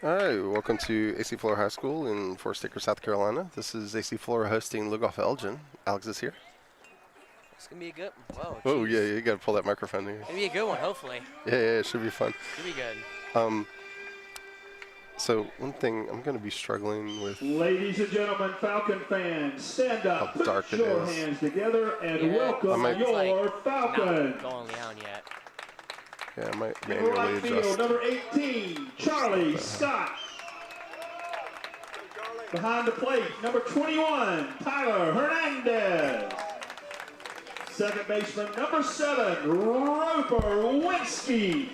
All right, welcome to AC Flora High School in Forest Acre, South Carolina. This is AC Flora hosting Lugoff-Elgin. Alex is here. It's gonna be a good. Whoa, Oh jeez. yeah, you got to pull that microphone here. Gonna be a good one, hopefully. Yeah, it should be fun. Should be good. So one thing I'm going to be struggling with. Ladies and gentlemen, Falcon fans, stand up, How dark put it your is. hands together, and Yeah, welcome might- your Not Falcon. going down yet. Yeah, I might In manually right field, adjust. number 18, Charlie Scott. Behind the plate, number 21, Tyler Hernandez. Second baseman, number 7, Roper Winsky.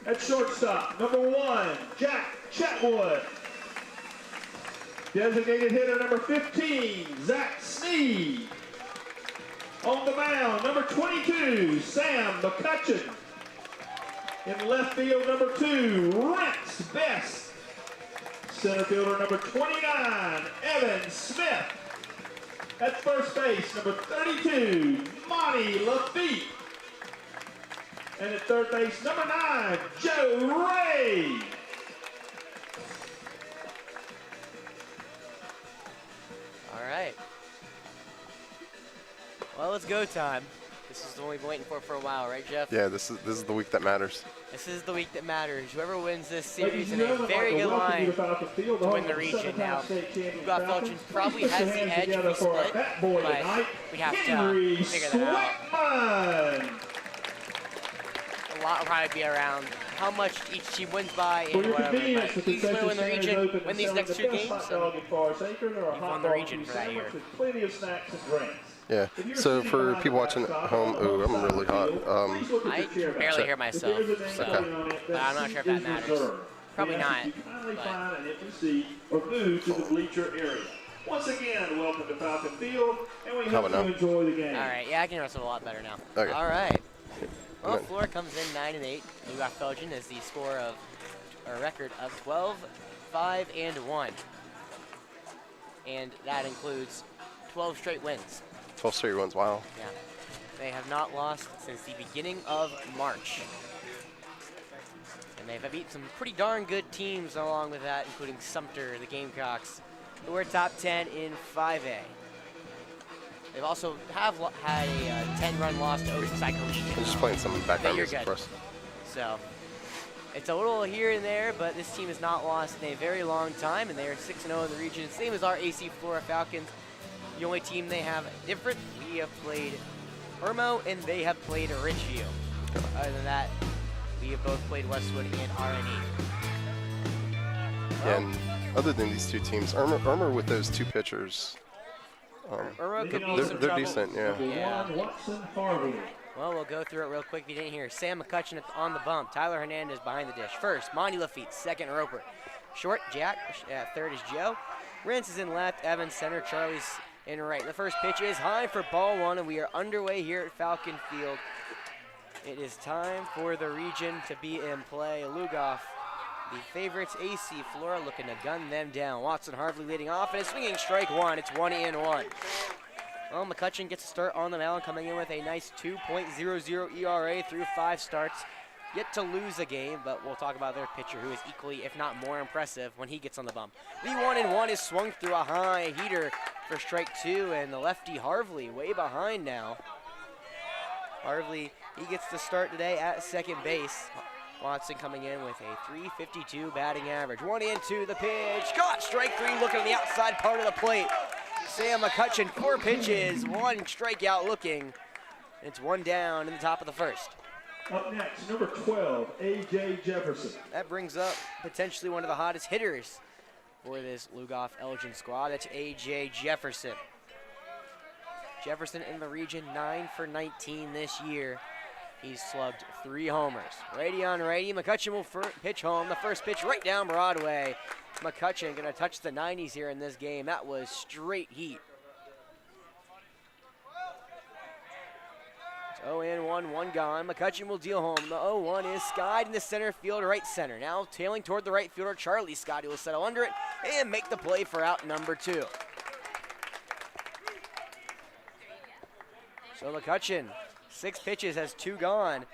At shortstop, number 1, Jack Chatwood. Designated hitter, number 15, Zach Sneed. On the mound, number 22, Sam McCutcheon. In left field, number 2, Rex Best. Center fielder, number 29, Evan Smith. At first base, number 32, Monty Lafitte. And at third base, number 9, Joe Ray. All right. Well, it's go time. This is the one we've been waiting for a while, right, Jeff? Yeah, this is the week that matters. This is the week that matters. Whoever wins this series in a very good line to win the region. Now, Lugoff-Elgin probably has the edge if we split, but we have to figure that out. A lot will probably be around how much each team wins by and whatever. But he's going to win the region, win these next 2 games, so we've won the region for that year. Plenty of snacks and drinks. Yeah. So for people watching at home, ooh, I'm really hot. I can barely hear myself, so but I'm not sure if that matters. Probably not. Or move to the bleacher area. Once again, welcome to Falcon Field, and we How hope about you enjoy the game. All right, yeah, I can hear myself a lot better now. Okay. All right. Well, Amen. Flora comes in 9-8. Lugoff-Elgin is the score of a record of 12-5-1, and that includes 12 straight wins. 12 straight wins. Wow. Yeah, they have not lost since the beginning of March, and they've beat some pretty darn good teams along with that, including Sumter, the Gamecocks, who are top 10 in 5A. They've also had a 10-run loss to Oceanside Collegiate. I'm just playing some background you're music good. for us. So it's a little here and there, but this team has not lost in a very long time, and they are 6-0 in the region, same as our AC Flora Falcons. The only team they have different, we have played Irmo, and they have played Ridgeview. Other than that, we have both played Westwood and RNE. Yeah, and other than these 2 teams, Irma with those 2 pitchers, Irmo could be some they're trouble. decent. Yeah. Yeah. Watson Harvey. Well, we'll go through it real quick if you didn't hear. Sam McCutcheon on the bump. Tyler Hernandez behind the dish. First, Monty Lafitte. Second, Roper. Short, Jack. Third is Joe. Rance is in left. Evans center. Charlie's in right. The first pitch is high for ball 1, and we are underway here at Falcon Field. It is time for the region to be in play. Lugoff, the favorites, AC Flora, looking to gun them down. Watson Harvey leading off, and a swinging strike 1. It's 1-1. Well, McCutcheon gets a start on the mound, coming in with a nice 2.00 ERA through 5 starts. Yet to lose a game, but we'll talk about their pitcher, who is equally, if not more impressive, when he gets on the bump. The 1-1 is swung through a high heater for strike 2, and the lefty Harvey way behind now. Harvey, he gets the start today at second base. Watson coming in with a .352 batting average. 1-2, the pitch. Caught, strike 3, looking at the outside part of the plate. Sam McCutcheon, 4 pitches, 1 strikeout looking. It's 1 down in the top of the first. Up next, number 12, A.J. Jefferson. That brings up potentially one of the hottest hitters for this Lugoff-Elgin squad. That's A.J. Jefferson. Jefferson in the region, 9 for 19 this year. He's slugged 3 homers. Righty on righty, McCutcheon will pitch home. The first pitch right down Broadway. McCutcheon gonna touch the 90s here in this game. That was straight heat. It's 0-1, 1 gone. McCutcheon will deal home. The 0-1 is skied in the center field, right center. Now tailing toward the right fielder, Charlie Scott. He will settle under it and make the play for out number 2. So McCutcheon, 6 pitches, has 2 gone,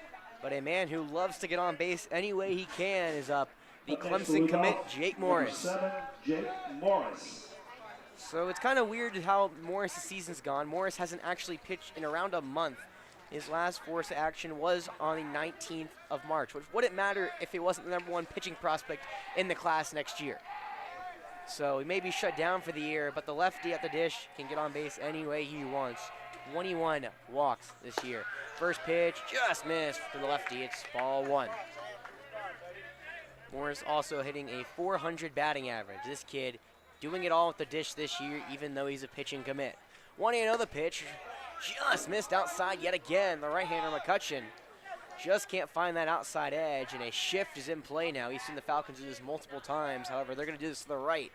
but a man who loves to get on base any way he can is up the Up next, Clemson commit, Lugoff, Jake number Morris. 7, Jake Morris. So it's kind of weird how Morris' season's gone. Morris hasn't actually pitched in around a month. His last force action was on the 19th of March, which wouldn't matter if he wasn't the #1 pitching prospect in the class next year. So he may be shut down for the year, but the lefty at the dish can get on base any way he wants. 21 walks this year. First pitch just missed for the lefty. It's ball 1. Morris also hitting a .400 batting average. This kid doing it all with the dish this year, even though he's a pitching commit. 1-0 pitch, just missed outside yet again. The right-hander McCutcheon just can't find that outside edge, and a shift is in play now. We've seen the Falcons do this multiple times. However, they're going to do this to the right.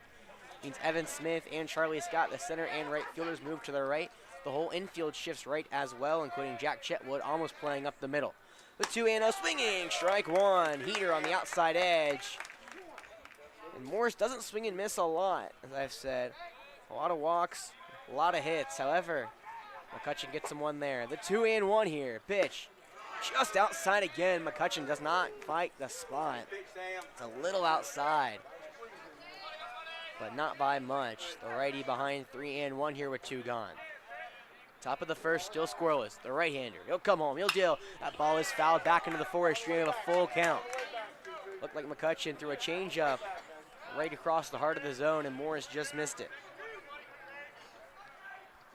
Means Evan Smith and Charlie Scott, the center and right fielders, move to the right. The whole infield shifts right as well, including Jack Chetwood almost playing up the middle. The 2-0 swinging, strike 1. Heater on the outside edge. And Morris doesn't swing and miss a lot, as I've said. A lot of walks, a lot of hits. However, McCutcheon gets him one there. The 2-1 here. Pitch just outside again. McCutcheon does not fight the spot. It's a little outside, but not by much. The righty behind 3-1 here with 2 gone. Top of the first, still scoreless. The right-hander, he'll come home, he'll deal. That ball is fouled back into the forest stream of a full count. Looked like McCutcheon threw a changeup right across the heart of the zone, and Morris just missed it.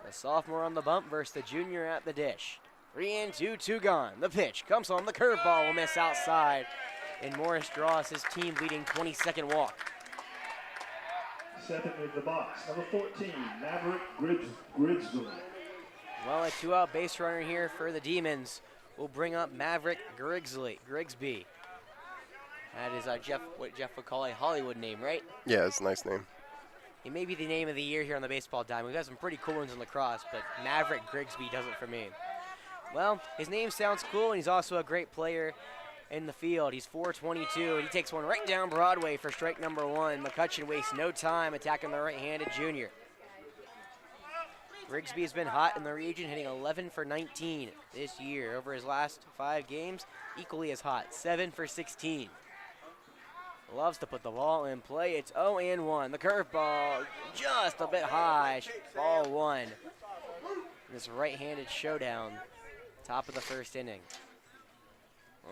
The sophomore on the bump versus the junior at the dish. 3-2, 2 gone. The pitch comes home, the curveball will miss outside, and Morris draws his team-leading 22nd walk. Second in the box, number 14, Maverick Grigsby. Well, a 2-out base runner here for the Demons will bring up Maverick Grigsby. That is what Jeff would call a Hollywood name, right? Yeah, it's a nice name. He may be the name of the year here on the baseball dime. We've got some pretty cool ones in lacrosse, but Maverick Grigsby does it for me. Well, his name sounds cool, and he's also a great player in the field. He's 422, and he takes one right down Broadway for strike number 1. McCutcheon wastes no time attacking the right-handed junior. Grigsby has been hot in the region, hitting 11 for 19 this year. Over his last 5 games, equally as hot, 7 for 16. Loves to put the ball in play. It's 0-1. The curveball just a bit high. Ball 1. This right-handed showdown, top of the first inning.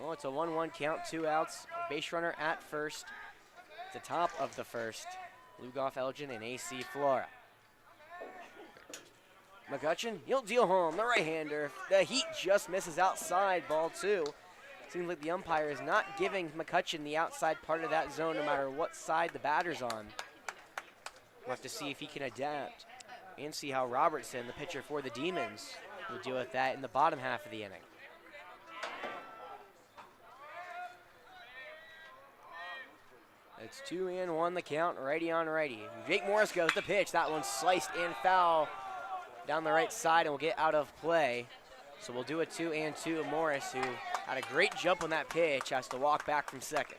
Oh, it's a 1-1 count, 2 outs. Base runner at first. The top of the first. Lugoff-Elgin and AC Flora. McCutcheon, he'll deal home. The right-hander. The heat just misses outside. Ball 2. Seems like the umpire is not giving McCutcheon the outside part of that zone no matter what side the batter's on. We'll have to see if he can adapt and see how Robertson, the pitcher for the Demons, will deal with that in the bottom half of the inning. It's 2-1 the count, righty on righty. Jake Morris goes the pitch. That one's sliced and foul down the right side and will get out of play. So we'll do a 2-2. Morris, who had a great jump on that pitch, has to walk back from second.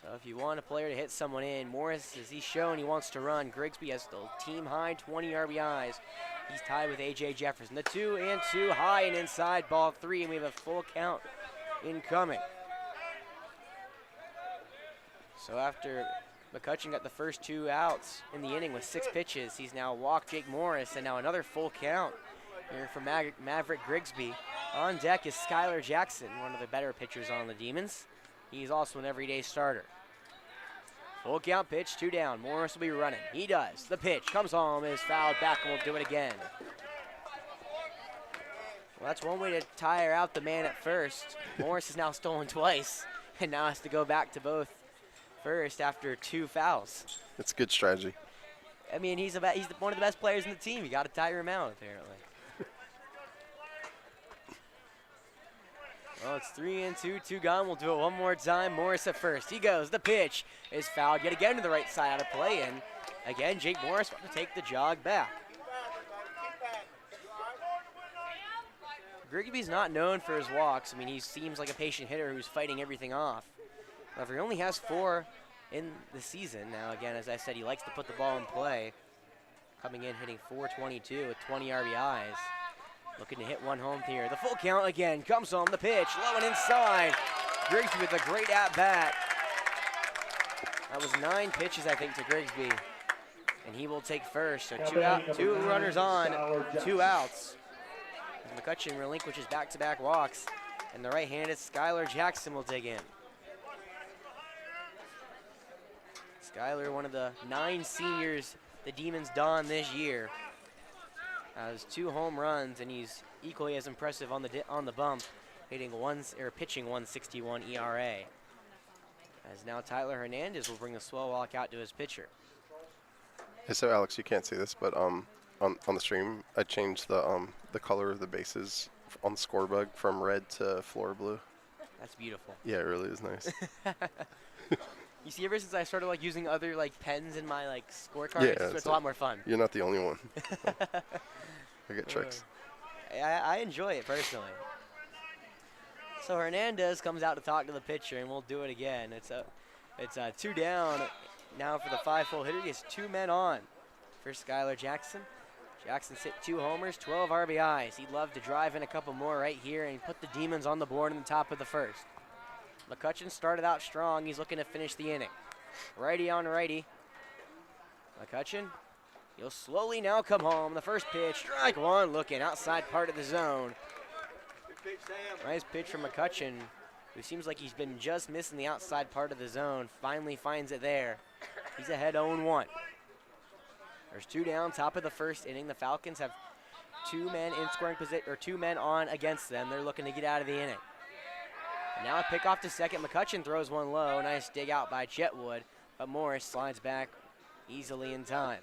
So if you want a player to hit someone in, Morris, as he's shown he wants to run. Grigsby has the team-high 20 RBIs. He's tied with A.J. Jefferson. The 2-2, high and inside, ball 3, and we have a full count incoming. So after McCutcheon got the first 2 outs in the inning with 6 pitches, he's now walked Jake Morris, and now another full count here from Maverick Grigsby. On deck is Skylar Jackson, one of the better pitchers on the Demons. He's also an everyday starter. Full count pitch, 2 down. Morris will be running. He does. The pitch comes home, is fouled back, and will do it again. Well, that's one way to tire out the man at first. Morris has now stolen twice, and now has to go back to both first after 2 fouls. It's a good strategy. I mean, he's one of the best players in the team. You got to tire him out, apparently. Well, it's 3-2, 2 gone. We'll do it one more time. Morris at first. He goes. The pitch is fouled yet again to the right side out of play. And again, Jake Morris wants to take the jog back. Grigsby's not known for his walks. I mean, he seems like a patient hitter who's fighting everything off. However, he only has 4 in the season. Now, again, as I said, he likes to put the ball in play. coming in hitting .422 with 20 RBIs. Looking to hit one home here. The full count again comes home. The pitch low and inside. Grigsby with a great at bat. That was 9 pitches, I think, to Grigsby, and he will take first. So two runners on, 2 outs. McCutcheon relinquishes back-to-back walks, and the right-handed Skylar Jackson will dig in. Skylar, one of the 9 seniors the Demons don this year, has 2 home runs, and he's equally as impressive on the bump, pitching 161 ERA. As now Tyler Hernandez will bring the slow walk out to his pitcher. Hey, so Alex, you can't see this, but on the stream, I changed the color of the bases on the scorebug from red to Flora blue. That's beautiful. Yeah, it really is nice. You see, ever since I started using other pens in my scorecard, it's a lot more fun. You're not the only one. I get tricks. I enjoy it personally. So Hernandez comes out to talk to the pitcher, and we'll do it again. It's 2 down now for the 5-hole hitter. He has 2 men on for Skylar Jackson. Jackson's hit 2 homers, 12 RBIs. He'd love to drive in a couple more right here and put the Demons on the board in the top of the first. McCutcheon started out strong. He's looking to finish the inning. Righty on righty. McCutcheon, he'll slowly now come home. The first pitch, strike 1, looking outside part of the zone. Nice pitch from McCutcheon, who seems like he's been just missing the outside part of the zone. Finally finds it there. He's ahead 0-1. There's 2 down, top of the first inning. The Falcons have 2 men in scoring position, or 2 men on against them. They're looking to get out of the inning. And now a pick off to second. McCutcheon throws one low. Nice dig out by Chetwood, but Morris slides back easily in time.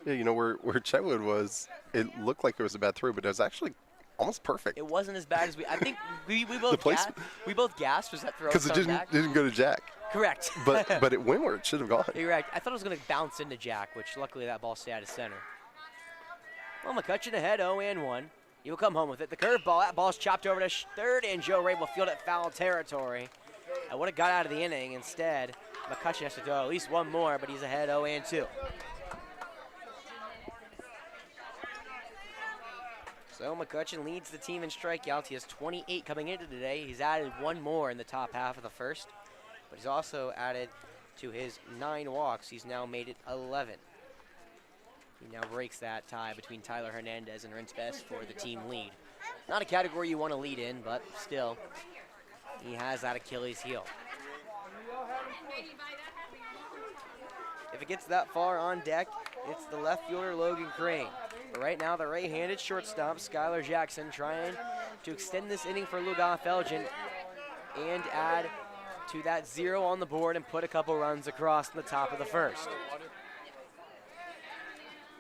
Yeah, you know where Chetwood was, it looked like it was a bad throw, but it was actually almost perfect. It wasn't as bad as I think we both gasped. Was that throw? Because it didn't go to Jack. Correct. but it went where it should have gone. You're right. I thought it was going to bounce into Jack, which luckily that ball stayed out of center. Well, McCutcheon ahead 0-1. He'll come home with it. The curveball, that ball's chopped over to third, and Joe Ray will field it foul territory. I would have got out of the inning. Instead, McCutcheon has to throw at least one more, but he's ahead 0-2. So McCutcheon leads the team in strikeouts. He has 28 coming into today. He's added 1 more in the top half of the first, but he's also added to his 9 walks. He's now made it 11. He now breaks that tie between Tyler Hernandez and Rintz Best for the team lead. Not a category you want to lead in, but still, he has that Achilles heel. If it gets that far on deck, it's the left fielder, Logan Crane. But right now, the right-handed shortstop, Skylar Jackson, trying to extend this inning for Lugoff-Elgin and add to that 0 on the board and put a couple runs across in the top of the first.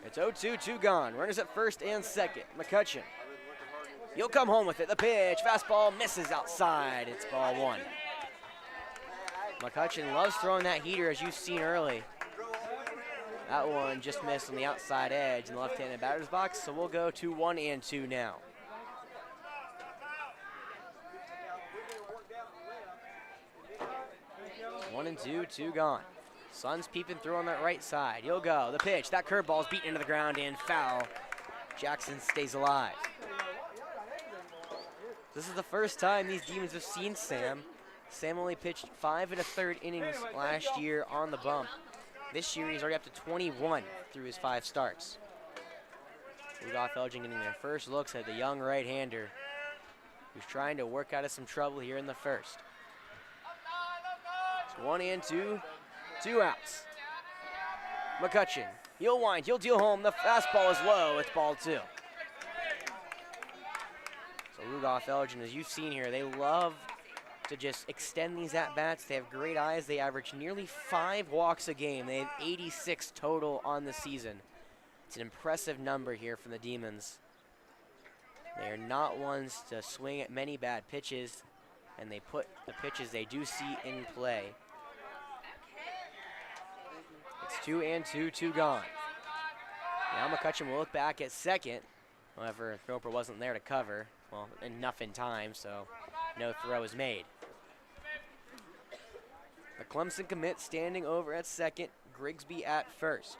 It's 0-2, 2 gone. Runners at first and second. McCutcheon, he'll come home with it. The pitch, fastball misses outside. It's ball 1. McCutcheon loves throwing that heater, as you've seen early. That one just missed on the outside edge in the left-handed batter's box, so we'll go to 1-2 now. One and two gone. Sun's peeping through on that right side. He'll go. The pitch. That curveball's beaten into the ground and foul. Jackson stays alive. This is the first time these Demons have seen Sam. Sam only pitched 5 1/3 innings last year on the bump. This year he's already up to 21 through his 5 starts. Lugoff-Elgin getting their first looks at the young right-hander who's trying to work out of some trouble here in the first. It's 1-2. 2 outs. McCutcheon, he'll wind, he'll deal home. The fastball is low, it's ball 2. So Lugoff-Elgin, as you've seen here, they love to just extend these at-bats. They have great eyes. They average nearly 5 walks a game. They have 86 total on the season. It's an impressive number here from the Demons. They are not ones to swing at many bad pitches, and they put the pitches they do see in play. It's 2-2, 2 gone. Now McCutcheon will look back at second. However, Roper wasn't there to cover. Well, enough in time, so no throw is made. The Clemson commit standing over at second, Grigsby at first.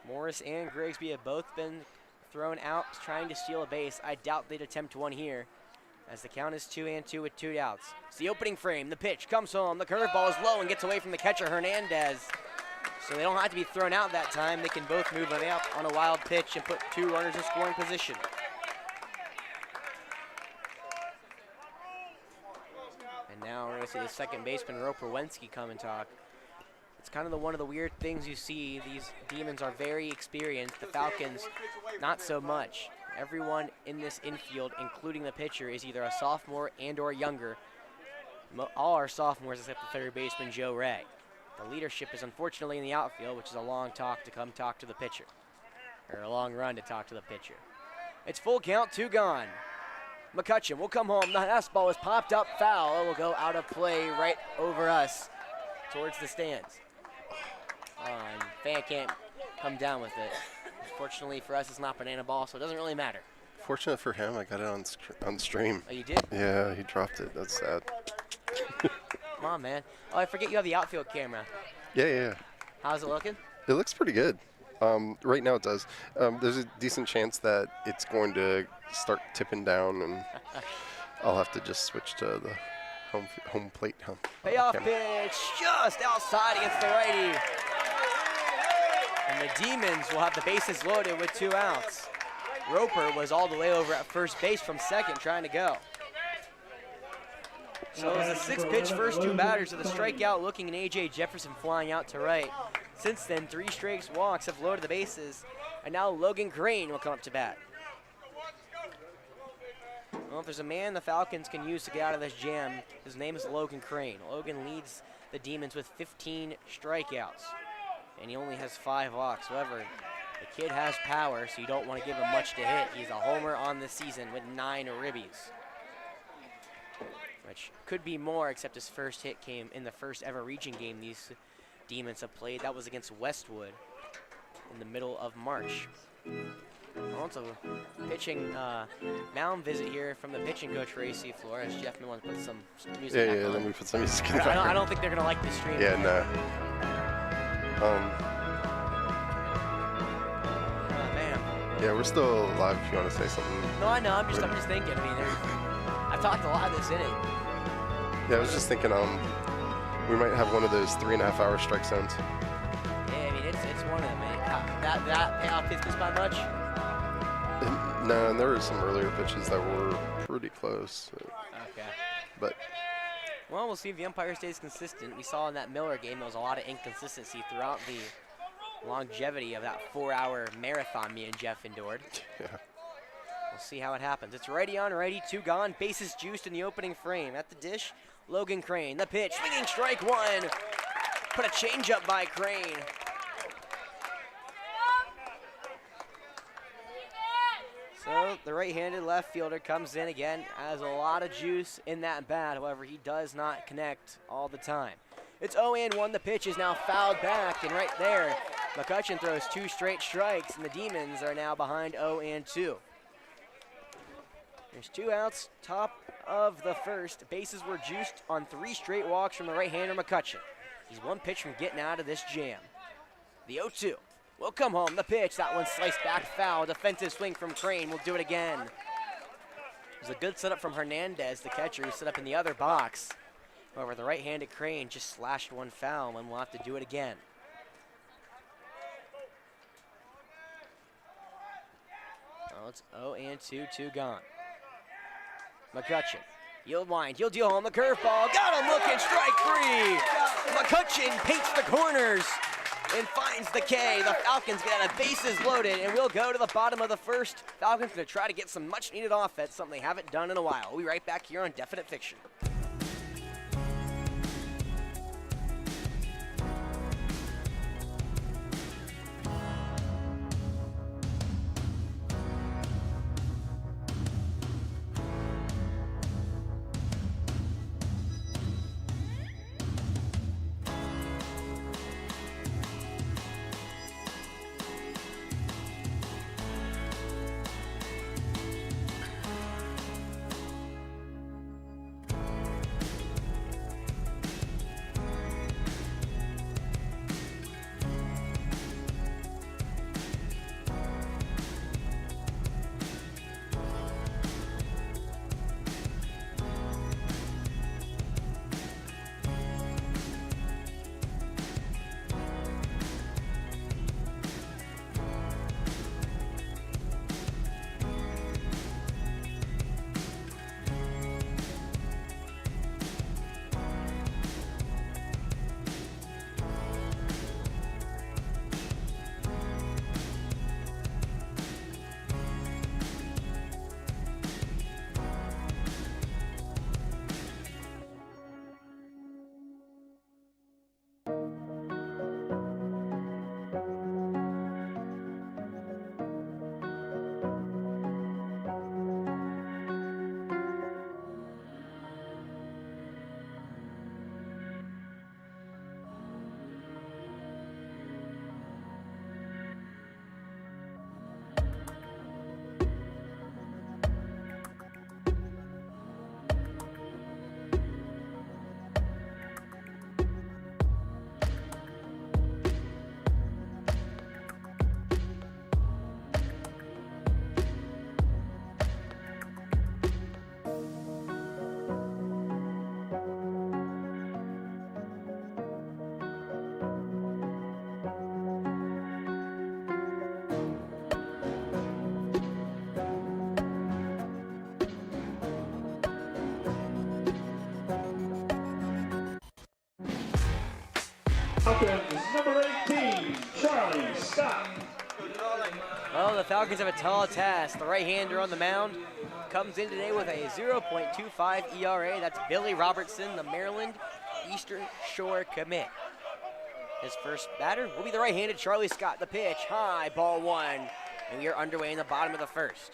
Morris and Grigsby have both been thrown out trying to steal a base. I doubt they'd attempt one here, as the count is 2-2 with 2 outs. It's the opening frame. The pitch comes home. The curveball is low and gets away from the catcher, Hernandez. So they don't have to be thrown out that time. They can both move up on a wild pitch and put 2 runners in scoring position. And now we're going to see the second baseman, Roper Wensky, come and talk. It's kind of one of the weird things you see. These Demons are very experienced. The Falcons, not so much. Everyone in this infield, including the pitcher, is either a sophomore and or younger. All are sophomores except the third baseman, Joe Ray. The leadership is unfortunately in the outfield, which is a long talk to come talk to the pitcher. Or a long run to talk to the pitcher. It's full count, 2 gone. McCutcheon will come home. The fastball is popped up foul. It will go out of play right over us towards the stands. And fan can't come down with it. Fortunately for us, it's not banana ball, so it doesn't really matter. Fortunate for him, I got it on stream. Oh, you did? Yeah, he dropped it. That's sad. Come on, man. Oh, I forget you have the outfield camera. Yeah. How's it looking? It looks pretty good. Right now it does. There's a decent chance that it's going to start tipping down, and I'll have to just switch to the home plate. Payoff pitch just outside against the righty. And the Demons will have the bases loaded with 2 outs. Roper was all the way over at first base from second trying to go. So it was a 6-pitch first 2 batters with a strikeout looking and A.J. Jefferson flying out to right. Since then, 3 straight walks have loaded the bases, and now Logan Crane will come up to bat. Well, if there's a man the Falcons can use to get out of this jam, his name is Logan Crane. Logan leads the Demons with 15 strikeouts, and he only has 5 walks. However, the kid has power, so you don't want to give him much to hit. He's a homer on the season with 9 ribbies, which could be more, except his first hit came in the first ever region game these Demons have played. That was against Westwood in the middle of March. Also, pitching mound visit here from the pitching coach for AC Flora, as Jeff may want to put some music back on. Let me put some music in the background. I don't think they're going to like this stream. Yeah, no. Oh, man. Yeah, we're still live if you want to say something. No, I know. I'm just thinking. I mean, I've talked a lot this inning. Yeah, I was just thinking we might have one of those 3.5-hour strike zones. Yeah, I mean, it's one of them. That payoff pitch missed by much? No, and there were some earlier pitches that were pretty close. Okay. But well, we'll see if the umpire stays consistent. We saw in that Miller game there was a lot of inconsistency throughout the longevity of that 4-hour marathon me and Jeff endured. yeah. We'll see how it happens. It's righty on righty, 2 gone, bases juiced in the opening frame. At the dish, Logan Crane. The pitch, swinging strike 1. Put a changeup by Crane. So the right-handed left fielder comes in again, has a lot of juice in that bat. However, he does not connect all the time. It's 0-1. The pitch is now fouled back, and right there, McCutcheon throws 2 straight strikes, and the Demons are now behind 0-2. There's 2 outs, top of the first. Bases were juiced on 3 straight walks from the right-hander McCutcheon. He's 1 pitch from getting out of this jam. The 0-2 will come home. The pitch, that one sliced back foul. Defensive swing from Crane. Will do it again. It was a good setup from Hernandez, the catcher, who set up in the other box. However, the right-handed Crane just slashed 1 foul, and we'll have to do it again. Well, it's 0-2, 2 gone. McCutcheon, he'll wind, he'll deal home the curveball. Got him looking, strike 3. McCutcheon paints the corners and finds the K. The Falcons get out of bases loaded, and we'll go to the bottom of the first. Falcons going to try to get some much-needed offense, something they haven't done in a while. We'll be right back here on Definite Fiction. Falcons, number 18, Charlie Scott. Well, the Falcons have a tall task. The right-hander on the mound comes in today with a 0.25 ERA. That's Billy Robertson, the Maryland Eastern Shore commit. His first batter will be the right-handed Charlie Scott. The pitch, high, ball one. And we are underway in the bottom of the first.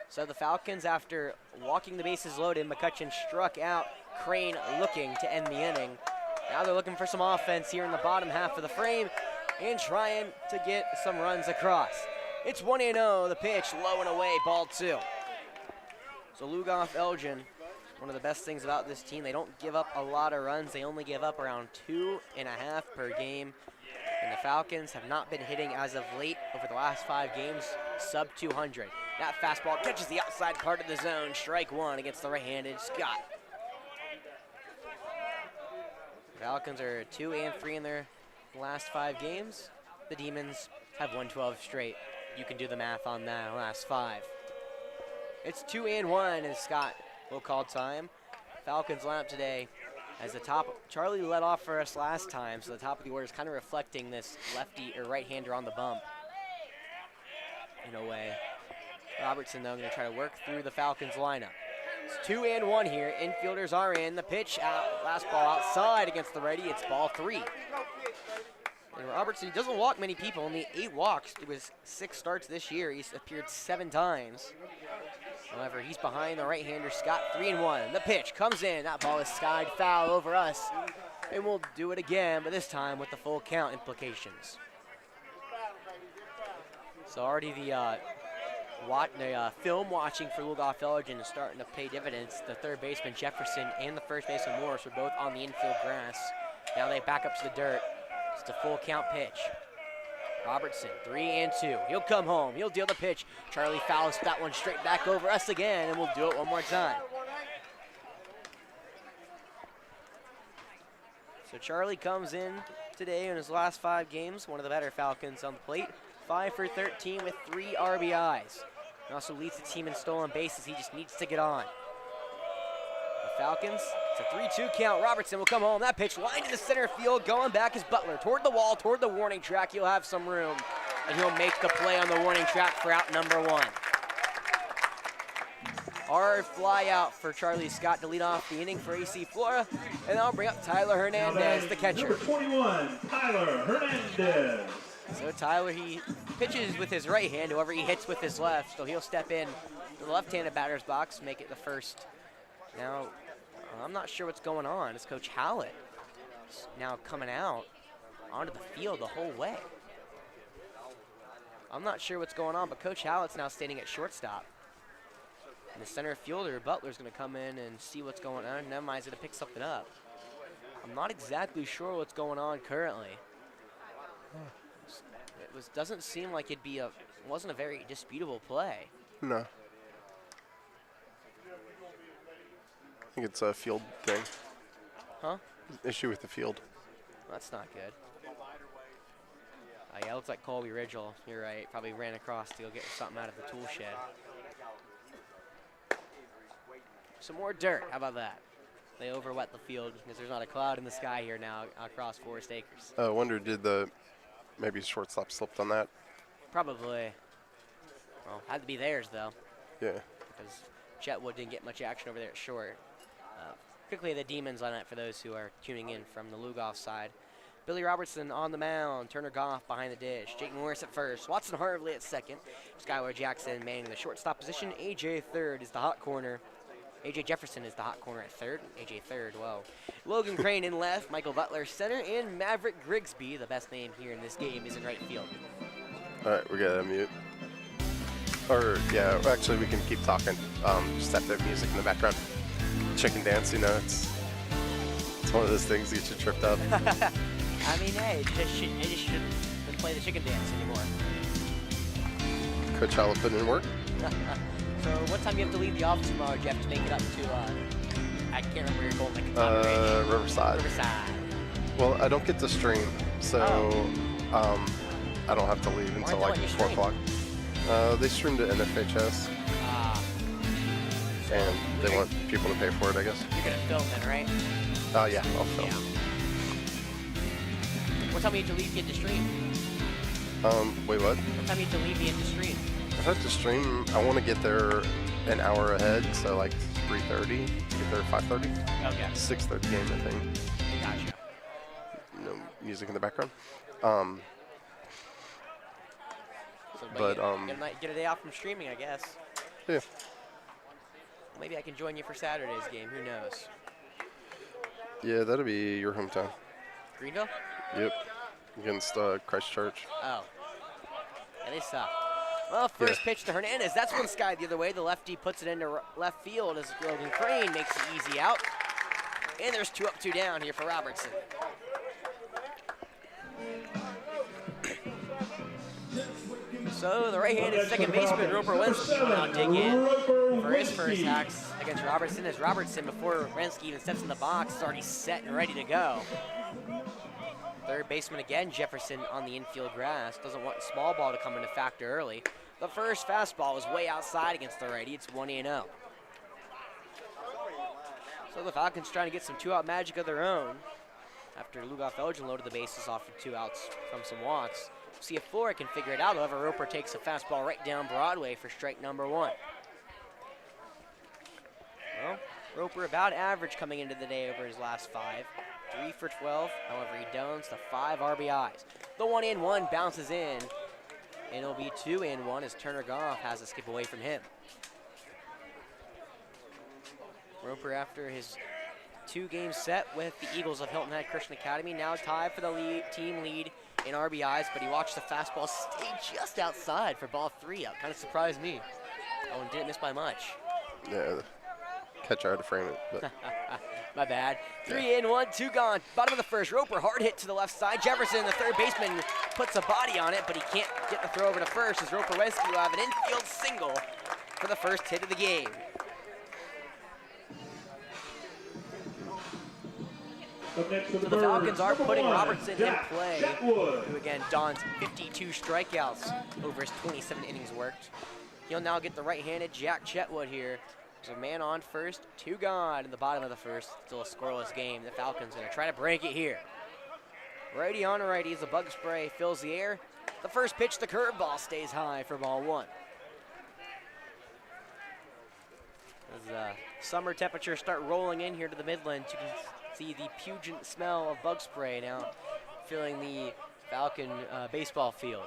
So the Falcons, after walking the bases loaded, McCutcheon struck out Crane looking to end the inning. Now they're looking for some offense here in the bottom half of the frame and trying to get some runs across. It's 1-0, the pitch, low and away, ball two. So Lugoff-Elgin, one of the best things about this team, they don't give up a lot of runs. They only give up around 2.5 per game. And the Falcons have not been hitting as of late over the last 5 games, sub 200. That fastball catches the outside part of the zone. Strike one against the right-handed Scott. The Falcons are 2-3 in their last 5 games. The Demons have won 12 straight. You can do the math on that, last 5. It's 2-1, and Scott will call time. Falcons lineup today as the top. Charlie led off for us last time, so the top of the order is kind of reflecting this lefty or right-hander on the bump in a way. Robertson, though, going to try to work through the Falcons lineup. It's 2-1 here. Infielders are in. The pitch out. Last ball outside against the righty. It's ball 3. And Robertson, he doesn't walk many people. Only 8 walks through his 6 starts this year. He's appeared 7 times. However, he's behind the right-hander Scott. 3-1. The pitch comes in. That ball is skied foul over us. And we'll do it again, but this time with the full count implications. So already the film watching for Lugoff-Elgin is starting to pay dividends. The third baseman Jefferson and the first baseman Morris were both on the infield grass. Now they back up to the dirt. It's a full count pitch. Robertson, 3-2. He'll come home. He'll deal the pitch. Charlie fouls that one straight back over us again, and we'll do it one more time. So Charlie comes in today in his last 5 games, one of the better Falcons on the plate. 5 for 13 with 3 RBIs. He also leads the team in stolen bases. He just needs to get on. The Falcons, it's a 3-2 count. Robertson will come home. That pitch lined into center field. Going back is Butler. Toward the wall, toward the warning track. He'll have some room. And he'll make the play on the warning track for out number 1. Hard fly out for Charlie Scott to lead off the inning for AC Flora. And I'll bring up Tyler Hernandez, the catcher. Number 21, Tyler Hernandez. So Tyler, he pitches with his right hand, however he hits with his left, so he'll step in to the left-handed batter's box, make it the first. Now, I'm not sure what's going on. It's Coach Hallett now coming out onto the field the whole way. I'm not sure what's going on, but Coach Hallett's now standing at shortstop. And the center fielder, Butler's going to come in and see what's going on. Nehemiah's going to pick something up. I'm not exactly sure what's going on currently. It doesn't seem like wasn't a very disputable play. No. I think it's a field thing. Huh? Issue with the field. That's not good. Yeah, it looks like Colby Ridgel. You're right. Probably ran across to go get something out of the tool shed. Some more dirt. How about that? They overwet the field because there's not a cloud in the sky here now across Forest Acres. I wonder, maybe shortstop slipped on that? Probably. Well, had to be theirs, though. Yeah. Because Chetwood didn't get much action over there at short. Quickly, the Demons on it for those who are tuning in from the Lugoff side. Billy Robertson on the mound. Turner Goff behind the dish. Jake Morris at first. Watson Harvey at second. Skylar Jackson manning the shortstop position. AJ third is the hot corner. AJ Jefferson is the hot corner at third. AJ third, whoa. Logan Crane in left. Michael Butler center. And Maverick Grigsby, the best name here in this game, is in right field. All right, we got to mute. Or, yeah, actually, we can keep talking. Just have to have music in the background. Chicken dance, you know, it's one of those things that gets you tripped up. I mean, hey, they just shouldn't play the chicken dance anymore. Coach Hallett put in work. So what time do you have to leave the office tomorrow, Jeff, to make it up to, I can't remember where you're going, like Riverside. Riverside. Well, I don't get to stream, so I don't have to leave until like 4 o'clock. They streamed to NFHS. And they want people to pay for it, I guess. You're going to film then, right? Yeah, I'll film. Yeah. What time do you have to leave the stream? Wait, what? What time do you have to leave the stream? I have to stream. I want to get there an hour ahead, so like 3:30. Get there 5:30. Okay. 6:30 game, I think. Gotcha. No music in the background. So, But, get a day off from streaming, I guess. Yeah. Maybe I can join you for Saturday's game. Who knows? Yeah, that'll be your hometown. Greenville? Yep. Against Christchurch. Oh. Yeah, they suck. Well, first pitch to Hernandez. That's one sky the other way. The lefty puts it into left field as Logan Crane makes the easy out. And there's 2 up, 2 down here for Robertson. So the right-handed second baseman, Roper Wensky, will now dig in for his first hacks against Robertson, as Robertson, before Wensky even steps in the box, is already set and ready to go. Third baseman again, Jefferson on the infield grass. Doesn't want small ball to come into factor early. The first fastball was way outside against the righty. It's 1-0. So the Falcons trying to get some 2-out magic of their own after Lugoff-Elgin loaded the bases off for 2 outs from some walks. See if Flora can figure it out. However, Roper takes a fastball right down Broadway for strike number 1. Well, Roper about average coming into the day over his last 5. 3 for 12. However, he downs to 5 RBIs. The 1-1 bounces in, and it'll be 2-1 as Turner Goff has to skip away from him. Roper, after his 2-game set with the Eagles of Hilton Head Christian Academy, now tied for the team lead in RBIs, but he watched the fastball stay just outside for ball 3 out. Kind of surprised me. Oh, and didn't miss by much. Yeah, the catcher had to frame it. But My bad. 3-1, 2 gone. Bottom of the first. Roper hard hit to the left side. Jefferson, the third baseman, puts a body on it, but he can't get the throw over to first as Roper Wensky will have an infield single for the first hit of the game. So the Falcons are putting Robertson in play, who again dons 52 strikeouts over his 27 innings worked. He'll now get the right-handed Jack Chetwood here. There's a man on first, 2 gone in the bottom of the first. Still a scoreless game. The Falcons are going to try to break it here. Righty on righty as the bug spray fills the air. The first pitch, the curveball, stays high for ball 1. As summer temperatures start rolling in here to the Midlands, you can see the pungent smell of bug spray now filling the Falcon baseball field.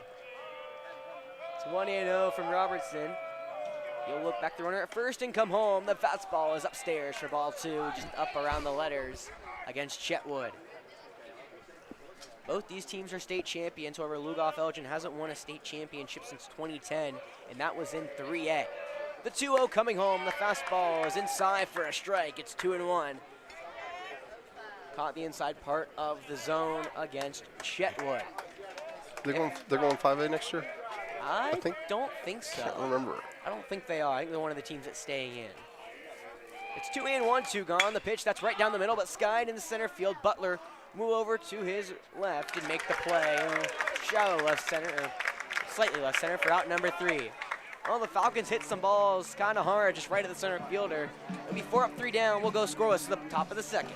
It's 1-0 from Robertson. He'll look back the runner at first and come home. The fastball is upstairs for ball 2, just up around the letters against Chetwood. Both these teams are state champions. However, Lugoff-Elgin hasn't won a state championship since 2010, and that was in 3A. The 2-0 coming home. The fastball is inside for a strike. It's 2-1. Caught the inside part of the zone against Chetwood. they're going 5A next year? I don't think so. I can't remember. I don't think they are. I think they're one of the teams that's staying in. It's 2-1, 2 gone. The pitch, that's right down the middle, but skied in the center field. Butler move over to his left and make the play. Shallow left center, or slightly left center for out number 3. Well, the Falcons hit some balls kind of hard, just right at the center fielder. It'll be 4 up, 3 down. We'll go scoreless to the top of the second.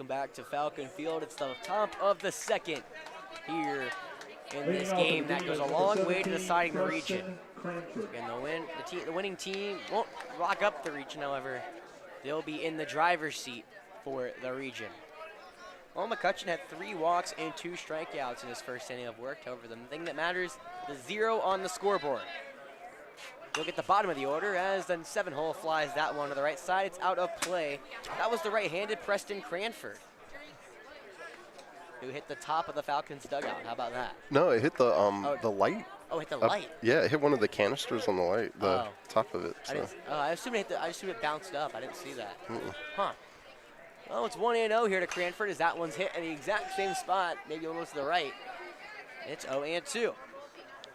Welcome back to Falcon Field. It's the top of the second here in this game that goes a long way to deciding the region. And the winning team won't lock up the region, however. They'll be in the driver's seat for the region. Well, McCutcheon had 3 walks and 2 strikeouts in his first inning of work. However, the thing that matters, the 0 on the scoreboard. Look at the bottom of the order as the 7-hole flies that one to the right side. It's out of play. That was the right-handed Preston Cranford, who hit the top of the Falcons dugout. How about that? No, it hit the light. Oh, hit the light. Yeah, it hit one of the canisters on the light, the top of it. So. I assumed it bounced up. I didn't see that. Huh. Well, it's 1-0 here to Cranford as that one's hit at the exact same spot, maybe a little to the right. It's 0-2.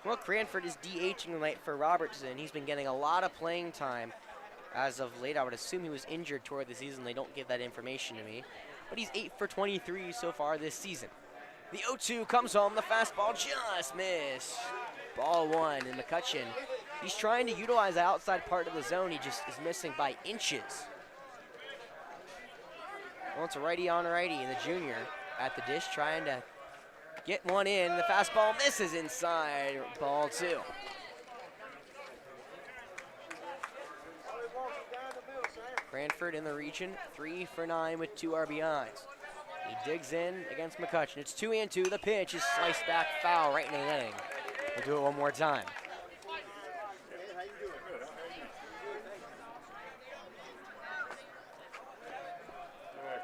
Well, Cranford is DHing tonight for Robertson. He's been getting a lot of playing time as of late. I would assume he was injured toward the season. They don't give that information to me. But he's 8 for 23 so far this season. The 0-2 comes home. The fastball just missed. Ball 1, and McCutcheon, he's trying to utilize the outside part of the zone. He just is missing by inches. Well, it's a righty on a righty, and the junior at the dish trying to get one in. The fastball misses inside. Ball 2. Cranford in the region, 3 for 9 with 2 RBIs. He digs in against McCutcheon. It's 2-2. The pitch is sliced back foul right into the netting. We'll do it one more time.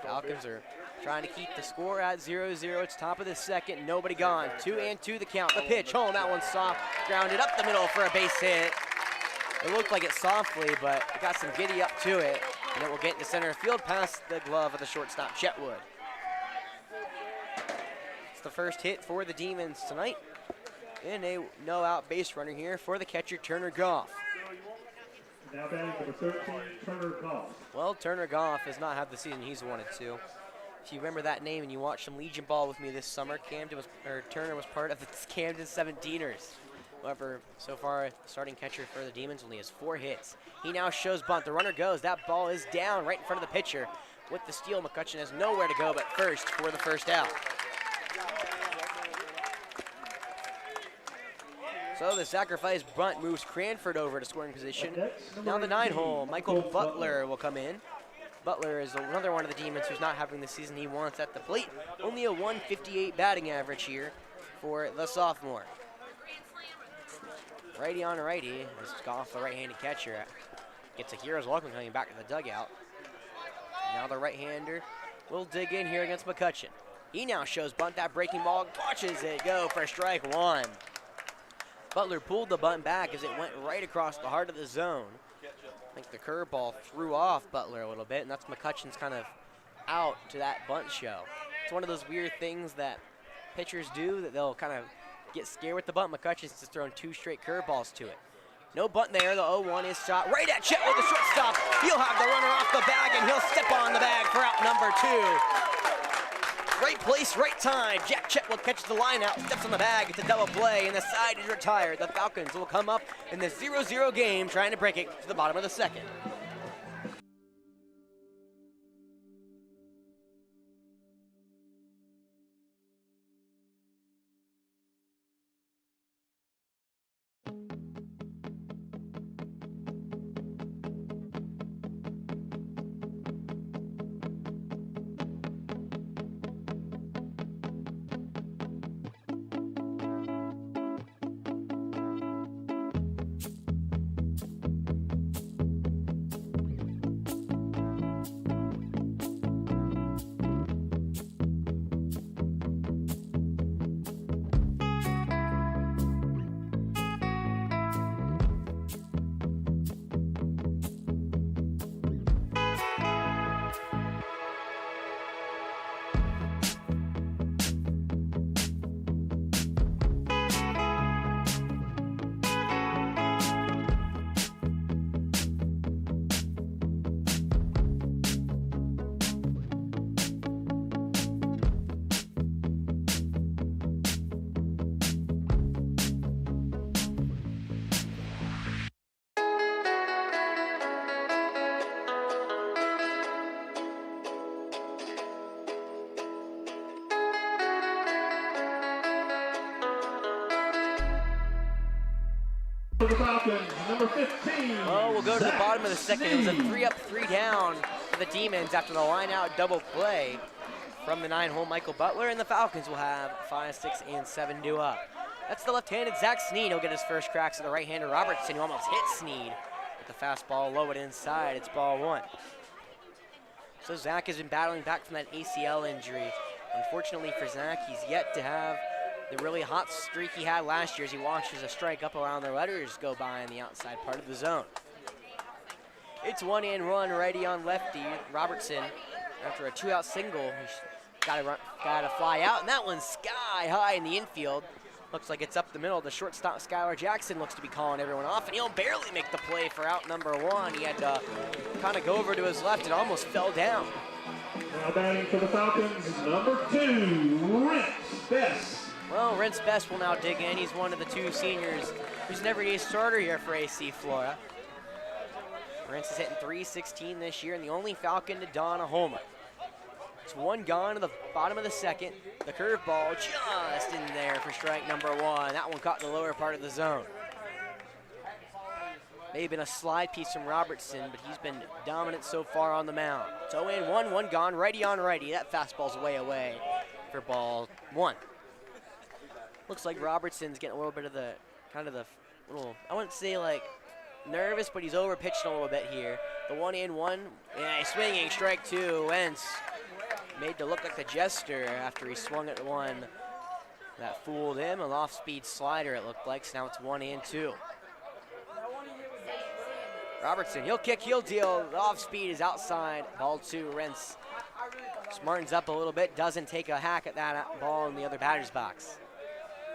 Falcons are trying to keep the score at 0-0. It's top of the second. Nobody gone. 2-2 the count. The pitch home. That one's soft. Grounded up the middle for a base hit. It looked like it softly, but it got some giddy up to it. And it will get into center field past the glove of the shortstop, Chetwood. It's the first hit for the Demons tonight. And a no-out base runner here for the catcher, Turner Goff. Now batting number 13, Turner Goff. Well, Turner Goff has not had the season he's wanted to. If you remember that name and you watched some Legion ball with me this summer, Turner was part of the Camden 17ers. However, so far, starting catcher for the Demons only has 4 hits. He now shows bunt. The runner goes. That ball is down right in front of the pitcher. With the steal, McCutcheon has nowhere to go but first for the first out. So the sacrifice bunt moves Cranford over to scoring position. Now the 9-hole, Michael Butler will come in. Butler is another one of the Demons who's not having the season he wants at the plate. Only a 158 batting average here for the sophomore. Righty on a righty, as Goff, the right-handed catcher, gets a hero's welcome coming back to the dugout. Now the right-hander will dig in here against McCutcheon. He now shows bunt. That breaking ball, watches it go for strike 1. Butler pulled the bunt back as it went right across the heart of the zone. I think the curveball threw off Butler a little bit, and that's McCutcheon's kind of out to that bunt show. It's one of those weird things that pitchers do, that they'll kind of get scared with the bunt. McCutcheon's just thrown 2 straight curveballs to it. No bunt there. The 0-1 is shot right at Chet with the shortstop. He'll have the runner off the bag, and he'll step on the bag for out number 2. Right place, right time. Jack Chetwood catches the line out, steps on the bag. It's a double play, and the side is retired. The Falcons will come up in the 0-0 game, trying to break it to the bottom of the second. for the Falcons, number 15. Well, we'll go to the Zach bottom of the second. It was a Sneed. 3 up, 3 down for the Demons after the line-out double play from the 9-hole Michael Butler, and the Falcons will have 5, 6, and 7 due up. That's the left-handed Zach Sneed. He'll get his first cracks at the right-hander Robertson, who almost hit Sneed with the fastball low and inside. It's ball 1. So Zach has been battling back from that ACL injury. Unfortunately for Zach, he's yet to have the really hot streak he had last year as he watches a strike up around the letters go by in the outside part of the zone. It's 1-1, righty on lefty. Robertson, after a 2-out single, he's got to fly out, and that one's sky high in the infield. Looks like it's up the middle. The shortstop, Skylar Jackson, looks to be calling everyone off, and he'll barely make the play for out number 1. He had to kind of go over to his left and almost fell down. Now batting for the Falcons, number 2, Rent Best. Well, Rentz Best will now dig in. He's one of the 2 seniors who's an everyday starter here for AC Flora. Rentz is hitting .316 this year, and the only Falcon to don a homer. It's 1 gone to the bottom of the second. The curveball just in there for strike number 1. That one caught in the lower part of the zone. May have been a slide piece from Robertson, but he's been dominant so far on the mound. It's 0-1, 1 gone, righty on righty. That fastball's way away for ball 1. Looks like Robertson's getting a little bit of the, I wouldn't say like nervous, but he's over pitching a little bit here. The 1-1, yeah, swinging, strike 2. Wentz made to look like the jester after he swung at 1. That fooled him, an off-speed slider it looked like, so now it's 1-2. Robertson, he'll kick, he'll deal. The off-speed is outside, ball 2. Rentz smartens up a little bit, doesn't take a hack at that ball in the other batter's box.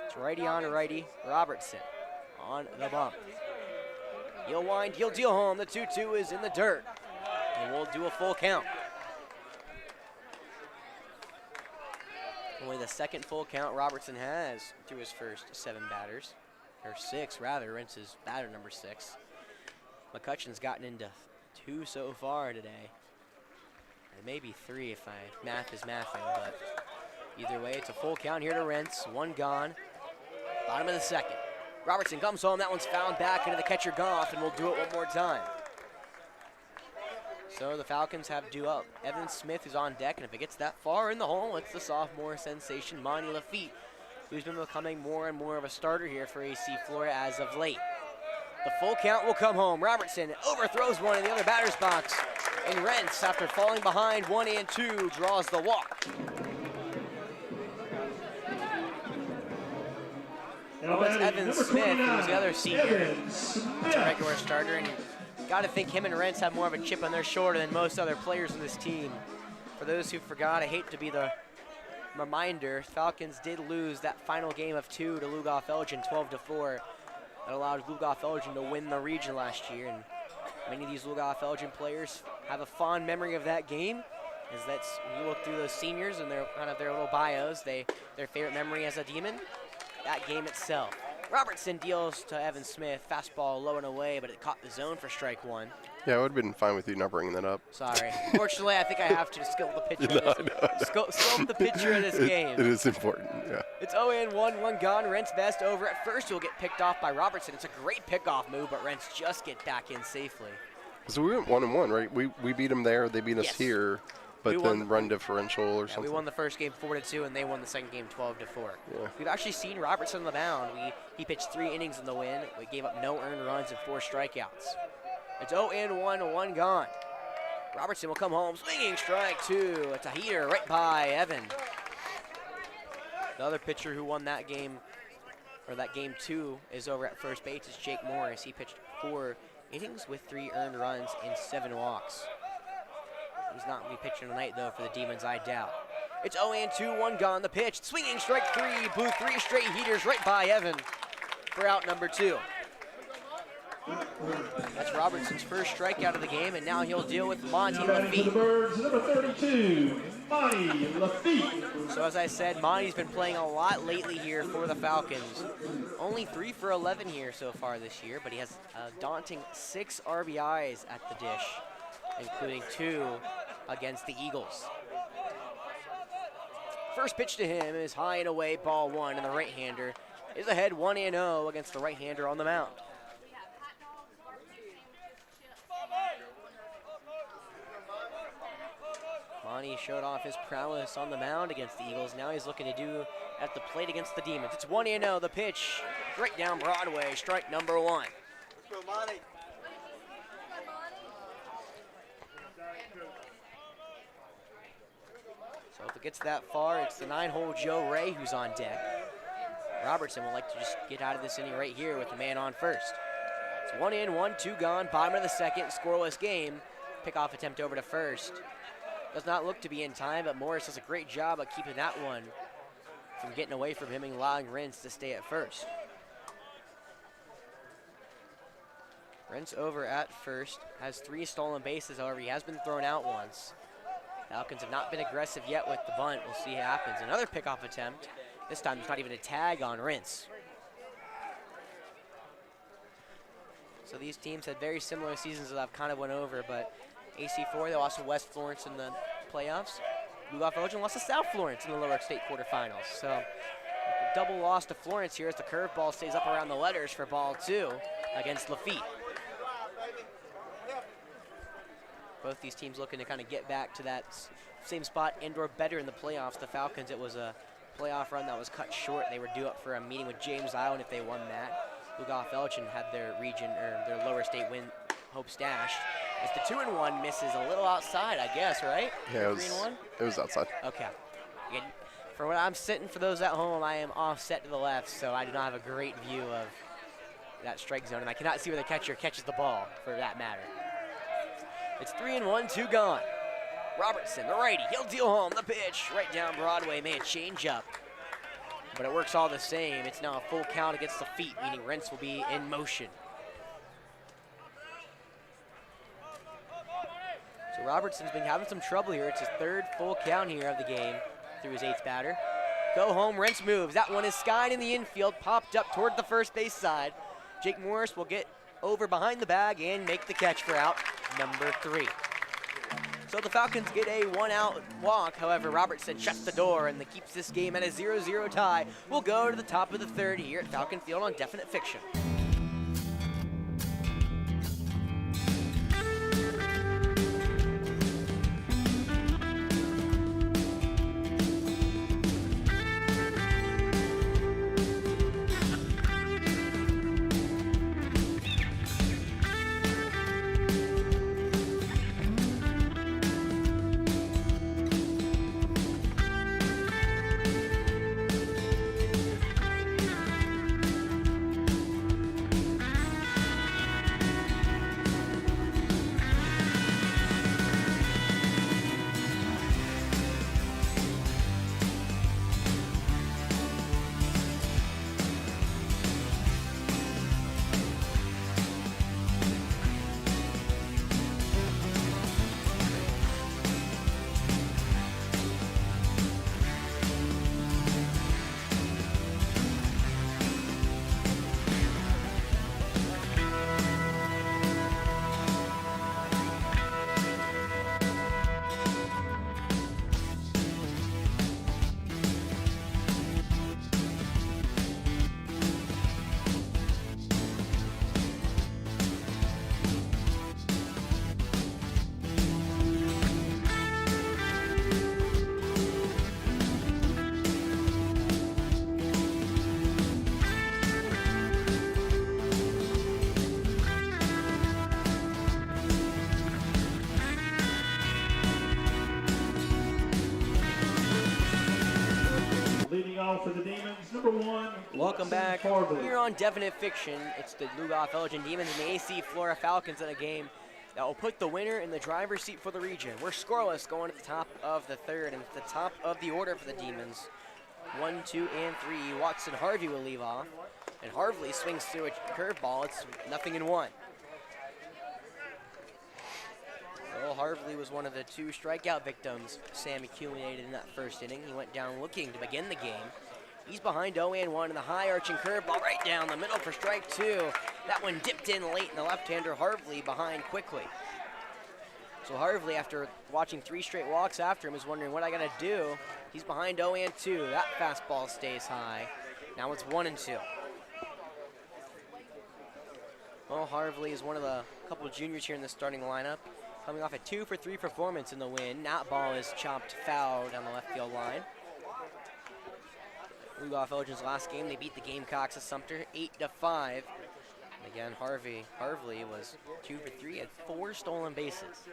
It's righty on righty, Robertson on the bump. He'll wind, he'll deal home. The 2-2 is in the dirt, and we'll do a full count. Only the second full count Robertson has through his first 7 batters, or 6 rather. Rentz is batter number 6. McCutcheon's gotten into 2 so far today. Or maybe 3 if math is mathing, but either way, it's a full count here to Rentz. 1 gone. Bottom of the second. Robertson comes home. That one's found back into the catcher Goff, and we'll do it one more time. So the Falcons have due up Evan Smith, who's on deck, and if it gets that far in the hole, it's the sophomore sensation, Monty Lafitte, who's been becoming more and more of a starter here for AC Flora as of late. The full count will come home. Robertson overthrows one in the other batter's box, and Rentz, after falling behind 1-2, draws the walk. Now Well, it's batting Evan number Smith, who's the other 29, senior. Evan It's a Smith. regular starter, and got to think him and Rentz have more of a chip on their shoulder than most other players in this team. For those who forgot, I hate to be the reminder, Falcons did lose that final game of 2 to Lugoff-Elgin, 12-4. That allowed Lugoff-Elgin to win the region last year, and many of these Lugoff-Elgin players have a fond memory of that game, as that's, when you look through those seniors and their kind of their little bios, their favorite memory as a Demon, that game itself. Robertson deals to Evan Smith, fastball low and away, but it caught the zone for strike 1. Yeah, I would have been fine with you not bringing that up. Sorry. Fortunately, I think I have to scope the pitcher. Scope the pitcher of this game. It is important, yeah. It's 0-1, 1 gone. Rentz Best over at first. He'll get picked off by Robertson. It's a great pickoff move, but Rentz just get back in safely. So we went 1-1, right? We beat them there. They beat us Yes. here, but We then won- run differential or Yeah, something. we won the first game 4-2, and they won the second game 12-4. Yeah. We've actually seen Robertson on the mound. He pitched 3 innings in the win. We gave up no earned runs and 4 strikeouts. It's 0-1, 1 gone. Robertson will come home, swinging strike 2. It's a heater right by Evan. The other pitcher who won that game, or that game 2, is over at first base. It's Jake Morris. He pitched 4 innings with 3 earned runs and 7 walks. He's not going to be pitching tonight, though, for the Demons, I doubt. It's 0-2, 1 gone. The pitch, swinging strike 3. Blew 3 straight heaters right by Evan for out number 2. That's Robertson's first strikeout of the game, and now he'll deal with Monty Now batting for the Lafitte. Birds, number 32, Monty Lafitte. So as I said, Monty's been playing a lot lately here for the Falcons. Only 3 for 11 here so far this year, but he has a daunting 6 RBIs at the dish, including 2 against the Eagles. First pitch to him is high and away, ball 1, and the right-hander is ahead 1-0 against the right-hander on the mound. Monty showed off his prowess on the mound against the Eagles. Now he's looking to do at the plate against the Demons. It's 1-0, the pitch, right down Broadway, strike number 1. Let's go, Monty. So if it gets that far, it's the 9-hole Joe Ray who's on deck. Robertson would like to just get out of this inning right here with the man on first. It's 1 in, 1-2 gone, bottom of the second, scoreless game. Pickoff attempt over to first. Does not look to be in time, but Morris does a great job of keeping that one from getting away from him and allowing Rentz to stay at first. Rentz over at first, has 3 stolen bases, however, he has been thrown out once. Falcons have not been aggressive yet with the bunt. We'll see what happens. Another pickoff attempt. This time there's not even a tag on Rentz. So these teams had very similar seasons that I've kind of went over, but AC Flora, they lost to West Florence in the playoffs. Lugoff-Elgin lost to South Florence in the lower state quarterfinals. So double loss to Florence here as the curveball stays up around the letters for ball 2 against Lafitte. Both these teams looking to kind of get back to that same spot and or better in the playoffs. The Falcons, it was a playoff run that was cut short. They were due up for a meeting with James Island if they won that. Lugoff-Elgin had their region or their lower state win hopes dashed. As the 2-1 misses a little outside, I guess, right? Yeah, it 3-1? was outside. Okay. Again, for when I'm sitting for those at home, I am offset to the left, so I do not have a great view of that strike zone, and I cannot see where the catcher catches the ball, for that matter. It's 3-1, 2 gone. Robertson, the righty, he'll deal home the pitch right down Broadway, may change up. But it works all the same. It's now a full count against the feet, meaning Rentz will be in motion. So Robertson's been having some trouble here. It's his 3rd full count here of the game through his 8th batter. Go home, Rentz moves. That one is skied in the infield, popped up toward the first base side. Jake Morris will get over behind the bag and make the catch for out number 3. So the Falcons get a 1-out walk. However, Robertson shuts the door and keeps this game at a 0-0 tie. We'll go to the top of the 3rd here at Falcon Field on Definite Fiction. For the Demons, number 1. Welcome back Harvey. here on Definite Fiction. It's the Lugoff-Elgin Demons and the AC Flora Falcons in a game that will put the winner in the driver's seat for the region. We're scoreless going to the top of the 3rd and at the top of the order for the Demons. 1, 2, and 3. Watson Harvey will leave off, and Harvey swings through a curveball. It's 0-1. Well, Harvey was one of the 2 strikeout victims Sam accumulated in that first inning. He went down looking to begin the game. He's behind 0-1 in the high arching curveball right down the middle for strike 2. That one dipped in late, and the left-hander Harvey behind quickly. So Harvey, after watching 3 straight walks after him, is wondering what I gotta do. He's behind 0-2. That fastball stays high. Now it's 1-2. Well, Harvey is one of the couple of juniors here in the starting lineup. coming off a 2-for-3 performance in the win. That ball is chopped foul down the left field line. Lugoff-Elgin's last game, they beat the Gamecocks of Sumter 8-5. And again, Harvey was 2-for-3, had 4 stolen bases.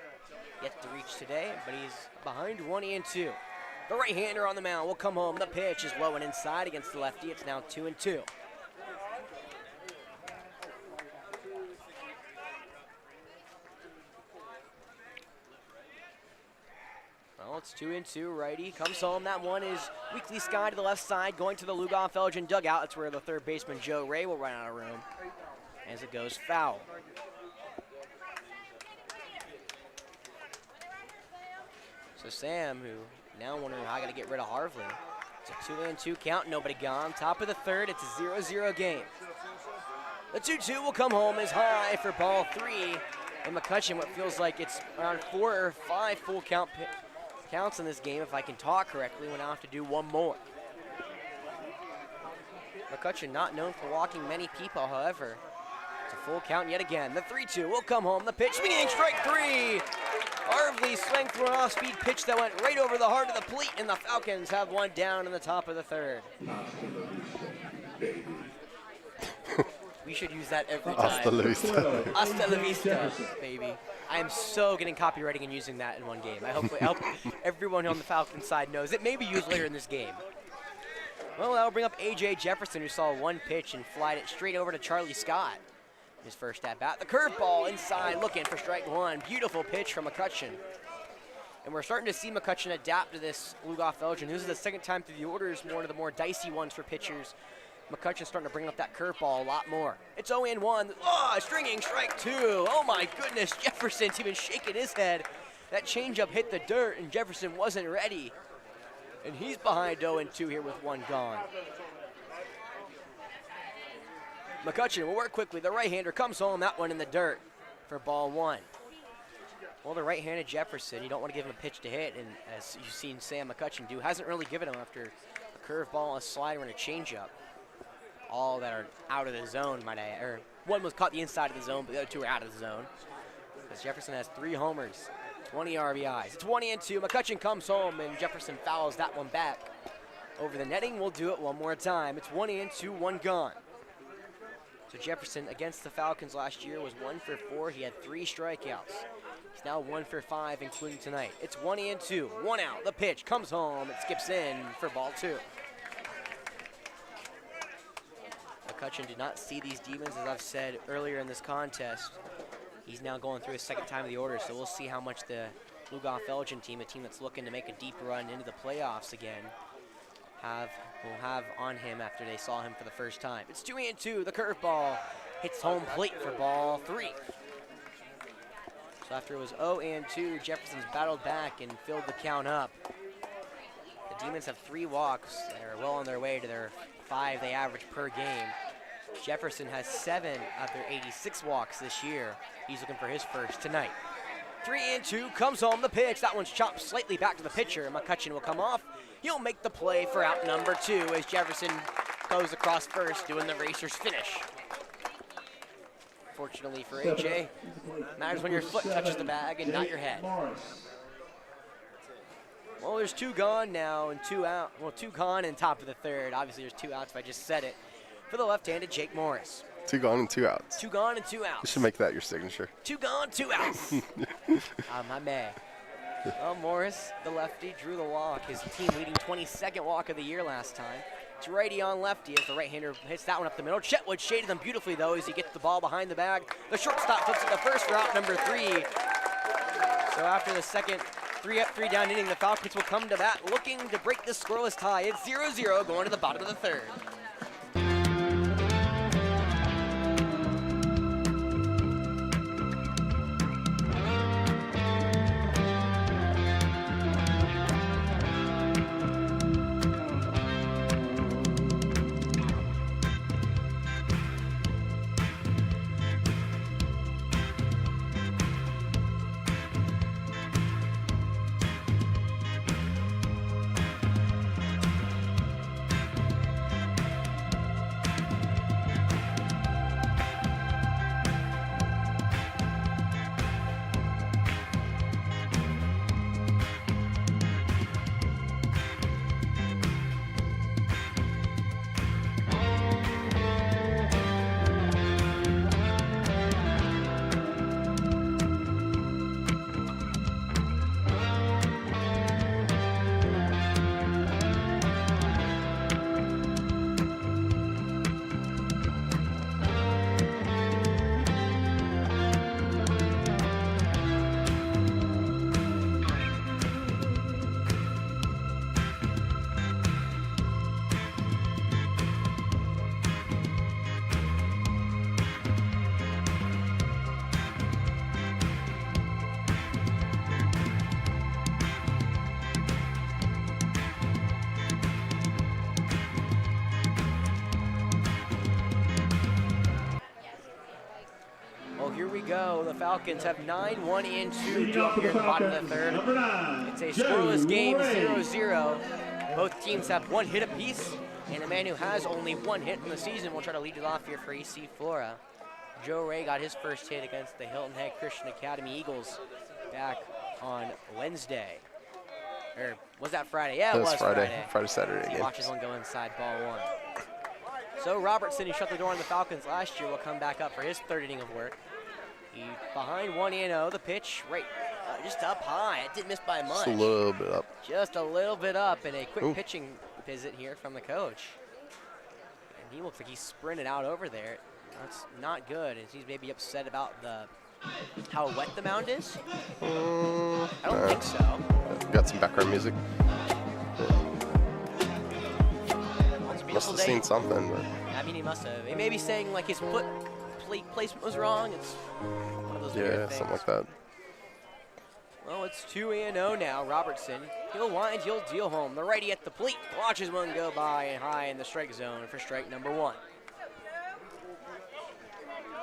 Yet to reach today, but he's behind 1-2. The right-hander on the mound will come home. The pitch is low and inside against the lefty. It's now 2-2. Well, it's 2-2. Righty comes home. That one is weakly skied to the left side, going to the Lugoff-Elgin dugout. That's where the third baseman, Joe Ray, will run out of room as it goes foul. So Sam, who now wondering how I got to get rid of Harvey. It's a 2-2 count, nobody gone. Top of the third, it's a 0-0 game. The 2-2 will come home as high for ball 3. And McCutcheon, what feels like it's around 4 or 5 full counts in this game, if I can talk correctly, when I have to do one more. McCutcheon not known for walking many people, however. It's a full count yet again. The 3-2 will come home. The pitch, swinging, strike 3. Harvey swung through an off-speed pitch that went right over the heart of the plate, and the Falcons have one down in the top of the third. We should use that every time. Hasta la vista. Hasta la vista, baby. I am so getting copywriting and using that in one game. I hope everyone on the Falcons side knows it may be used later in this game. Well, that'll bring up A.J. Jefferson, who saw one pitch and flied it straight over to Charlie Scott. His first at-bat. The curveball inside, looking for strike 1. Beautiful pitch from McCutcheon. And we're starting to see McCutcheon adapt to this Lugoff-Elgin. This is the second time through the orders, one of the more dicey ones for pitchers. McCutcheon's starting to bring up that curveball a lot more. It's 0-1. Oh, stringing strike 2. Oh my goodness, Jefferson's even shaking his head. That changeup hit the dirt and Jefferson wasn't ready. And he's behind 0-2 here with one gone. McCutcheon will work quickly. The right-hander comes home. That one in the dirt for ball 1. Well, the right-handed Jefferson, you don't want to give him a pitch to hit, and as you've seen Sam McCutcheon do, hasn't really given him after a curveball, a slider, and a changeup. All that are out of the zone, might I, or one was caught the inside of the zone, but the other 2 are out of the zone. Because Jefferson has 3 homers, 20 RBIs. It's 1-2. McCutcheon comes home, and Jefferson fouls that one back over the netting. We'll do it one more time. It's 1-2, 1 gone. So Jefferson against the Falcons last year was 1 for 4. He had 3 strikeouts. He's now 1 for 5, including tonight. It's 1-2, 1 out. The pitch comes home. It skips in for ball 2. McCutcheon did not see these demons, as I've said earlier in this contest. He's now going through his second time of the order, so we'll see how much the Lugoff-Elgin team, a team that's looking to make a deep run into the playoffs again, will have on him after they saw him for the first time. It's 2-2. The curveball hits home plate for ball 3. So after it was 0-2, Jefferson's battled back and filled the count up. The Demons have 3 walks. They're well on their way to their 5 they average per game. Jefferson has 7 of their 86 walks this year. He's looking for his first tonight. 3-2 comes home. The pitch. That one's chopped slightly back to the pitcher. McCutcheon will come off. He'll make the play for out number 2 as Jefferson goes across first, doing the racer's finish. Fortunately for AJ, matters when your foot touches the bag and not your head. Well, there's 2 gone now and 2 out. Well, 2 gone and top of the third. Obviously, there's 2 outs if I just said it. For the left-handed Jake Morris. 2 gone and 2 outs. 2 gone and 2 outs. You should make that your signature. 2 gone, 2 outs. My man. Well, Morris, the lefty, drew the walk. His team leading 22nd walk of the year last time. It's righty on lefty as the right-hander hits that one up the middle. Chetwood shaded them beautifully, though, as he gets the ball behind the bag. The shortstop flips it to first for out number 3. So after the second 3 up, 3 down inning, the Falcons will come to bat looking to break this scoreless tie. It's 0-0 going to the bottom of the third. go. The Falcons have 9, 1, and 2 Leading due off up for here the in the bottom of Falcons, the third. number 9, It's a Joe scoreless game, Ray. 0-0. Both teams have 1 hit apiece, and a man who has only 1 hit in the season will try to lead it off here for AC Flora. Joe Ray got his first hit against the Hilton Head Christian Academy Eagles back on Wednesday. Or was that Friday? Yeah, it was Friday. Saturday He game. watches one go inside ball 1. So Robertson, who shut the door on the Falcons last year, will come back up for his third inning of work. He behind 1-0. The pitch right, just up high. It didn't miss by much. Just a little bit up. Just a little bit up, and a quick Ooh. pitching visit here from the coach. And he looks like he's sprinted out over there. That's not good, and he's maybe upset about how wet the mound is. I don't think so. Got some background music. It's a Must beautiful have day. seen something. But I mean, he must have. He may be saying like his foot placement was wrong. It's one of those weird yeah, things. something like that. Well, it's 2-0 now. Robertson, he'll wind, he'll deal home. The righty at the plate watches one go by and high in the strike zone for strike number 1.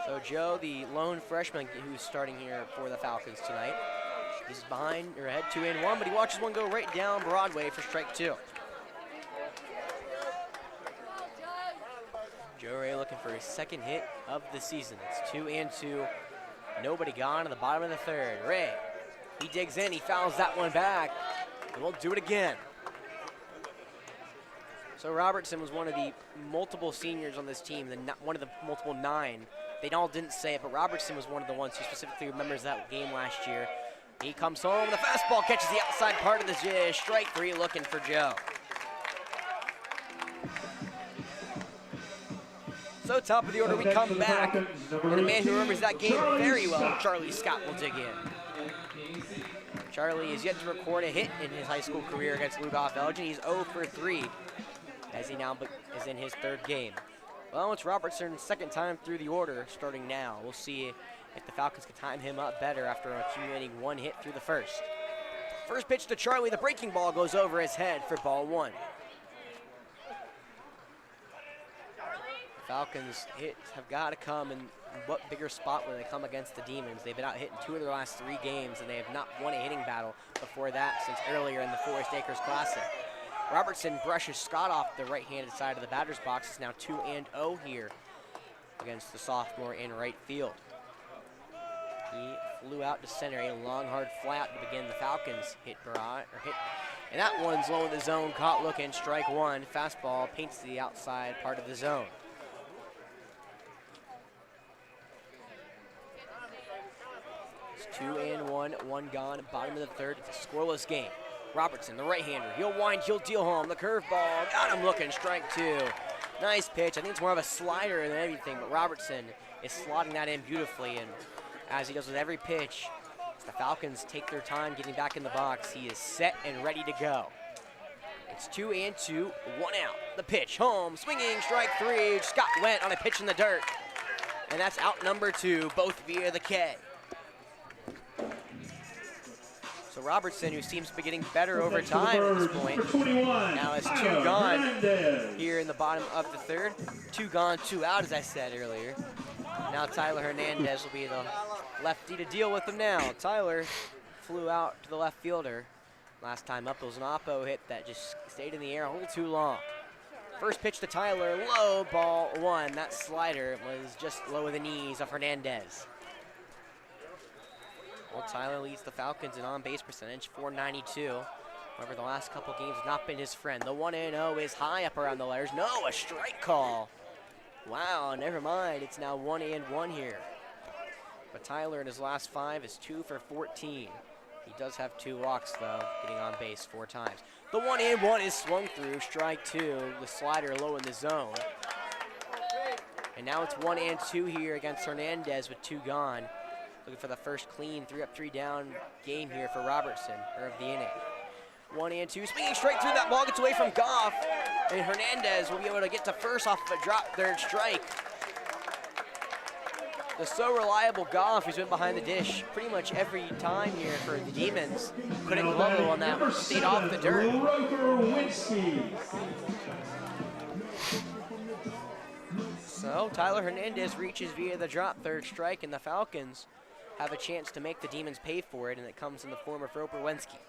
So Joe, the lone freshman who's starting here for the Falcons tonight, he's behind or ahead 2-1, but he watches one go right down Broadway for strike 2. Joe Ray looking for his second hit of the season. It's 2-2. Nobody gone in the bottom of the third. Ray, he digs in, he fouls that one back, and we'll do it again. So Robertson was one of the multiple seniors on this team, one of the multiple 9. They all didn't say it, but Robertson was one of the ones who specifically remembers that game last year. He comes home, the fastball catches the outside part of the dish. Strike 3 looking for Joe. So top of the order, we come back, and the man who remembers that game very well, Charlie Scott, will dig in. Charlie is yet to record a hit in his high school career against Lugoff-Elgin. He's 0 for 3 as he now is in his 3rd game. Well, it's Robertson's 2nd time through the order, starting now. We'll see if the Falcons can time him up better after accumulating 1 hit through the first. First pitch to Charlie, the breaking ball goes over his head for ball 1. Falcons hits have got to come in what bigger spot when they come against the Demons. They've been out hitting 2 of their last 3 games, and they have not won a hitting battle before that since earlier in the Forest Acres Classic. Robertson brushes Scott off the right-handed side of the batter's box. It's now 2-0 here against the sophomore in right field. He flew out to center, a long, hard flat to begin. The Falcons hit, and that one's low in the zone, caught looking, strike 1. Fastball paints the outside part of the zone. It's 2-1, 1 gone, bottom of the third. It's a scoreless game. Robertson, the right-hander, he'll wind, he'll deal home. The curveball, got him looking, strike 2. Nice pitch. I think it's more of a slider than anything, but Robertson is slotting that in beautifully, and as he does with every pitch, as the Falcons take their time getting back in the box, he is set and ready to go. It's 2-2, 1 out. The pitch, home, swinging, strike 3. Scott went on a pitch in the dirt, and that's out number 2, both via the K. So Robertson, who seems to be getting better over time at this point, now has 2 gone here in the bottom of the third. 2 gone, 2 out, as I said earlier. Now Tyler Hernandez will be the lefty to deal with him now. Tyler flew out to the left fielder. Last time up, it was an oppo hit that just stayed in the air a little too long. First pitch to Tyler, low, ball 1. That slider was just low of the knees of Hernandez. Well, Tyler leads the Falcons in on-base percentage, .492. However, the last couple games have not been his friend. The 1-0 is high up around the letters. No, a strike call. Wow, never mind. It's now 1-1 here. But Tyler in his last 5 is 2 for 14. He does have 2 walks, though, getting on base 4 times. The 1-1 is swung through, strike 2. The slider low in the zone. And now it's 1-2 here against Hernandez with 2 gone. Looking for the first clean 3-up, 3-down game here for Robertson, or of the inning. 1-2, swinging straight through, that ball gets away from Goff, and Hernandez will be able to get to first off of a drop third strike. The so reliable Goff, who's been behind the dish pretty much every time here for the Demons, couldn't glove on that, stayed off the dirt. So No, Tyler Hernandez reaches via the drop, third strike, and the Falcons have a chance to make the Demons pay for it, and it comes in the form of Roper Wensky.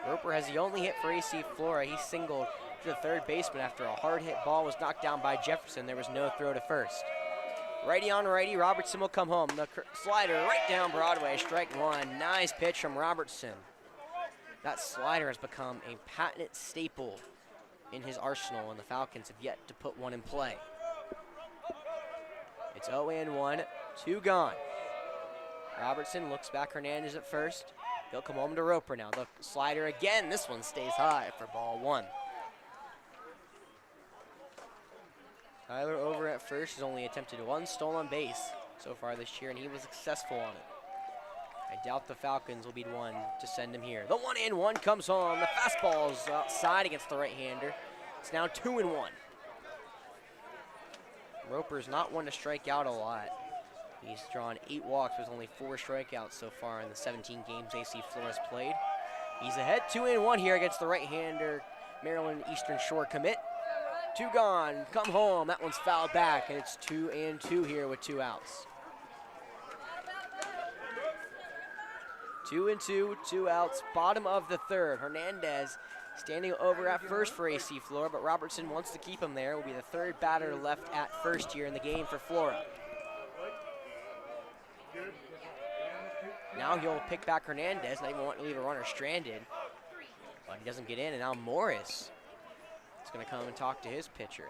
Roper has the only hit for AC Flora. He singled to the third baseman after a hard hit ball was knocked down by Jefferson. There was no throw to first. Righty on righty, Robertson will come home. The slider right down Broadway, strike one. Nice pitch from Robertson. That slider has become a patent staple in his arsenal, and the Falcons have yet to put one in play. It's 0-1, 2 gone. Robertson looks back Hernandez at first. He'll come home to Roper now. The slider again. This one stays high for ball one. Tyler over at first has only attempted one stolen base so far this year, and he was successful on it. I doubt the Falcons will be the one to send him here. The 1-1 comes home. The fastball's outside against the right-hander. It's now 2-1. Roper's not one to strike out a lot. He's drawn 8 walks with only 4 strikeouts so far in the 17 games AC Flora's played. He's ahead 2-1 here against the right-hander Maryland Eastern Shore commit. 2 gone, come home. That one's fouled back, and it's 2-2 here with 2 outs. 2-2, 2 outs, bottom of the third. Hernandez standing over at first for AC Flora, but Robertson wants to keep him there. Will be the third batter left at first here in the game for Flora. Now he'll pick back Hernandez, not even want to leave a runner stranded, but he doesn't get in, and now Morris is going to come and talk to his pitcher.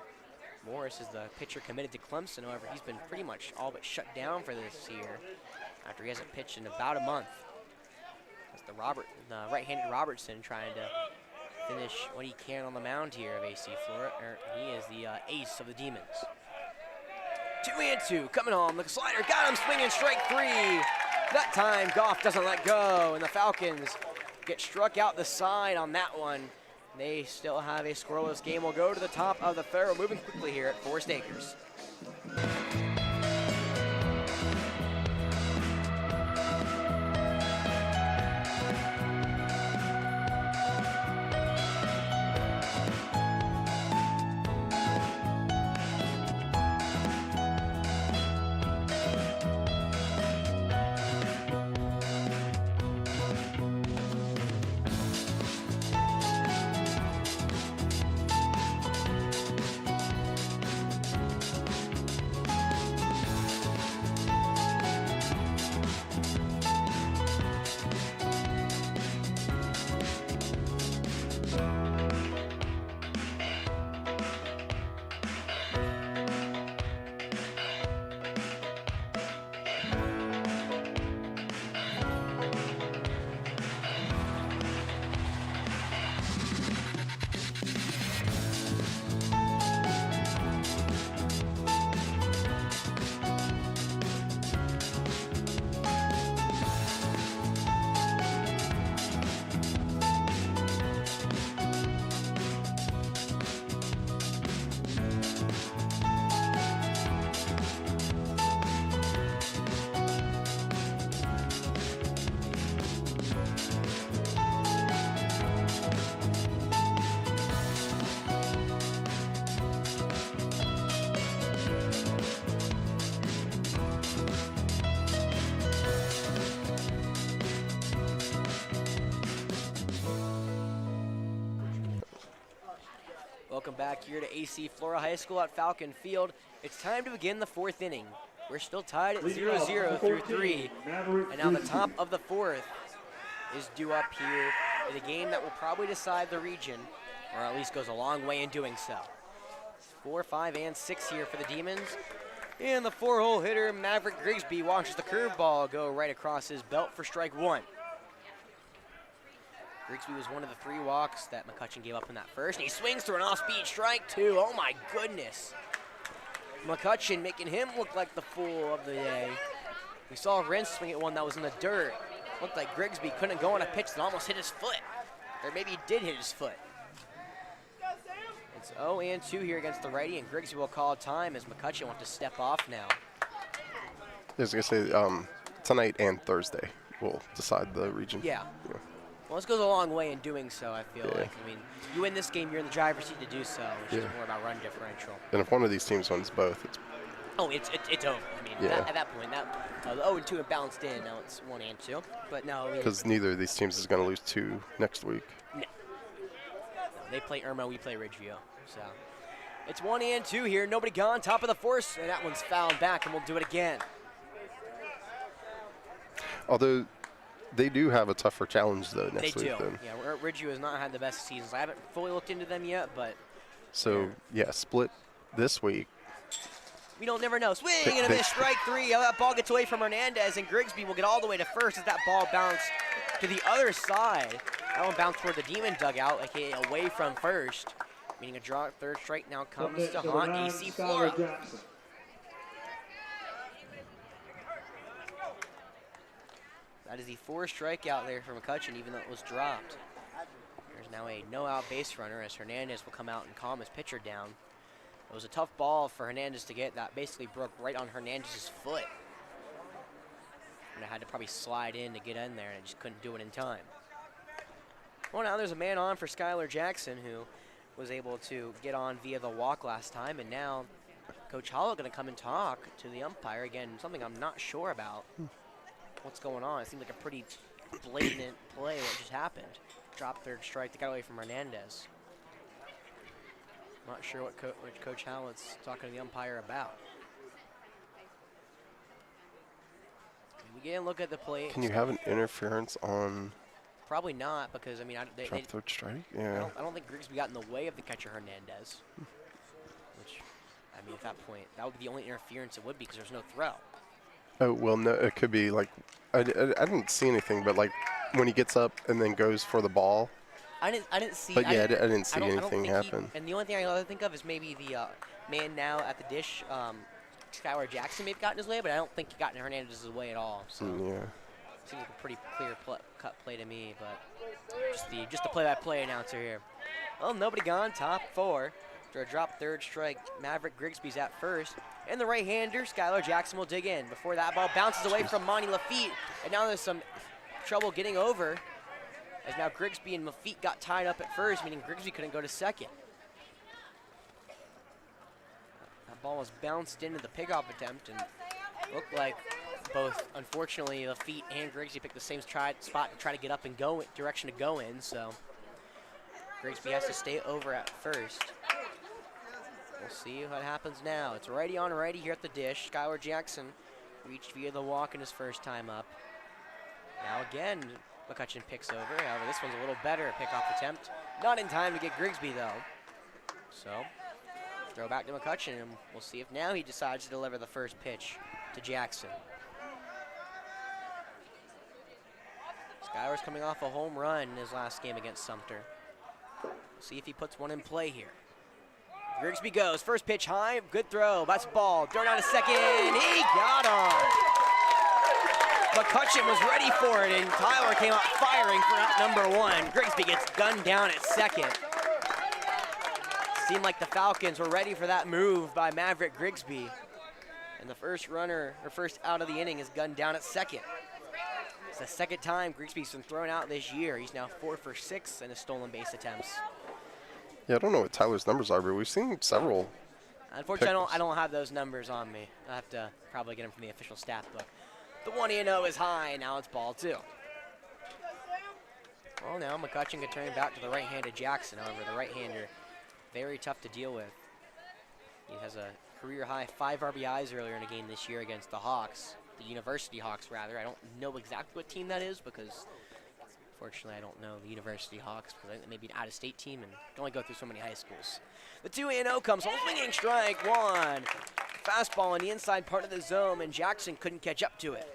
Morris is the pitcher committed to Clemson. However, he's been pretty much all but shut down for this year after he hasn't pitched in about a month. That's the right-handed Robertson trying to finish what he can on the mound here of AC Flora. He is the ace of the Demons. 2-2, coming home. The slider got him, swinging strike 3. That time, Goff doesn't let go, and the Falcons get struck out the side on that one. They still have a scoreless game. We'll go to the top of the third. We're moving quickly here at Forest Acres. Welcome back here to AC Flora High School at Falcon Field. It's time to begin the 4th inning. We're still tied at 0-0 through 3. And now the top of the 4th is due up here in a game that will probably decide the region, or at least goes a long way in doing so. 4, 5, and 6 here for the Demons. And the 4-hole hitter, Maverick Grigsby, watches the curveball go right across his belt for strike 1. Grigsby was one of the 3 walks that McCutcheon gave up in that first, and he swings through an off-speed strike 2. Oh my goodness. McCutcheon making him look like the fool of the day. We saw Renz swing at one that was in the dirt. Looked like Grigsby couldn't go on a pitch that almost hit his foot. Or maybe he did hit his foot. It's 0-2 here against the righty, and Grigsby will call time as McCutcheon wants to step off now. I was going to say, tonight and Thursday will decide the region. Yeah. Well, this goes a long way in doing so, I feel Yeah. like. I mean, you win this game, you're in the driver's seat to do so, which is Yeah. more about run differential. And if one of these teams wins both, it's Oh, it's over. I mean, Yeah. at that point, the 0-2 had balanced in. Now it's 1-2. But no, I mean, because neither of these teams is going to lose 2 next week. no. They play Irma, we play Ridgeview. So it's 1-2 here. Nobody gone. Top of the fourth, and that one's fouled back, and we'll do it again. Although they do have a tougher challenge though next They week. do. Then. Yeah, Ridgeview has not had the best seasons. I haven't fully looked into them yet, but So yeah, split this week. we don't never know. Swing and a miss, strike 3. Oh, that ball gets away from Hernandez, and Grigsby will get all the way to first as that ball bounced to the other side. That one bounced toward the Demon dugout, aka away from first. Meaning a draw. Third strike now comes to haunt AC Flora. That is the 4th strikeout there for McCutcheon, even though it was dropped. There's now a no-out base runner as Hernandez will come out and calm his pitcher down. It was a tough ball for Hernandez to get. That basically broke right on Hernandez's foot. And I had to probably slide in to get in there, and I just couldn't do it in time. Well, now there's a man on for Skylar Jackson, who was able to get on via the walk last time, and now Coach Hollow going to come and talk to the umpire. Again, something I'm not sure about. What's going on? It seemed like a pretty blatant play what just happened. Drop third strike that got away from Hernandez. Not sure what Coach Howlett's talking to the umpire about. We get a look at the plate. Can you have an interference on Probably not, because I mean, drop third strike? Yeah. I don't think Grigsby got in the way of the catcher Hernandez. Which, I mean, at that point, that would be the only interference it would be because there's no throw. Oh well, no. It could be like I didn't see anything, but like when he gets up and then goes for the ball. I didn't see. But yeah, I didn't I see don't anything think happen. And the only thing I think of is maybe the man now at the dish, Skylar Jackson, maybe got in his way, but I don't think he got in Hernandez's way at all. So Yeah. seems like a pretty clear cut play to me. But just the play-by-play announcer here. Well, nobody gone. Top 4. After a drop third strike, Maverick Grigsby's at first. And the right-hander, Skylar Jackson, will dig in. Before that ball bounces away from Monty Lafitte. And now there's some trouble getting over. As now Grigsby and Lafitte got tied up at first, meaning Grigsby couldn't go to second. That ball was bounced into the pickoff attempt and looked like both, unfortunately, Lafitte and Grigsby picked the same spot to try to get up and go direction to go in. So Grigsby has to stay over at first. We'll see what happens now. It's righty on righty here at the dish. Skylar Jackson reached via the walk in his first time up. Now again, McCutcheon picks over. However, this one's a little better pickoff attempt. Not in time to get Grigsby, though. So, throw back to McCutcheon, and we'll see if now he decides to deliver the first pitch to Jackson. Skylar's coming off a home run in his last game against Sumter. See if he puts one in play here. Grigsby goes. First pitch high. Good throw. That's ball. Throw down to second. He got on. McCutcheon was ready for it, and Tyler came out firing for out number 1. Grigsby gets gunned down at second. Seemed like the Falcons were ready for that move by Maverick Grigsby. And the first runner, or first out of the inning, is gunned down at second. It's the second time Grigsby's been thrown out this year. He's now 4 for 6 in his stolen base attempts. Yeah, I don't know what Tyler's numbers are, but we've seen several. Unfortunately, I don't have those numbers on me. I have to probably get them from the official stat book. The 1-0 is high, and now it's ball 2. Well, now McCutcheon can turn it back to the right-handed Jackson. However, the right-hander, very tough to deal with. He has a career-high 5 RBIs earlier in a game this year against the Hawks, the University Hawks, rather. I don't know exactly what team that is because, fortunately, I don't know the University Hawks, but I think maybe an out-of-state team and can only go through so many high schools. The 2-0 comes, home swinging strike 1. Fastball in the inside part of the zone, and Jackson couldn't catch up to it.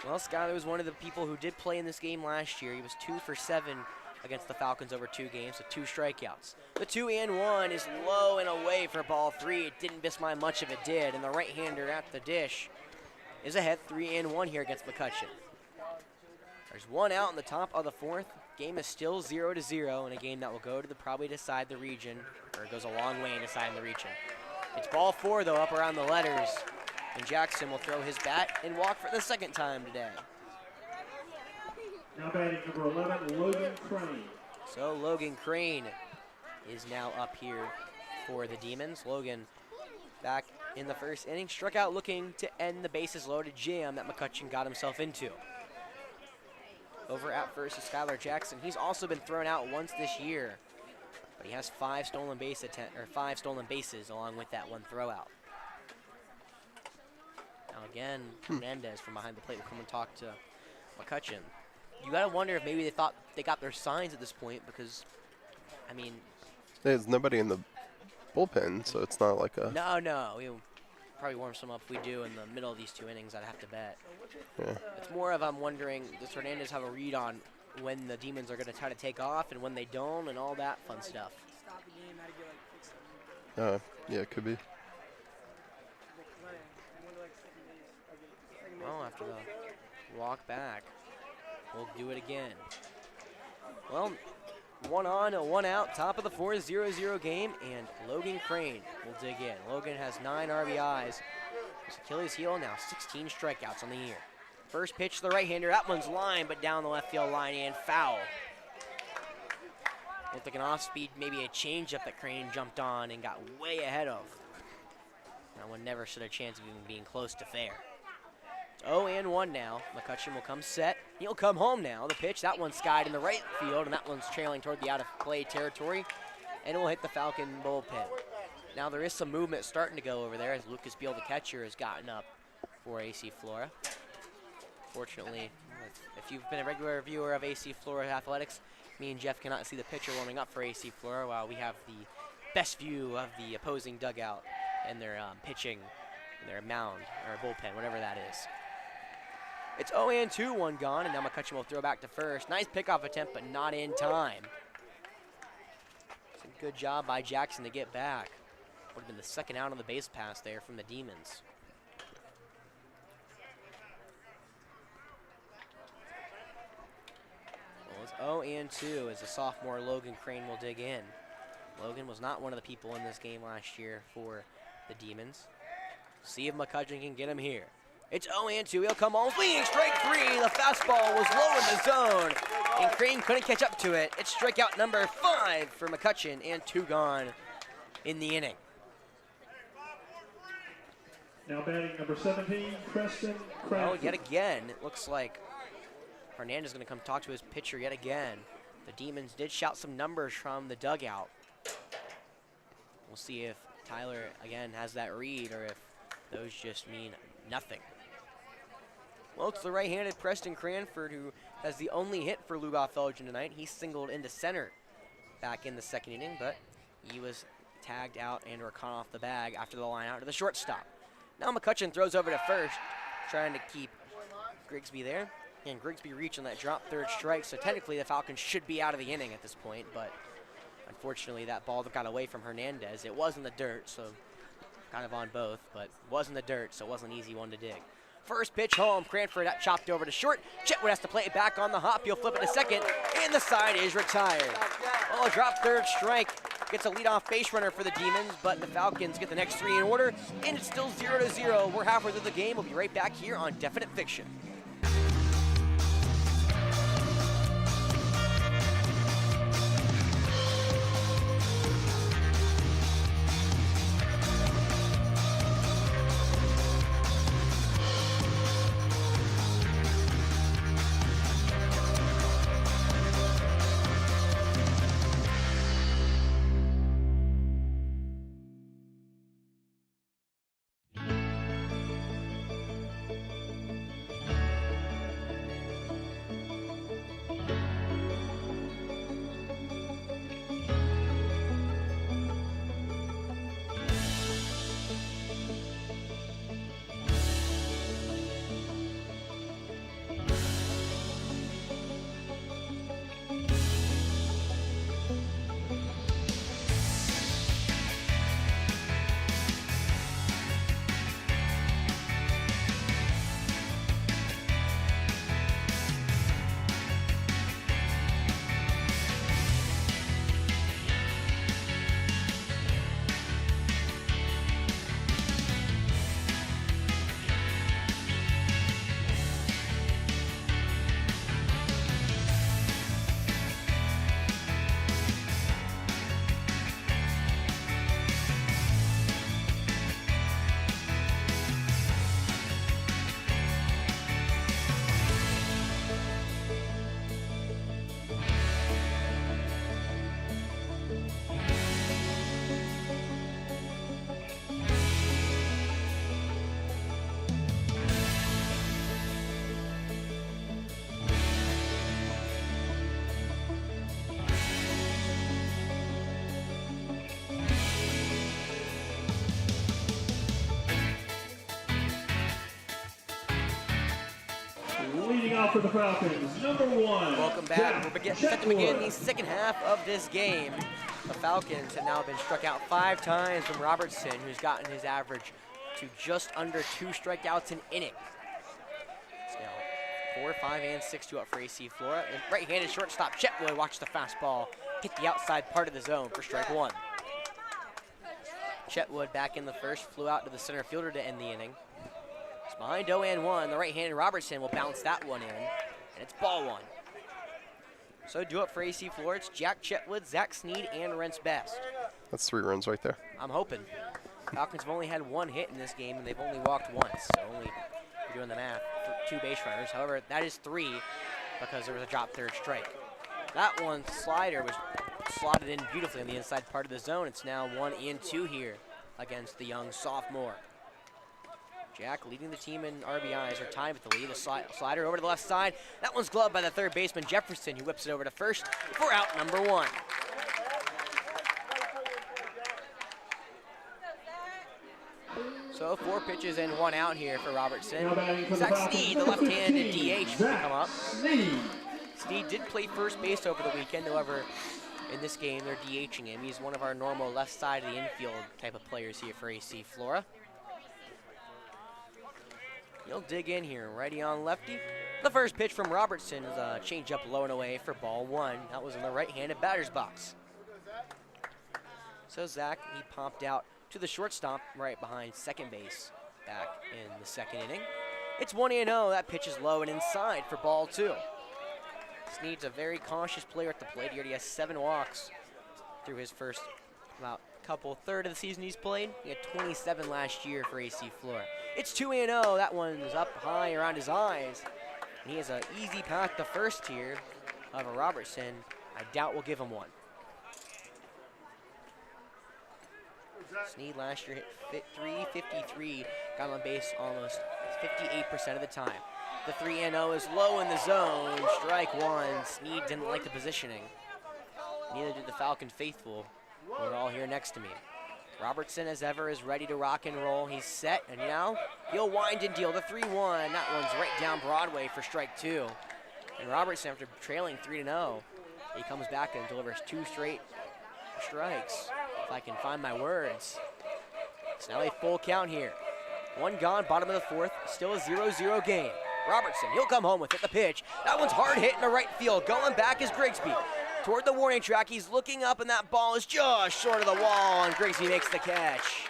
Well, Skyler was one of the people who did play in this game last year. He was 2 for 7 against the Falcons over 2 games, so 2 strikeouts. The 2-1 is low and away for ball 3. It didn't miss by much if it did, and the right-hander at the dish is ahead 3-1 here against McCutcheon. There's 1 out in the top of the 4th. Game is still 0-0 in a game that will go to probably decide the region, or it goes a long way in deciding the region. It's ball 4, though, up around the letters, and Jackson will throw his bat and walk for the second time today. Now batting number 11, Logan Crane. So Logan Crane is now up here for the Demons. Logan back in the first inning, struck out looking to end the bases loaded jam that McCutcheon got himself into. Over at first is Skylar Jackson. He's also been thrown out once this year, but he has 5 stolen bases along with that 1 throw out. Now again, Hernandez from behind the plate will come and talk to McCutcheon. You gotta wonder if maybe they thought they got their signs at this point, because, I mean, There's nobody in the bullpen, so it's not like a. no, we probably warm some up if we do in the middle of these 2 innings, I'd have to bet. Yeah. It's more of I'm wondering, does Hernandez have a read on when the Demons are going to try to take off and when they don't and all that fun stuff? Yeah, it could be. Well, after the walk back, we'll do it again. Well, 1 on, 1 out, top of the 4-0-0 game, and Logan Crane will dig in. Logan has 9 RBIs. His Achilles heel now, 16 strikeouts on the year. First pitch to the right-hander, that one's lined, but down the left field line and foul. Looked like an off-speed, maybe a changeup that Crane jumped on and got way ahead of. That one never stood a chance of even being close to fair. 0-1 now. McCutcheon will come set. He'll come home now. The pitch, that one's skied in the right field, and that one's trailing toward the out-of-play territory, and it will hit the Falcon bullpen. Now there is some movement starting to go over there as Lucas Beal, the catcher, has gotten up for AC Flora. Fortunately, if you've been a regular viewer of AC Flora Athletics, me and Jeff cannot see the pitcher warming up for AC Flora, while we have the best view of the opposing dugout and their pitching, their mound, or bullpen, whatever that is. It's 0-2, 1 gone, and now McCutcheon will throw back to first. Nice pickoff attempt, but not in time. Some good job by Jackson to get back. Would have been the second out on the base pass there from the Demons. Well, it's 0-2 as the sophomore Logan Crane will dig in. Logan was not one of the people in this game last year for the Demons. See if McCutcheon can get him here. It's 0-2. He'll come on. Leading strike 3. The fastball was low in the zone, and Crane couldn't catch up to it. It's strikeout number 5 for McCutcheon, and 2 gone in the inning. Now batting number 17, Preston Crawford. Well, yet again, it looks like Hernandez is going to come talk to his pitcher yet again. The Demons did shout some numbers from the dugout. We'll see if Tyler, again, has that read or if those just mean nothing. Well, it's the right-handed Preston Cranford who has the only hit for Lugoff-Elgin tonight. He singled into center back in the second inning, but he was tagged out and or caught off the bag after the line out to the shortstop. Now McCutcheon throws over to first, trying to keep Grigsby there. And Grigsby reached on that drop third strike, so technically the Falcons should be out of the inning at this point, but unfortunately that ball got away from Hernandez. It was in the dirt, so kind of on both, but it was in the dirt, so it wasn't an easy one to dig. First pitch home, Cranford that chopped over to short. Chetwood has to play it back on the hop. He'll flip it to second, and the side is retired. Well, a drop third strike gets a leadoff base runner for the Demons, but the Falcons get the next 3 in order, and it's still 0-0. We're halfway through the game. We'll be right back here on Definite Fiction. Leading off for the Falcons, number 1. Welcome back. We're set to begin the second half of this game. The Falcons have now been struck out 5 times from Robertson, who's gotten his average to just under 2 strikeouts an inning. It's now 4, 5, and 6-2 up for AC Flora. And right-handed shortstop Chetwood watched the fastball hit the outside part of the zone for strike 1. Chetwood back in the first, flew out to the center fielder to end the inning. It's behind 0-1. The right-handed Robertson will bounce that one in, and it's ball 1. So do it for AC Flora. It's Jack Chetwood, Zach Sneed, and Rents Best. That's 3 runs right there. I'm hoping. Falcons have only had 1 hit in this game, and they've only walked once. So only, if you're doing the math, 2 base runners. However, that is 3 because there was a drop third strike. That one slider was slotted in beautifully on the inside part of the zone. It's now 1-2 here against the young sophomore. Jack leading the team in RBIs, or tied with the lead. A slider over to the left side. That one's gloved by the third baseman, Jefferson, who whips it over to first for out number 1. So 4 pitches and 1 out here for Robertson. Zach Sneed, the left-handed DH, will come up. Sneed did play first base over the weekend. However, in this game, they're DHing him. He's one of our normal left side of the infield type of players here for AC Flora. He'll dig in here, righty on lefty. The first pitch from Robertson is a changeup low and away for ball 1. That was in the right-handed batter's box. So Zach, he popped out to the shortstop right behind second base back in the second inning. It's 1-0. That pitch is low and inside for ball 2. Sneed's a very cautious player at the plate. He already has 7 walks through his first third of the season he's played. He had 27 last year for AC Flora. It's 2-0. That one's up high around his eyes. And he has an easy path to first here of a Robertson. I doubt we'll give him one. Sneed last year hit .353, got on base almost 58% of the time. The 3-0 is low in the zone. Strike 1. Sneed didn't like the positioning. Neither did the Falcon faithful, who are all here next to me. Robertson, as ever, is ready to rock and roll. He's set, and now he'll wind and deal the 3-1. That one's right down Broadway for strike 2. And Robertson, after trailing 3-0, he comes back and delivers 2 straight strikes, if I can find my words. It's now a full count here. 1 gone, bottom of the 4th, still a 0-0 game. Robertson, he'll come home with it. The pitch. That one's hard hit in the right field. Going back is Grigsby. Toward the warning track, he's looking up, and that ball is just short of the wall, and Grigsby makes the catch.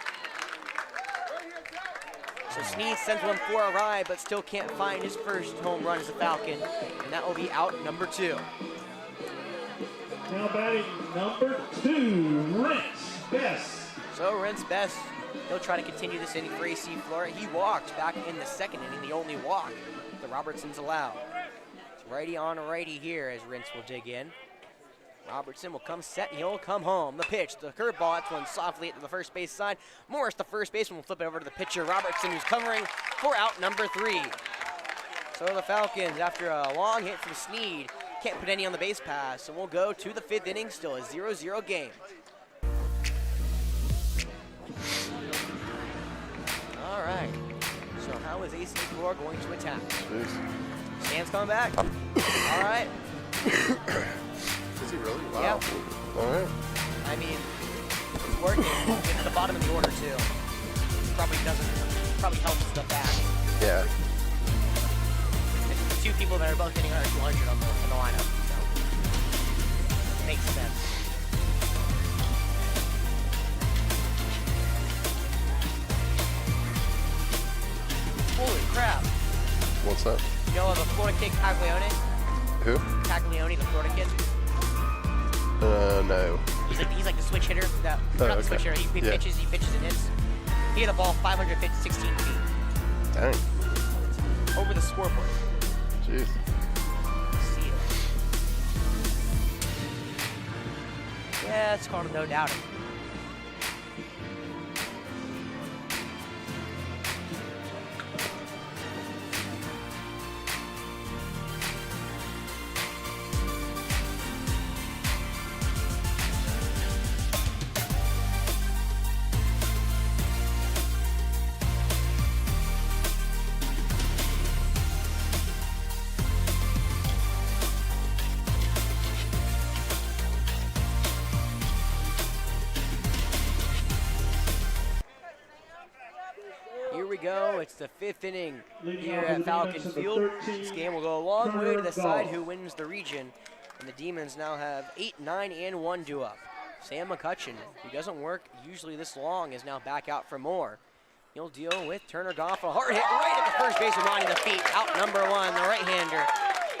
So Sneed sends one for a ride, but still can't find his first home run as a Falcon, and that will be out number 2. Now batting number 2, Rents Best. So Rents Best, he'll try to continue this inning for AC Flora. He walked back in the second inning, the only walk the Robertsons allowed. It's righty on righty here as Rents will dig in. Robertson will come set, and he'll come home. The pitch, the curveball, that's one softly to the first base side. Morris, the first baseman, will flip it over to the pitcher, Robertson, who's covering for out number 3. So the Falcons, after a long hit from Sneed, can't put any on the base pass, so we'll go to the 5th inning, still a 0-0 game. All right, so how is AC Flora going to attack? Stan's coming back. All right. Is he really? Wow. Yeah. All right. I mean, it's working. It's at the bottom of the order, too. Probably helps the back. Yeah. It's the 2 people that are both hitting under 200 on the lineup, so it makes sense. Holy crap. What's that? You know the Florida kid Caglione? Who? Caglione, the Florida kid? No. He's like the switch hitter. Not the switch hitter. He pitches and hits. He hit a ball 516 feet. Dang. Over the scoreboard. Jeez. See it. Yeah, it's called a no doubter. we go. It's the 5th inning Leading here off at the Falcon Demons, number Field. 13, This game will go a long way to decide Goff. who wins the region. And the Demons now have 8, 9, and 1 due up. Sam McCutcheon, who doesn't work usually this long, is now back out for more. He'll deal with Turner Goff. A hard hit right at the first base of Ronnie Lafitte. Out number 1, the right-hander.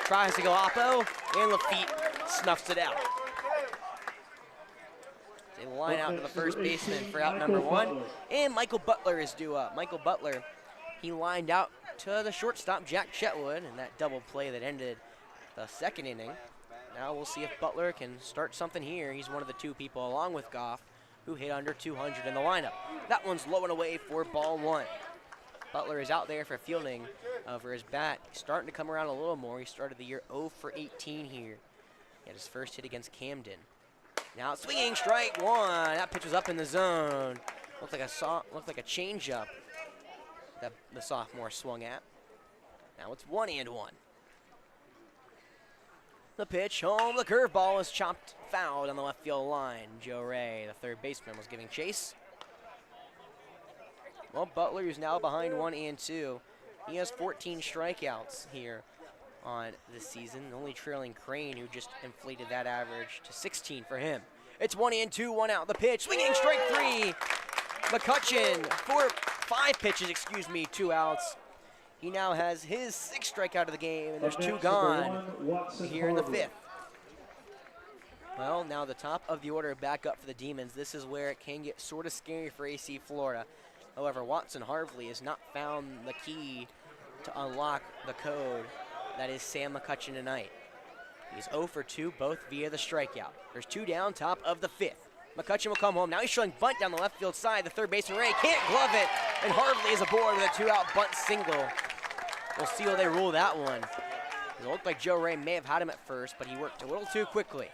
Tries to go oppo, and Lafitte snuffs it out. They line out to the first baseman for out number 1. And Michael Butler is due up. Michael Butler, he lined out to the shortstop, Jack Chetwood, and that double play that ended the 2nd inning. Now we'll see if Butler can start something here. He's one of the 2 people, along with Goff, who hit under 200 in the lineup. That one's low and away for ball 1. Butler is out there for fielding over his bat. He's starting to come around a little more. He started the year 0 for 18 here. He had his first hit against Camden. Now swinging strike 1. That pitch was up in the zone. Looked like a changeup that the sophomore swung at. Now it's 1-1. The pitch home. The curveball is chopped foul on the left field line. Joe Ray, the 3rd baseman, was giving chase. Well, Butler is now behind 1-2. He has 14 strikeouts here on this season, only trailing Crane, who just inflated that average to 16 for him. It's 1-2, 1 out. The pitch, swinging strike 3. McCutcheon, 5 pitches, 2 outs. He now has his 6th strikeout of the game, and there's 2 gone here in the 5th. Well, now the top of the order back up for the Demons. This is where it can get sort of scary for AC Florida. However, Watson Harvley has not found the key to unlock the code that is Sam McCutcheon tonight. He's 0 for 2, both via the strikeout. There's 2 down, top of the 5th. McCutcheon will come home. Now he's showing bunt down the left field side. The 3rd baseman, Ray, can't glove it. And Harvley is aboard with a 2-out bunt single. We'll see how they rule that one. It looked like Joe Ray may have had him at first, but he worked a little too quickly.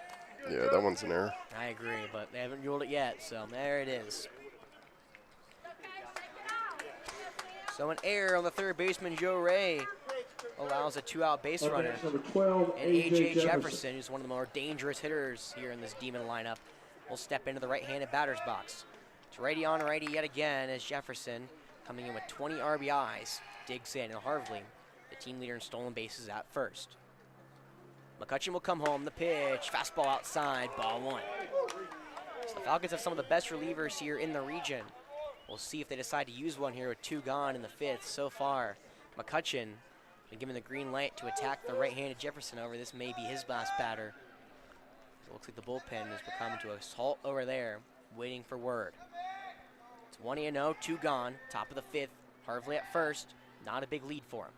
Yeah, that one's an error. I agree, but they haven't ruled it yet, so there it is. So an error on the 3rd baseman, Joe Ray, allows a 2-out base runner. Number 12, And A.J. Jefferson, who's one of the more dangerous hitters here in this Demon lineup, will step into the right-handed batter's box. It's righty on righty yet again as Jefferson, coming in with 20 RBIs, digs in, and Harvley, the team leader in stolen bases, at first. McCutcheon will come home. The pitch, fastball outside, ball 1. So the Falcons have some of the best relievers here in the region. We'll see if they decide to use one here with 2 gone in the 5th. So far, McCutcheon been given the green light to attack the right-handed Jefferson over. This may be his last batter. It looks like the bullpen is becoming to a halt over there, waiting for word. It's 1-0, 2 gone, top of the 5th. Harvley at first, not a big lead for him.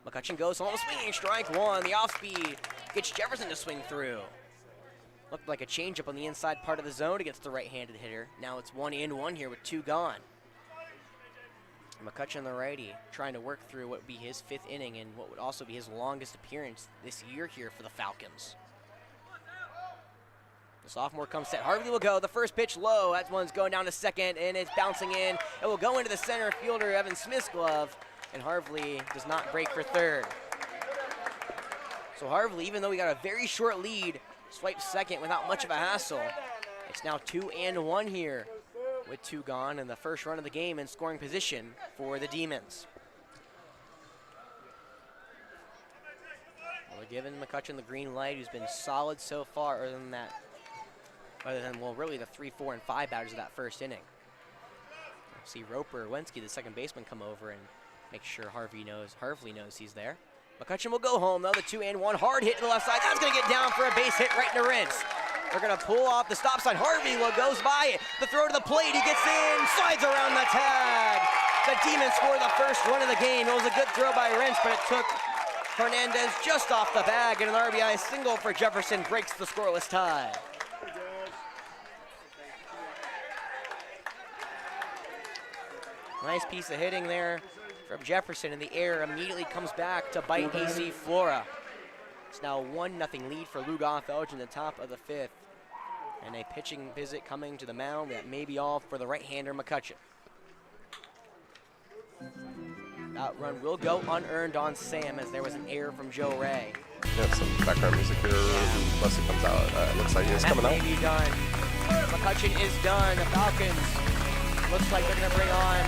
McCutcheon goes home, swinging strike 1. The off-speed gets Jefferson to swing through. Looked like a changeup on the inside part of the zone against the right-handed hitter. Now it's 1-1 here with 2 gone. McCutcheon, the righty, trying to work through what would be his 5th inning and what would also be his longest appearance this year here for the Falcons. The sophomore comes set. Harvey will go. The first pitch low. That one's going down to 2nd, and it's bouncing in. It will go into the center fielder, Evan Smith's glove, and Harvey does not break for 3rd. So Harvey, even though he got a very short lead, swipes 2nd without much of a hassle. It's now 2-1 here with 2 gone, and the first run of the game in scoring position for the Demons. Well, they're giving McCutcheon the green light, who's been solid so far, other than, well, really the 3, 4, and 5 batters of that first inning. We'll see Roper Wensky, the 2nd baseman, come over and make sure Harvey knows he's there. McCutcheon will go home, though. The 2-1 hard hit to the left side. That's going to get down for a base hit right into Rentz. They're going to pull off the stop sign. Harvey goes by it. The throw to the plate. He gets in, slides around the tag. The Demons score the first run of the game. It was a good throw by Rentz, but it took Hernandez just off the bag, and an RBI single for Jefferson breaks the scoreless tie. Nice piece of hitting there from Jefferson, and the air immediately comes back to bite AC Flora. It's now a 1-0 lead for Lugoff-Elgin in the top of the 5th. And a pitching visit coming to the mound. That may be all for the right-hander McCutcheon. That run will go unearned on Sam as there was an error from Joe Ray. Yeah, some background music here unless it comes out. Looks like it's coming out. That may be done. McCutcheon is done. The Falcons Looks like they're going to bring on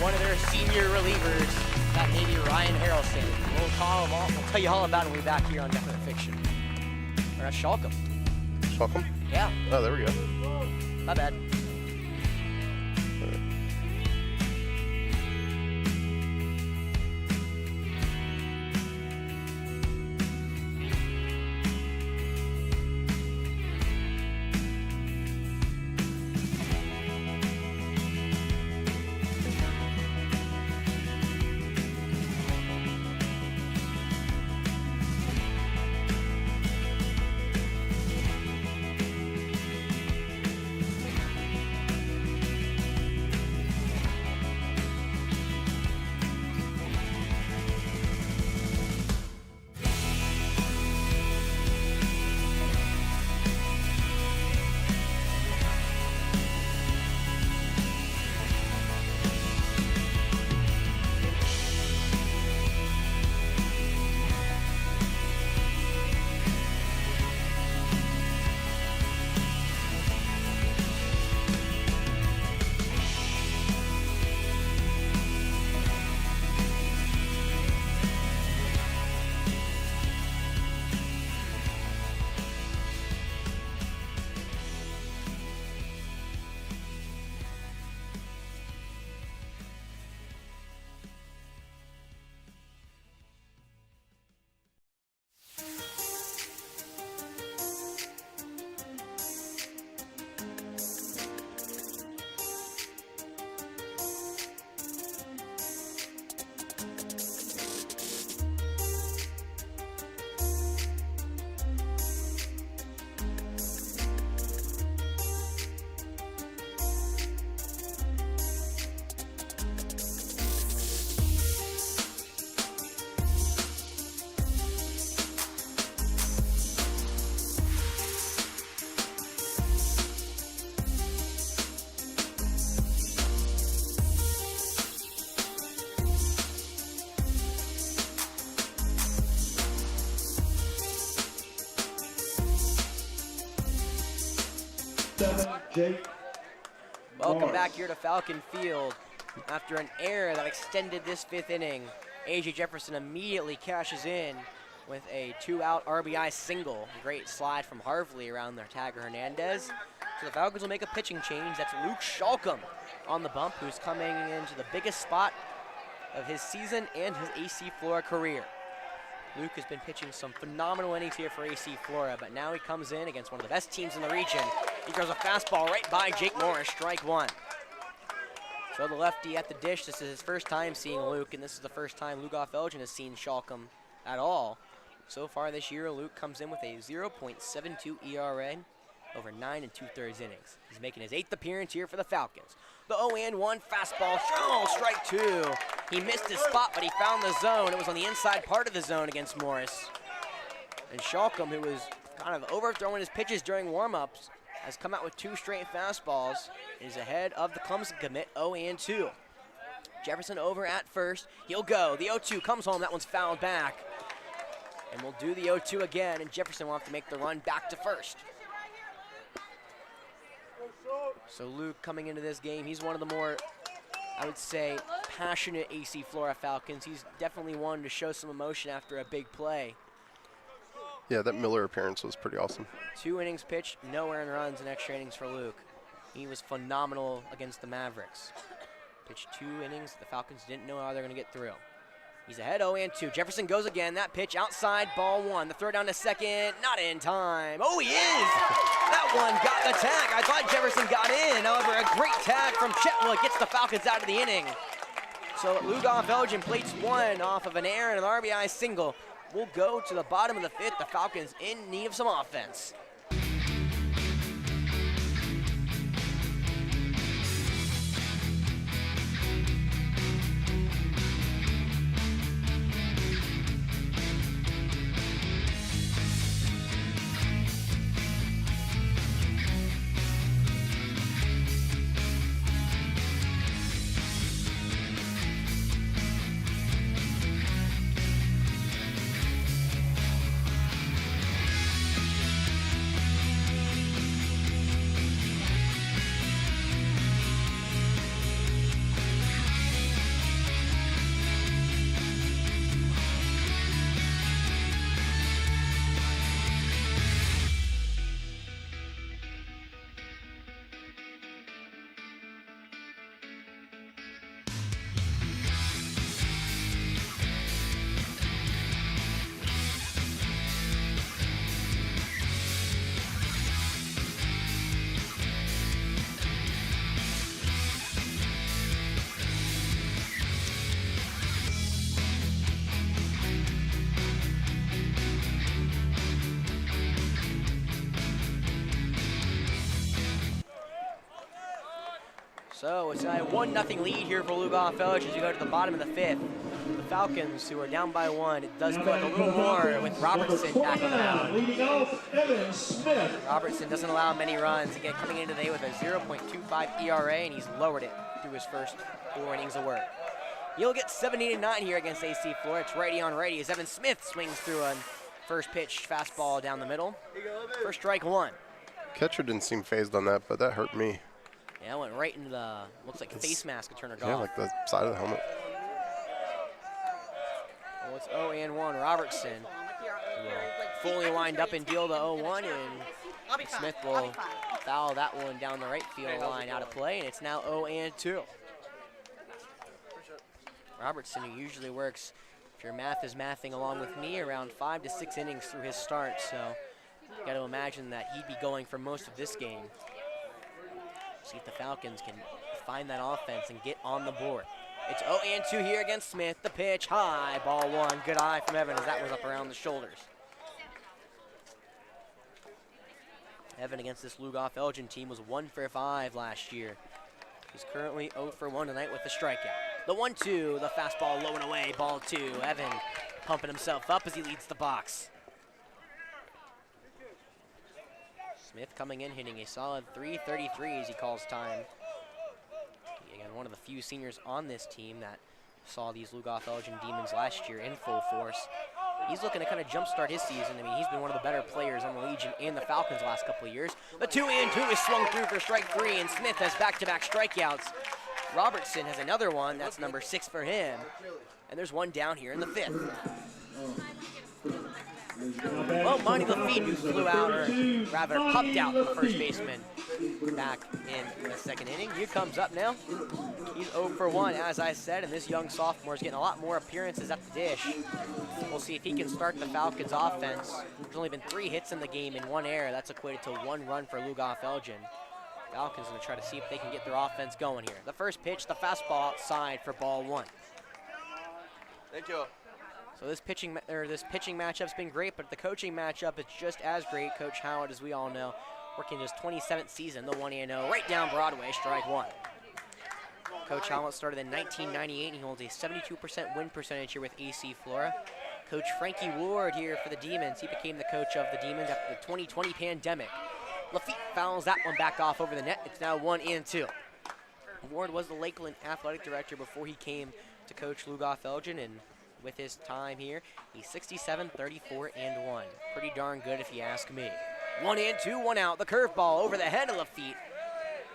one of their senior relievers, that may be Ryan Harrelson. We'll tell you all about him when we're back here on Definite Fiction. Or at Shalcom. Shalcom? Yeah. Oh, there we go. My bad. Jake. Welcome back here to Falcon Field. After an error that extended this 5th inning, A.J. Jefferson immediately cashes in with a 2-out RBI single. Great slide from Harvley around their tagger Hernandez. So the Falcons will make a pitching change. That's Luke Shalcom on the bump, who's coming into the biggest spot of his season and his AC Flora career. Luke has been pitching some phenomenal innings here for AC Flora, but now he comes in against one of the best teams in the region. He throws a fastball right by Jake Morris, strike one. So the lefty at the dish, this is his first time seeing Luke, and this is the first time Lugoff-Elgin has seen Shalcom at all. So far this year, Luke comes in with a 0.72 ERA over 9 2/3 innings. He's making his 8th appearance here for the Falcons. The 0-1 fastball, strike two. He missed his spot, but he found the zone. It was on the inside part of the zone against Morris. And Shalcom, who was kind of overthrowing his pitches during warm-ups, has come out with 2 straight fastballs, is ahead of the Clemson commit, 0-2. Jefferson over at first. He'll go. The 0-2 comes home. That one's fouled back. And we'll do the 0-2 again, and Jefferson will have to make the run back to first. So Luke coming into this game, he's one of the more, I would say, passionate AC Flora Falcons. He's definitely one to show some emotion after a big play. Yeah, that Miller appearance was pretty awesome. 2 innings pitched, no earned runs in extra innings for Luke. He was phenomenal against the Mavericks. Pitched 2 innings, the Falcons didn't know how they're going to get through. He's ahead 0-2. Jefferson goes again. That pitch outside, ball 1. The throw down to second, not in time. Oh, he is! That one got the tag. I thought Jefferson got in. However, a great tag from Chetwood gets the Falcons out of the inning. So Lugoff-Elgin plates 1 off of an error and an RBI single. We'll go to the bottom of the 5th. The Falcons in need of some offense. So it's a 1-0 lead here for Lugoff-Elgin as we go to the bottom of the 5th. The Falcons, who are down by 1, it does put a little more with Robertson back on the mound. Leading off, Evan Smith. Robertson doesn't allow many runs. Again, coming into today with a 0.25 ERA, and he's lowered it through his first 4 innings of work. You'll get 7-9 here against AC Flora. It's righty on righty as Evan Smith swings through a first pitch fastball down the middle. First strike 1. Catcher didn't seem phased on that, but that hurt me. Yeah, went right into the, looks like face mask of Turner Goff. Yeah, like the side of the helmet. Well, it's 0-1 Robertson. Fully lined up and deal the 0-1, and Smith will foul that one down the right field line out of play, and it's now 0-2. Robertson, who usually works, if your math is mathing along with me, around 5 to 6 innings through his start, so you got to imagine that he'd be going for most of this game. See if the Falcons can find that offense and get on the board. It's 0-2 here against Smith. The pitch high, ball 1. Good eye from Evan as that was up around the shoulders. Evan against this Lugoff-Elgin team was 1 for 5 last year. He's currently 0 for 1 tonight with the strikeout. The 1-2, the fastball low and away, ball 2. Evan pumping himself up as he leads the box. Smith coming in, hitting a solid .333 as he calls time. Again, one of the few seniors on this team that saw these Lugoff-Elgin Demons last year in full force. He's looking to kind of jumpstart his season. I mean, he's been one of the better players on the Legion and the Falcons the last couple of years. The 2-2 is swung through for strike 3, and Smith has back-to-back strikeouts. Robertson has another one. That's number 6 for him. And there's one down here in the 5th. Well, Monty Lafitte, who flew out, or rather popped out the first baseman back in the 2nd inning. Here comes up now. He's 0 for 1, as I said, and this young sophomore is getting a lot more appearances at the dish. We'll see if he can start the Falcons' offense. There's only been 3 hits in the game and 1 error. That's equated to 1 run for Lugoff-Elgin. Falcons going to try to see if they can get their offense going here. The first pitch, the fastball outside for ball 1. Thank you. So this pitching matchup's been great, but the coaching matchup is just as great. Coach Howard, as we all know, working his 27th season, the 1-0, right down Broadway, strike 1. Coach Howard started in 1998, and he holds a 72% win percentage here with AC Flora. Coach Frankie Ward here for the Demons. He became the coach of the Demons after the 2020 pandemic. Lafitte fouls that one back off over the net. It's now 1-2. Ward was the Lakeland athletic director before he came to coach Lugoff-Elgin, and with his time here, he's 67, 34, and 1. Pretty darn good if you ask me. 1-2, 1 out. The curveball over the head of Lafitte,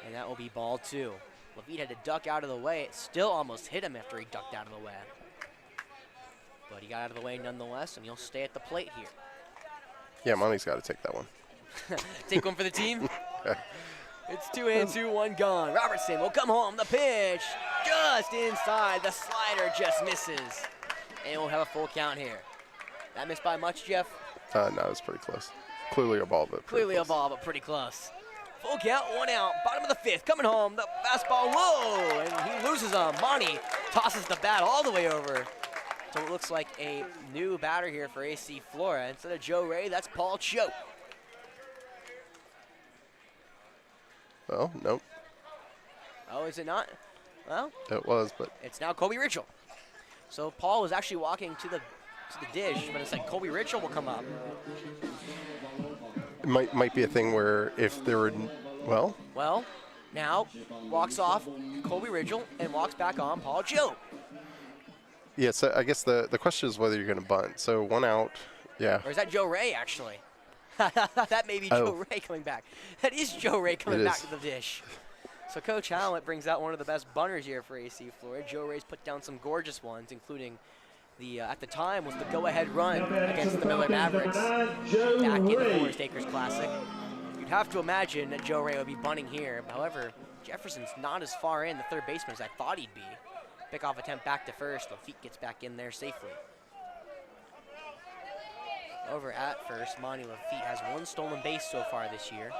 and that will be ball 2. Lafitte had to duck out of the way. It still almost hit him after he ducked out of the way. But he got out of the way nonetheless, and he'll stay at the plate here. Yeah, Monty's got to take that one. Take one for the team. It's 2-2, 1 gone. Robertson will come home. The pitch just inside. The slider just misses. And we'll have a full count here. That missed by much, Jeff? No, it was pretty close. Clearly a ball, but Clearly close. a ball, but pretty close. Full count, 1 out. Bottom of the 5th, coming home. The fastball low, and he loses him. Monty tosses the bat all the way over. So it looks like a new batter here for AC Flora. Instead of Joe Ray, that's Paul Choate. Well, nope. Oh, is it not? Well, It was, but it's now Colby Ritchell. So Paul was actually walking to the dish, but it's like Colby Ritchell will come up. it might be a thing where if there were, well, Well, now walks off Colby Ridgel and walks back on Paul Choate. yeah, so I guess the question is whether you're going to bunt. So 1 out, yeah. Or is that Joe Ray, actually? That may be Joe Ray coming back. That is Joe Ray coming back to the dish. So Coach Howlett brings out one of the best bunters here for AC Flora. Joe Ray's put down some gorgeous ones, including the, at the time, was the go-ahead run against the Miller Mavericks back in the Forest Acres Classic. You'd have to imagine that Joe Ray would be bunting here. However, Jefferson's not as far in the third baseman as I thought he'd be. Pickoff attempt back to first. Lafitte gets back in there safely. Over at first, Monty Lafitte has 1 stolen base so far this year.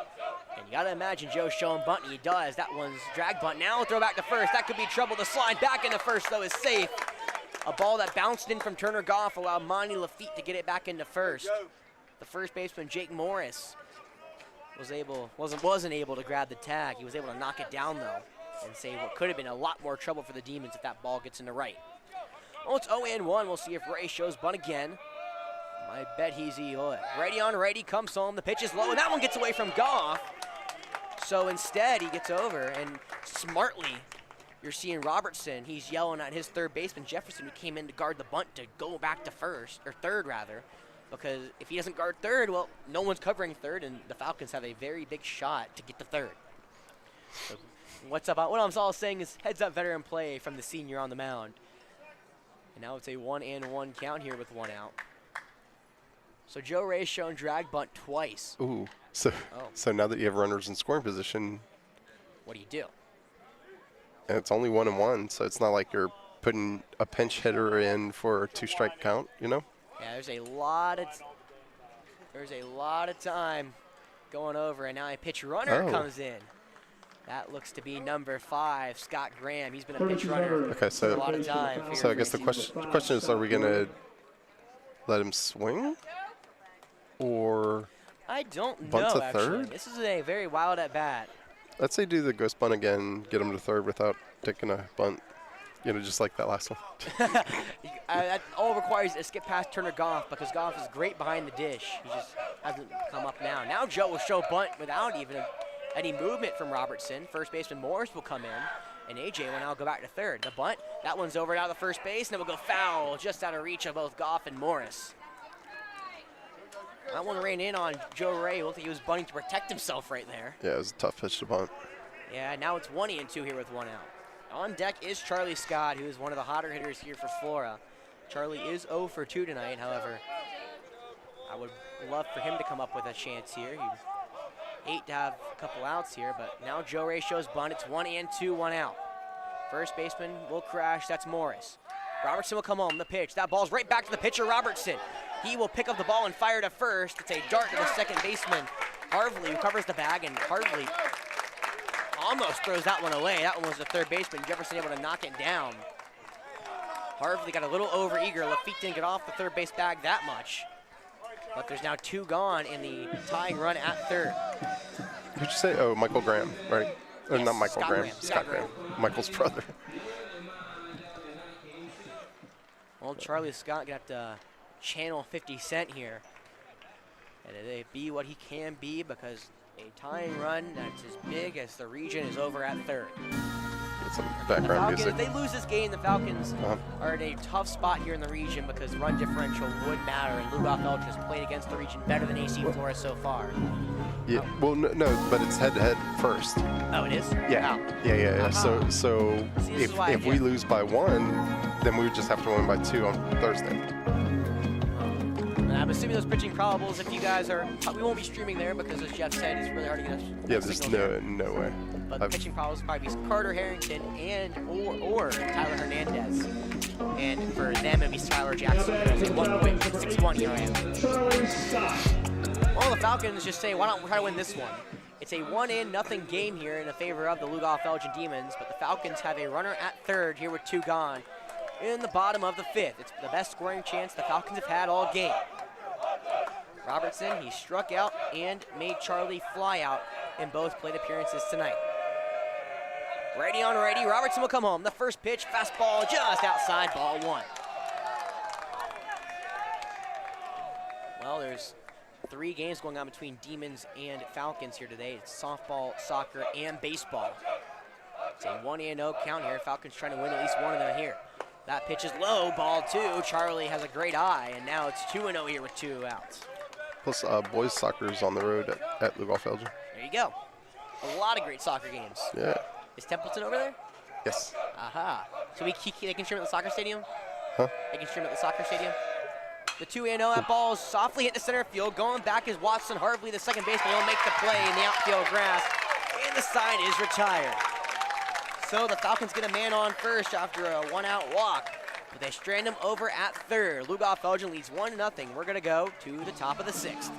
And you gotta imagine Joe's showing bunting. He does. That one's drag bunt. Now throw back to first. That could be trouble. The slide back into first, though, is safe. A ball that bounced in from Turner Goff allowed Monty Lafitte to get it back into first. The first baseman, Jake Morris, wasn't able to grab the tag. He was able to knock it down, though. and save what could have been a lot more trouble for the Demons if that ball gets in the right. Well, it's 0-1. We'll see if Ray shows bunt again. I bet he'll ready on ready, comes home. The pitch is low, and that one gets away from Goff. So instead, he gets over, and smartly, you're seeing Robertson. He's yelling at his third baseman, Jefferson, who came in to guard the bunt to go back to third rather. Because if he doesn't guard third, well, no one's covering third, and the Falcons have a very big shot to get to third. So what I'm all saying is heads up veteran play from the senior on the mound. And now it's a 1-1 count here with 1 out. So Joe Ray's shown drag bunt twice. Ooh, so now that you have runners in scoring position, what do you do? and it's only 1-1, so it's not like you're putting a pinch hitter in for a 2-strike count, you know? Yeah, there's a lot of time going over, and now a pitch runner comes in. That looks to be number 5, Scott Graham. He's been a pitch runner Okay, for a lot of time. So I guess the question is, are we going to let him swing? Or I don't bunt know, to actually. third? This is a very wild at bat. Let's say do the ghost bunt again, get him to third without taking a bunt, you know, just like that last one. That all requires is skip past Turner Goff, because Goff is great behind the dish. He just hasn't come up now. Now Joe will show bunt without even any movement from Robertson. First baseman Morris will come in, and AJ will now go back to third. The bunt, that one's over out of the first base, and it will go foul, just out of reach of both Goff and Morris. That one ran in on Joe Ray. Looked like he was bunting to protect himself right there. Yeah, it was a tough pitch to bunt. Yeah, now it's 1-2 here with 1 out. On deck is Charlie Scott, who is one of the hotter hitters here for Flora. Charlie is 0 for 2 tonight, however. I would love for him to come up with a chance here. He'd hate to have a couple outs here, but now Joe Ray shows bunt. It's 1-2, 1 out. First baseman will crash. That's Morris. Robertson will come home. The pitch. That ball's right back to the pitcher, Robertson. He will pick up the ball and fire to first. It's a dart to the second baseman, Harvley, who covers the bag, and Harvley almost throws that one away. That one was the third baseman. Jefferson able to knock it down. Harvley got a little overeager. Lafitte didn't get off the third base bag that much. But there's now 2 gone in the tying run at third. Who'd you say? Oh, Michael Graham, right? Or Yes, not Michael Scott Graham. Graham. Scott Graham. Michael's brother. Well, Charlie Scott got to channel 50 Cent here. And they be what he can be, because a tying run that's as big as the region is over at third. Get some The background Falcons, music. if they lose this game, the Falcons are in a tough spot here in the region, because run differential would matter, and Lugoff-Elgin has played against the region better than AC Flora so far. Yeah, well, no, but it's head-to-head first. Oh, it is? Yeah, How? yeah. So See, this is why if we lose by 1, then we would just have to win by 2 on Thursday. And I'm assuming those pitching probables, if you guys are, we won't be streaming there, because as Jeff said, it's really hard to get us. Yeah, there's no way. But the pitching probables will probably be Carter Harrington or Tyler Hernandez. And for them, it'd be Skylar Jackson. It's a 1.61 ERA. Charlie Scott. Well, the Falcons just say, why don't we try to win this one? It's a 1-0 game here in the favor of the Lugoff-Elgin Demons, but the Falcons have a runner at third here with 2 gone in the bottom of the 5th. It's the best scoring chance the Falcons have had all game. Robertson, he struck out and made Charlie fly out in both plate appearances tonight. Ready on ready, Robertson will come home. The first pitch, fastball just outside, ball 1. Well, there's 3 games going on between Demons and Falcons here today. It's softball, soccer, and baseball. It's a 1-0 count here. Falcons trying to win at least one of them here. That pitch is low, ball 2. Charlie has a great eye, and now it's 2-0 here with 2 outs. Plus, boys soccer is on the road at Lugoff-Elgin. There you go. A lot of great soccer games. Yeah. Is Templeton over there? Yes. Aha. So they can stream at the soccer stadium? Huh? They can stream at the soccer stadium? The 2-0, that ball is softly hit the center field. Going back is Watson Harvley, the second baseman. He'll make the play in the outfield grass, and the side is retired. So the Falcons get a man on first after a 1-out walk, but they strand him over at third. Lugoff-Elgin leads 1-0. We're gonna go to the top of the 6th.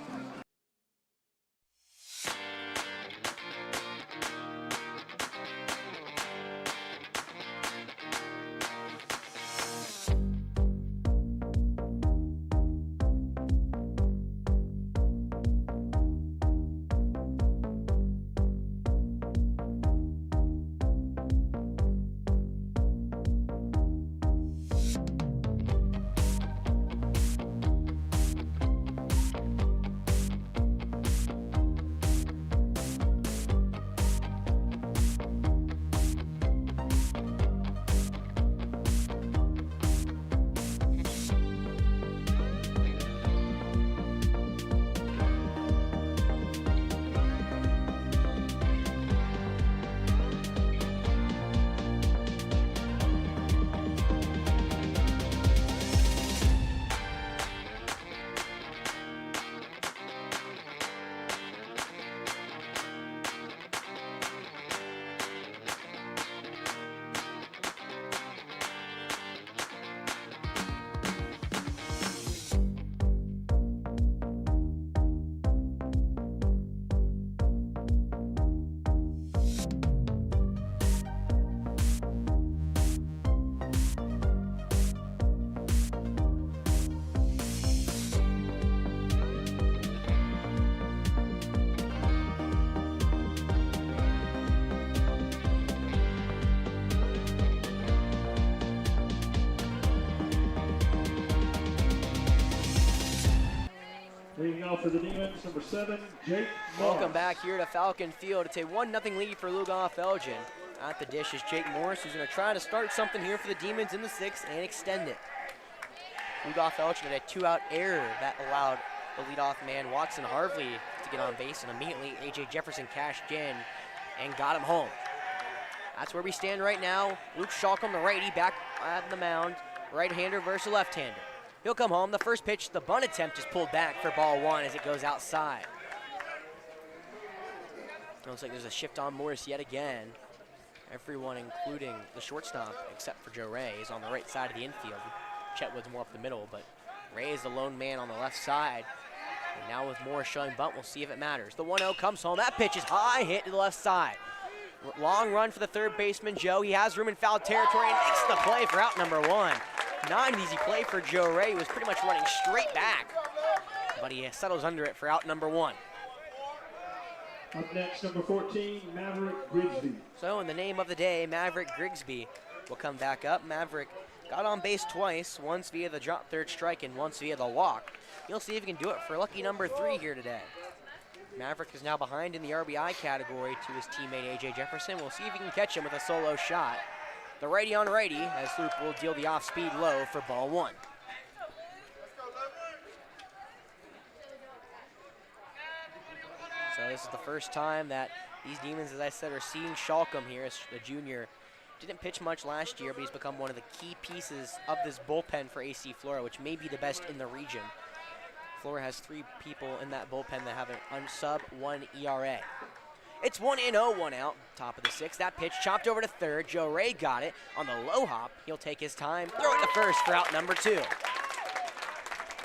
for the Demons, number 7, Jake Welcome Morris. back here to Falcon Field. It's a 1-0 lead for Lugoff-Elgin. At the dish is Jake Morris, who's going to try to start something here for the Demons in the 6th and extend it. Lugoff-Elgin had a 2-out error that allowed the leadoff man, Watson Harvey, to get on base, and immediately A.J. Jefferson cashed in and got him home. That's where we stand right now. Luke Schalkum, the righty, back at the mound. Right-hander versus left-hander. He'll come home. The first pitch, the bunt attempt is pulled back for ball 1 as it goes outside. Looks like there's a shift on Morris yet again. Everyone, including the shortstop, except for Joe Ray, is on the right side of the infield. Chetwood's more up the middle, but Ray is the lone man on the left side. And now with Morris showing bunt, we'll see if it matters. The 1-0 comes home. That pitch is high, hit to the left side. Long run for the third baseman, Joe. He has room in foul territory and makes the play for out number 1. Not an easy play for Joe Ray, who was pretty much running straight back. But he settles under it for out number 1. Up next, number 14, Maverick Grigsby. So in the name of the day, Maverick Grigsby will come back up. Maverick got on base twice, once via the drop third strike and once via the walk. You'll see if he can do it for lucky number 3 here today. Maverick is now behind in the RBI category to his teammate A.J. Jefferson. We'll see if he can catch him with a solo shot. The righty on righty, as Luke will deal the off-speed low for ball 1. So this is the first time that these Demons, as I said, are seeing Schalkum here as the junior. Didn't pitch much last year, but he's become one of the key pieces of this bullpen for AC Flora, which may be the best in the region. Flora has 3 people in that bullpen that have an sub-1 ERA. It's 1-0, 1 out, top of the 6th. That pitch chopped over to third. Joe Ray got it on the low hop. He'll take his time, throw it to first for out number 2.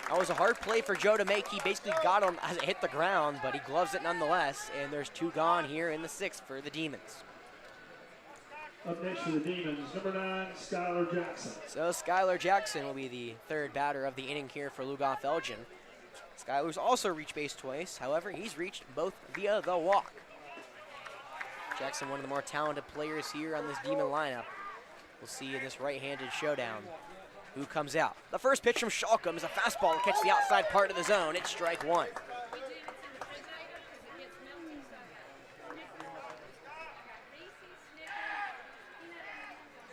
That was a hard play for Joe to make. He basically got him as it hit the ground, but he gloves it nonetheless, and there's 2 gone here in the 6th for the Demons. Up next for the Demons, number 9, Skylar Jackson. So Skylar Jackson will be the 3rd batter of the inning here for Lugoff-Elgin. Skylar's also reached base twice. However, he's reached both via the walk. Jackson, one of the more talented players here on this Demon lineup. We'll see in this right-handed showdown who comes out. The first pitch from Schalkum is a fastball to catch the outside part of the zone. It's strike 1.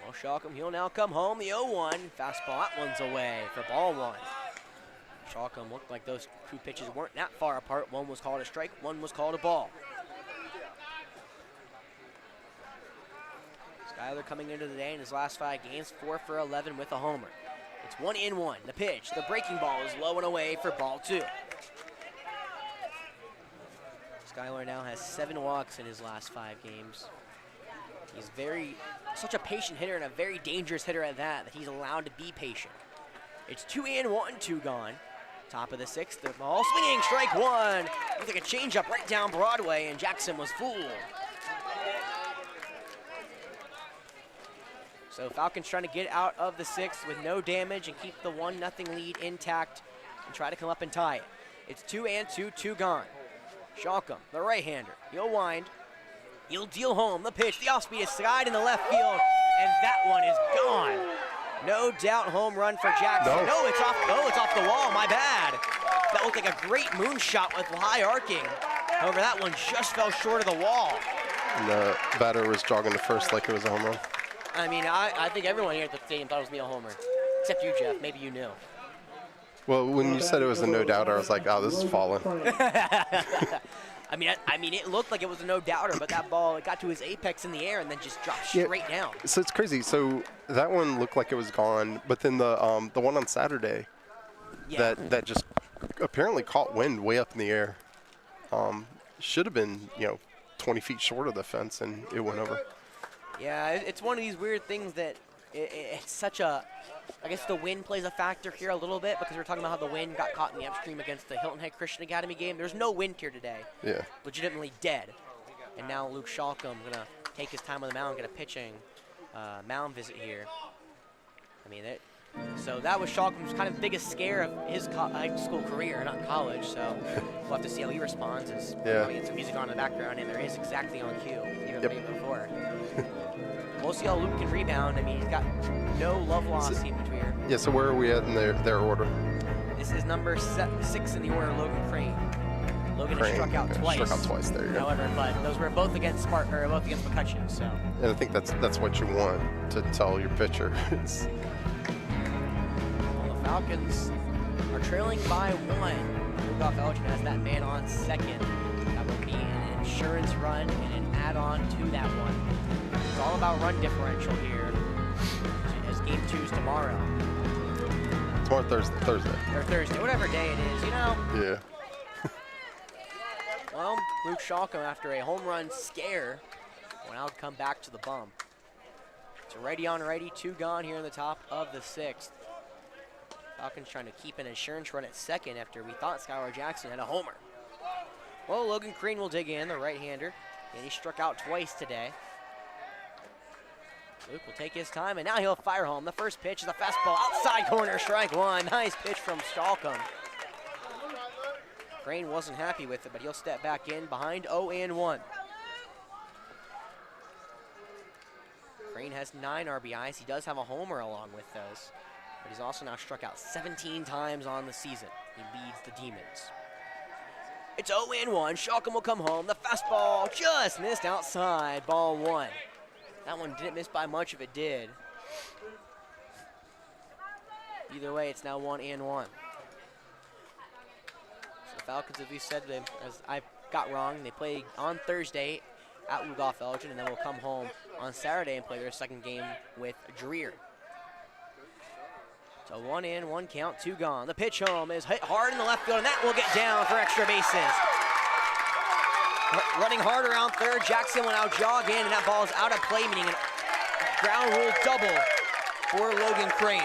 Well, Schalkum, he'll now come home. The 0-1 fastball, that one's away for ball 1. Schalkum looked like those 2 pitches weren't that far apart. One was called a strike, one was called a ball. Skylar coming into the day in his last 5 games, 4 for 11 with a homer. It's 1-1. The pitch, the breaking ball is low and away for ball 2. Skylar now has 7 walks in his last 5 games. He's such a patient hitter and a very dangerous hitter at that he's allowed to be patient. It's 2-1, 2 gone. Top of the 6th, the ball swinging, strike 1. Looks like a changeup right down Broadway, and Jackson was fooled. So Falcons trying to get out of the 6th with no damage and keep the 1-0 lead intact and try to come up and tie it. It's 2-2, 2 gone. Schalkum, the right-hander, he'll wind. He'll deal home. The pitch, the off-speed is slide in the left field, and that one is gone. No doubt home run for Jackson. No, it's off the wall, my bad. That looked like a great moonshot with high arcing. However, that one just fell short of the wall. And the batter was jogging to first like it was a home run. I mean, I think everyone here at the stadium thought it was me a homer. Except you, Jeff. Maybe you knew. Well, when you said it was a no-doubter, I was like, oh, this is falling. I mean, it looked like it was a no-doubter, but that ball, it got to his apex in the air and then just dropped straight down. So it's crazy. So that one looked like it was gone, but then the one on Saturday, that just apparently caught wind way up in the air. Should have been 20 feet short of the fence, and it went over. Yeah, it's one of these weird things that it's such a. I guess the wind plays a factor here a little bit because we're talking about how the wind got caught in the upstream against the Hilton Head Christian Academy game. There's no wind here today. Yeah. Legitimately dead. And now Luke Schalkum going to take his time on the mound, get a pitching mound visit here. I mean, so that was Schalkum's kind of biggest scare of his high school career, not college. So we'll have to see how he responds. As we get some music on in the background, and there is exactly on cue, even before. We'll see how Luke can rebound. I mean, he's got no love loss in between. Yeah, so where are we at in their order? This is number 6 in the order, Logan Crane. Logan Crane, struck out yeah, twice. Struck out twice. There you go. However, but those were both against both against McCutcheon. So. And I think that's what you want to tell your pitcher. It's, Well, the Falcons are trailing by 1. Lugoff-Elgin has that man on second. That would be an insurance run and an add-on to that one. It's all about run differential here. As game 2 is tomorrow. tomorrow Thursday. Or Thursday, whatever day it is, you know. Yeah. Well, Luke Shalcom, after a home run scare, will now come back to the bump. It's a righty on righty, 2 gone here in the top of the 6th. Falcons trying to keep an insurance run at second after we thought Skylar Jackson had a homer. Well, Logan Crane will dig in, the right-hander, and he struck out twice today. Luke will take his time, and now he'll fire home. The first pitch is a fastball, outside corner, strike 1. Nice pitch from Shalcom. Crane wasn't happy with it, but he'll step back in behind 0-1. Crane has 9 RBIs. He does have a homer along with those, but he's also now struck out 17 times on the season. He leads the Demons. It's 0-1. Shalcom will come home. The fastball just missed outside. Ball 1. That one didn't miss by much if it did. Either way, it's now 1-1. The Falcons, as we said, as I got wrong, they play on Thursday at Lugoff-Elgin, and then will come home on Saturday and play their second game with Dreer. So 1-1 count, 2 gone. The pitch home is hit hard in the left field, and that will get down for extra bases. Running hard around third, Jackson will now jog in, and that ball is out of play, meaning a ground rule double for Logan Crane.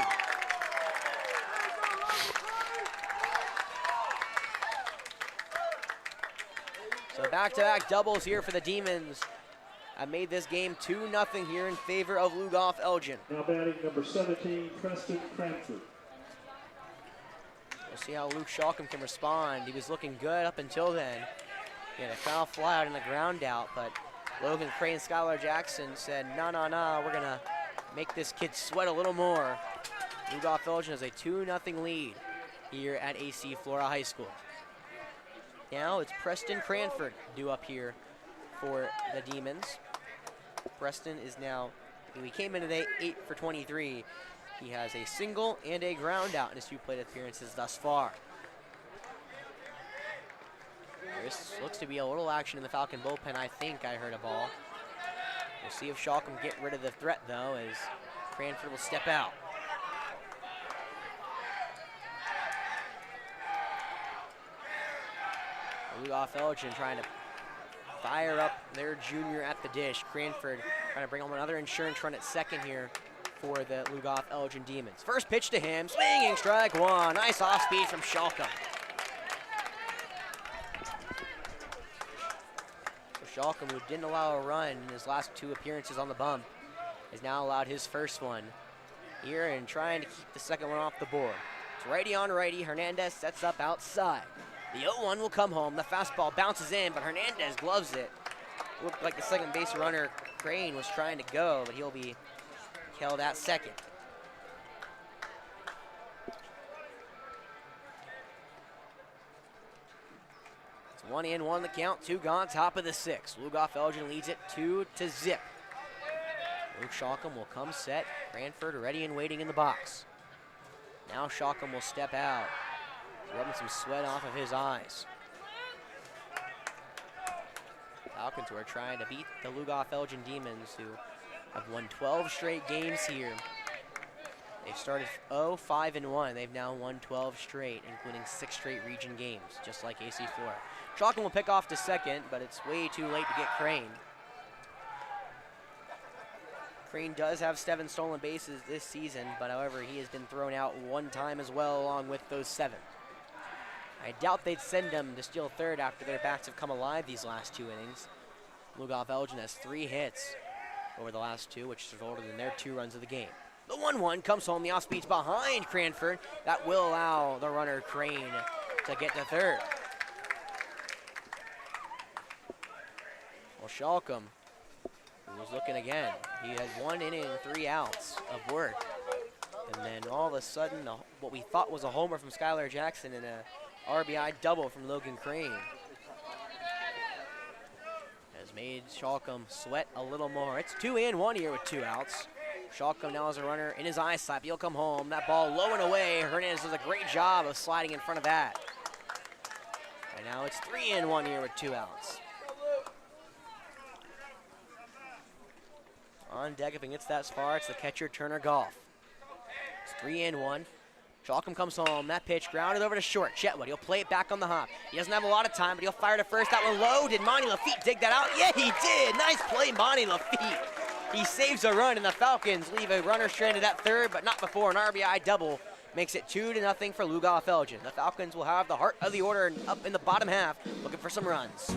So back-to-back doubles here for the Demons. I made this game 2-0 here in favor of Lugoff-Elgin. Now batting number 17, Preston Cranford. We'll see how Luke Shalcom can respond. He was looking good up until then. He had a foul fly out and a ground out, but Logan Crane and Skylar Jackson said, no, we're gonna make this kid sweat a little more. Lugoff-Elgin has a 2-0 lead here at AC Flora High School. Now it's Preston Cranford due up here for the Demons. Preston is now, he came in today 8 for 23. He has a single and a ground out in his 2 plate appearances thus far. This looks to be a little action in the Falcon bullpen. I think I heard a ball. We'll see if Shaw can get rid of the threat, though, as Cranford will step out. Lugoff-Elgin trying to fire up their junior at the dish. Cranford trying to bring home another insurance run at second here for the Lugoff-Elgin Demons. First pitch to him, swinging strike 1. Nice off speed from Shalcom. So Shalcom, who didn't allow a run in his last 2 appearances on the bump, has now allowed his first one here and trying to keep the second one off the board. It's righty on righty. Hernandez sets up outside. The 0-1 will come home. The fastball bounces in, but Hernandez gloves it. Looked like the second base runner, Crane, was trying to go, but he'll be held at second. It's 1-1 the count, 2 gone, top of the 6th. Lugoff-Elgin leads it 2-0. Luke Shalcom will come set. Cranford ready and waiting in the box. Now Shalcom will step out, rubbing some sweat off of his eyes. Falcons were trying to beat the Lugoff-Elgin Demons, who have won 12 straight games here. They've started 0-5-1. They've now won 12 straight, including 6 straight region games, just like AC Flora. Shalcom will pick off to second, but it's way too late to get Crane. Crane does have 7 stolen bases this season, but however, he has been thrown out 1 time as well, along with those 7. I doubt they'd send him to steal third after their bats have come alive these last 2 innings. Lugoff-Elgin has 3 hits over the last 2, which resulted in their 2 runs of the game. The 1-1 comes home. The off-speed's behind Cranford. That will allow the runner Crane to get to third. Well, Shalcom, who was looking again, he had 1 inning, 3 outs of work. And then all of a sudden, what we thought was a homer from Skylar Jackson and a RBI double from Logan Crane. made Shalcombe sweat a little more. It's 2-1 here with 2 outs. Shalcombe now has a runner in his eye slap. He'll come home. That ball low and away. Hernandez does a great job of sliding in front of that. And now it's 3-1 here with 2 outs. On deck, if he gets that far, it's the catcher, Turner Golf. It's 3-1. Shalcombe comes home. That pitch grounded over to short. Chetwood, he'll play it back on the hop. He doesn't have a lot of time, but he'll fire to first. That one low. Did Monty Lafitte dig that out? Yeah, he did. Nice play, Monty Lafitte. He saves a run, and the Falcons leave a runner stranded at third, but not before an RBI double makes it 2-0 for Lugoff-Elgin. The Falcons will have the heart of the order up in the bottom half, looking for some runs.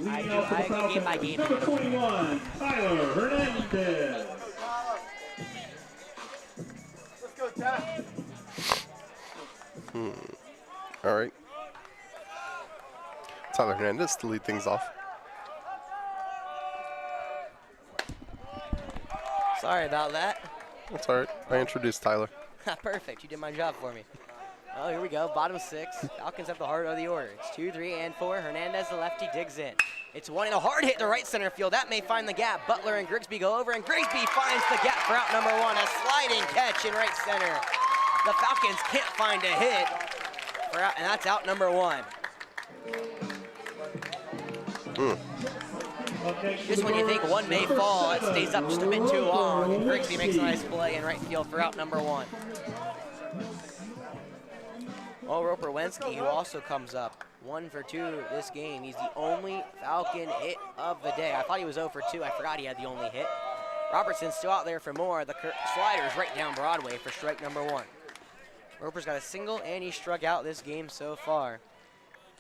I go game by game. Number 21, Tyler Hernandez. Let's go, Ty. All right. Tyler Hernandez to lead things off. Sorry about that. That's all right. I introduced Tyler. Perfect, you did my job for me. Oh, here we go, bottom 6. Falcons have the heart of the order. It's 2, 3, and 4. Hernandez, the lefty, digs in. It's 1 and a hard hit to right center field. That may find the gap. Butler and Grigsby go over, and Grigsby finds the gap for out number 1. A sliding catch in right center. The Falcons can't find a hit for out, and that's out number 1. Just when you think one may fall, it stays up just a bit too long, and Grigsby makes a nice play in right field for out number 1. Well, Roper Wensky, who also comes up 1 for 2 this game. He's the only Falcon hit of the day. I thought he was 0 for 2. I forgot he had the only hit. Robertson's still out there for more. The slider's right down Broadway for strike number 1. Roper's got a single, and he struck out this game so far.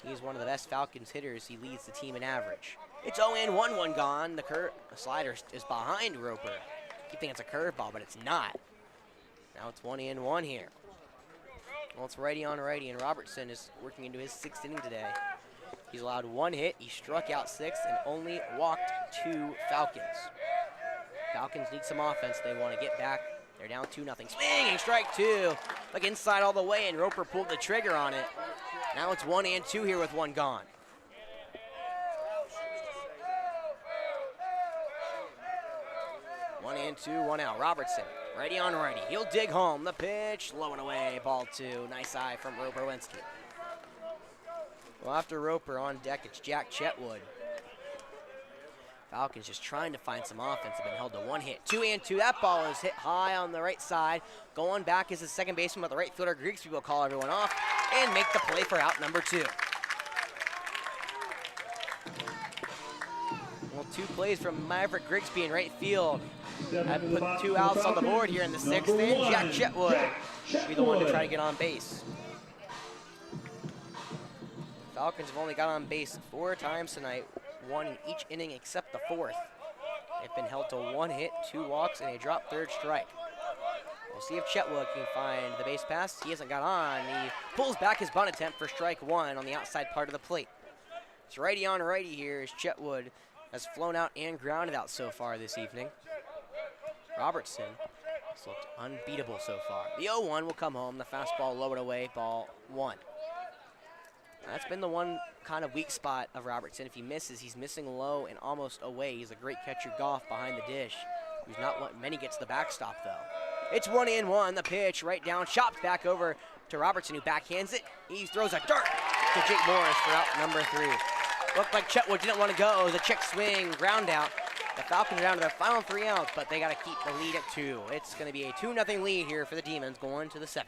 He's one of the best Falcons hitters. He leads the team in average. It's 0-1, one gone. The slider is behind Roper. You think it's a curveball, but it's not. Now it's 1-1 here. Well, it's righty on righty, and Robertson is working into his 6th inning today. He's allowed 1 hit, he struck out 6, and only walked 2 Falcons. Falcons need some offense. They want to get back. They're down 2-0. Swinging strike 2. Look inside all the way, and Roper pulled the trigger on it. Now it's 1-2 here with 1 gone. One and 2, 1 out. Robertson, righty on righty. He'll dig home. The pitch, low and away, ball 2. Nice eye from Roper Wensky. Well, after Roper on deck, it's Jack Chetwood. Falcons just trying to find some offense. Have been held to 1 hit. 2-2. That ball is hit high on the right side. Going back is the second baseman, but the right fielder Grigsby will call everyone off and make the play for out number 2. Well, 2 plays from Maverick Grigsby in right field. I put 2 outs on the board here in the 6th, and Jack Chetwood will be the one to try to get on base. Falcons have only got on base 4 times tonight, 1 in each inning except the 4th. They've been held to 1 hit, 2 walks, and a dropped 3rd strike. We'll see if Chetwood can find the base pass. He hasn't got on. He pulls back his bunt attempt for strike one on the outside part of the plate. It's righty on righty here as Chetwood has flown out and grounded out so far this evening. Robertson has looked unbeatable so far. The 0-1 will come home. The fastball lowered away, ball one. That's been the one kind of weak spot of Robertson. If he misses, he's missing low and almost away. He's a great catcher Goff behind the dish. He's not what many gets the backstop though. It's 1-1, the pitch right down, chopped back over to Robertson who backhands it. He throws a dart to Jake Morris for out number 3. Looked like Chetwood didn't want to go. It was a check swing, ground out. The Falcons are down to their final 3 outs, but they got to keep the lead at 2. It's going to be a 2-0 lead here for the Demons going to the 7th.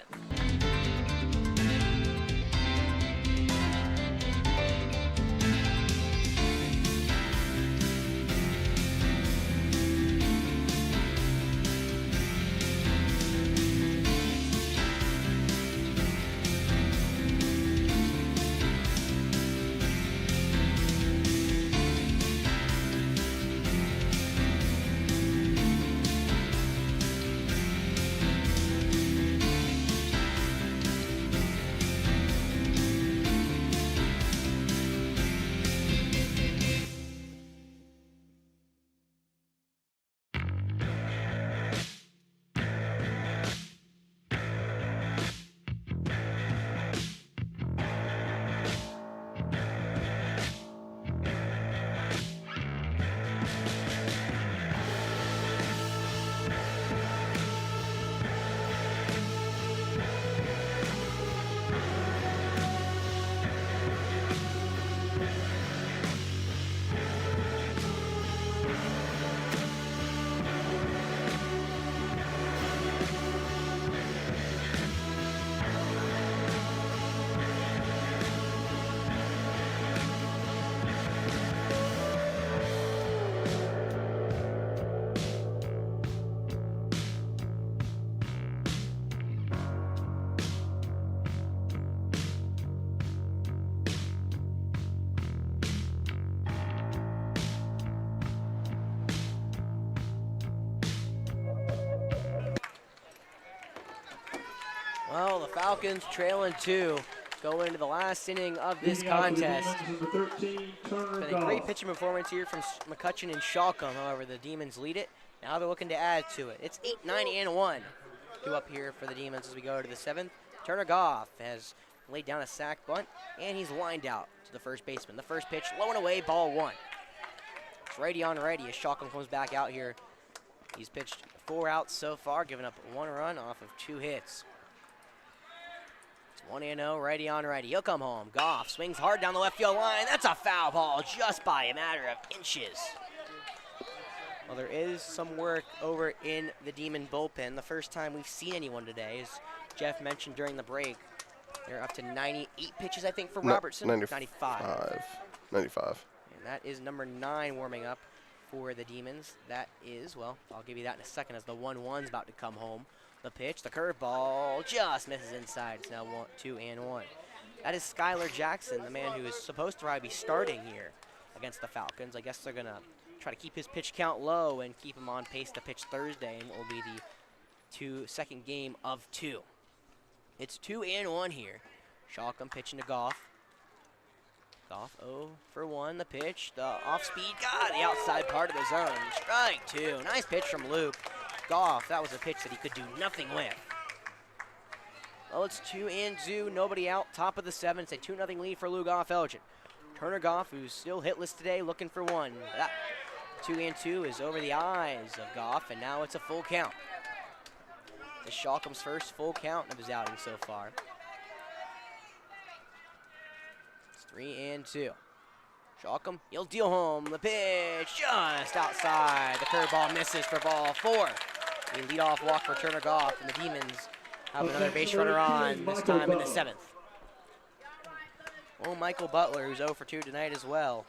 Well, the Falcons trailing 2 go into the last inning of this contest. Been a great pitching performance here from McCutcheon and Shalcombe. However, the Demons lead it. Now they're looking to add to it. It's 8-9-1. 2 up here for the Demons as we go to the 7th. Turner Goff has laid down a sac bunt, and he's lined out to the first baseman. The first pitch, low and away, ball 1. It's righty on righty as Shalcombe comes back out here. He's pitched 4 outs so far, giving up 1 run off of 2 hits. 1-0, righty on righty. He'll come home. Goff swings hard down the left field line. That's a foul ball just by a matter of inches. Well, there is some work over in the Demon bullpen. The first time we've seen anyone today, as Jeff mentioned during the break. They're up to 98 pitches, I think, for Robertson. 95. 95. And that is number 9 warming up for the Demons. That is, well, I'll give you that in a second as the 1-1's about to come home. The pitch, the curveball, just misses inside. It's now 2-1. That is Skylar Jackson, the man who is supposed to probably be starting here against the Falcons. I guess they're going to try to keep his pitch count low and keep him on pace to pitch Thursday, and it will be the second game of 2. It's 2-1 here. Shalcombe pitching to Goff. Goff 0 for 1. The pitch, the off speed, got the outside part of the zone. Strike 2. Nice pitch from Luke. Goff, that was a pitch that he could do nothing with. Well, it's 2-2, nobody out, top of the 7th. It's a 2-0 lead for Lugoff-Elgin. Turner Goff, who's still hitless today, looking for 1. That 2-2 is over the eyes of Goff, and now it's a full count. This is Shalcombe's first full count of his outing so far. It's 3-2. Shalcombe, he'll deal home. The pitch just outside. The curveball misses for ball 4. A leadoff walk for Turner Goff, and the Demons have another base runner on, this time in the 7th. Well, Michael Butler, who's 0 for 2 tonight as well.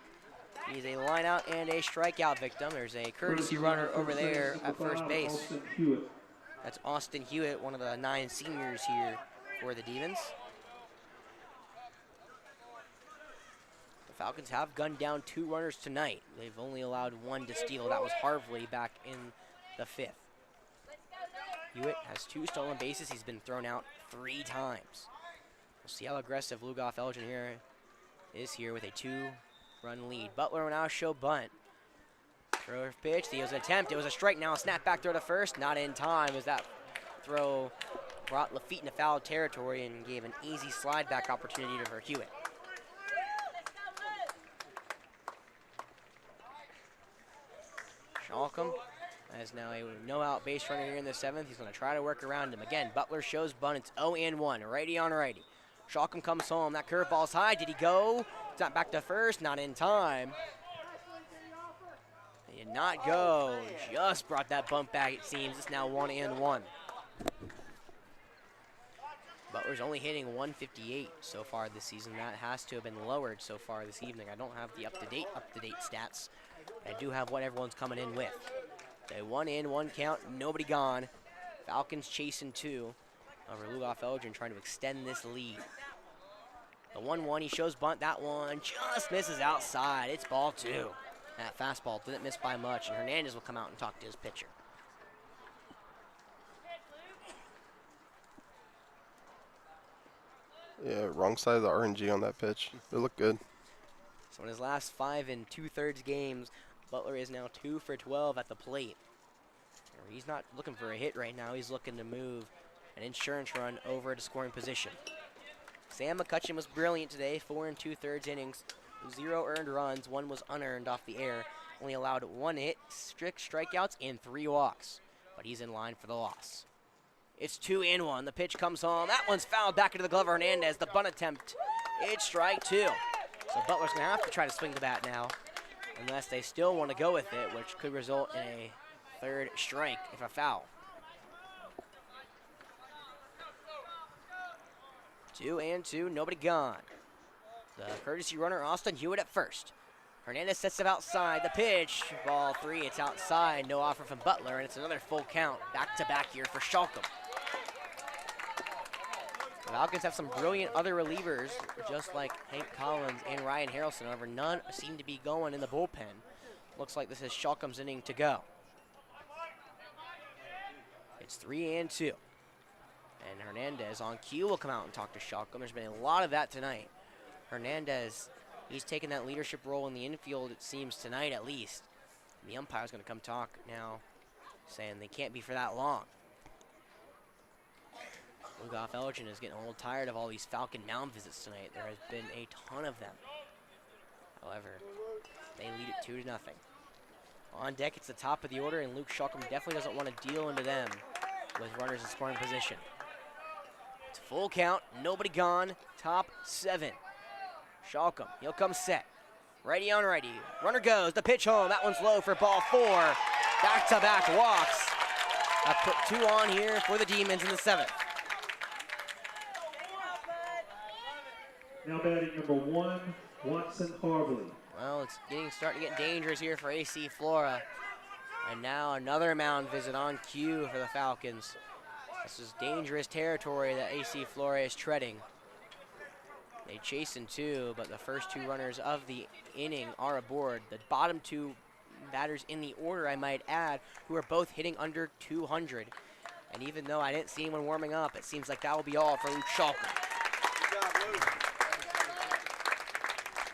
He's a lineout and a strikeout victim. There's a courtesy runner over there at first base. That's Austin Hewitt, one of the 9 seniors here for the Demons. The Falcons have gunned down 2 runners tonight. They've only allowed 1 to steal. That was Harvley back in the 5th. Hewitt has 2 stolen bases. He's been thrown out 3 times. We'll see how aggressive Lugoff-Elgin is here with a 2-run lead. Butler will now show bunt. Throw pitch. He was an attempt. It was a strike now. A snap back throw to first. Not in time as that throw brought Lafitte into foul territory and gave an easy slide back opportunity for Hewitt. Shalcom has now a no-out base runner here in the 7th. He's going to try to work around him. Again, Butler shows bunt. It's 0-1, righty on righty. Shalcom comes home. That curveball's high. Did he go? It's not back to first. Not in time. He did not go. Just brought that bump back, it seems. It's now 1-1. Butler's only hitting 158 so far this season. That has to have been lowered so far this evening. I don't have the up-to-date stats. I do have what everyone's coming in with. A 1-1 count, nobody gone. Falcons chasing 2 over Lugoff-Elgin, trying to extend this lead. The 1-1, he shows bunt. That one just misses outside. It's ball 2. That fastball didn't miss by much, and Hernandez will come out and talk to his pitcher. Yeah, wrong side of the RNG on that pitch. It looked good. So in his last 5 2/3 games, Butler is now 2 for 12 at the plate. He's not looking for a hit right now. He's looking to move an insurance run over to scoring position. Sam McCutcheon was brilliant today. 4 2/3 innings, 0 earned runs. 1 was unearned off the air. Only allowed 1 hit, strict strikeouts, and 3 walks. But he's in line for the loss. It's 2-1. The pitch comes home. That one's fouled back into the glove of Hernandez. The bunt attempt. It's strike 2. So Butler's going to have to try to swing the bat now, unless they still want to go with it, which could result in a 3rd strike if a foul. 2-2, nobody gone. The courtesy runner, Austin Hewitt at first. Hernandez sets it outside. The pitch, ball 3, it's outside. No offer from Butler, and it's another full count. Back-to-back here for Shalcom. The Falcons have some brilliant other relievers, just like Hank Collins and Ryan Harrelson. However, none seem to be going in the bullpen. Looks like this is Shalcom's inning to go. It's 3-2. And Hernandez on cue will come out and talk to Shalcom. There's been a lot of that tonight. Hernandez, he's taken that leadership role in the infield, it seems, tonight at least. And the umpire's going to come talk now, saying they can't be for that long. Lugoff-Elgin is getting a little tired of all these Falcon mound visits tonight. There has been a ton of them. However, they lead it 2-0. On deck, it's the top of the order, and Luke Shalcom definitely doesn't want to deal into them with runners in scoring position. It's full count, nobody gone, top 7. Shalcom, he'll come set. Righty on righty. Runner goes, the pitch home. That one's low for ball 4. Back-to-back walks. I've put 2 on here for the Demons in the 7th. Now batting number 1, Watson Harvey. Well, it's starting to get dangerous here for AC Flora. And now another mound visit on cue for the Falcons. This is dangerous territory that AC Flora is treading. They chase in 2, but the first 2 runners of the inning are aboard. The bottom 2 batters in the order, I might add, who are both hitting under 200. And even though I didn't see anyone warming up, it seems like that will be all for Luke Shalcom.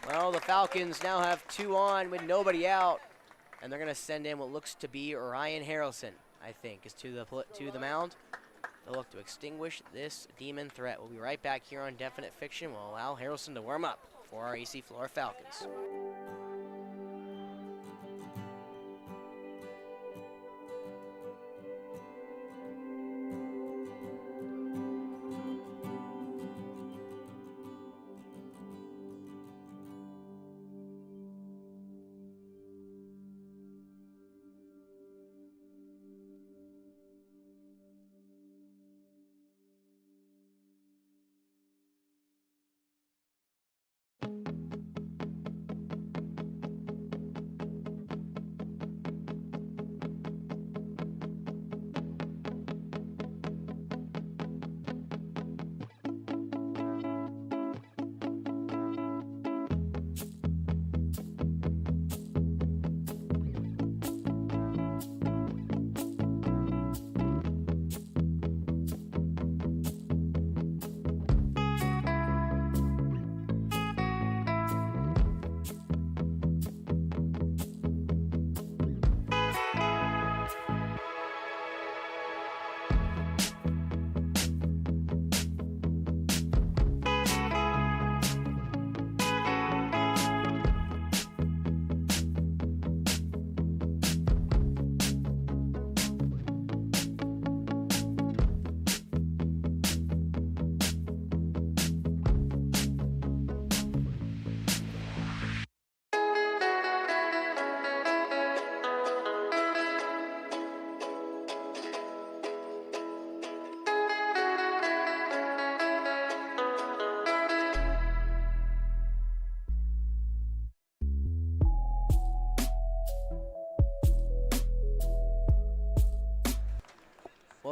Well, the Falcons now have 2 on with nobody out, and they're going to send in what looks to be Ryan Harrelson, I think, is to the mound. They'll look to extinguish this Demon threat. We'll be right back here on Definite Fiction. We'll allow Harrelson to warm up for our AC Flora Falcons.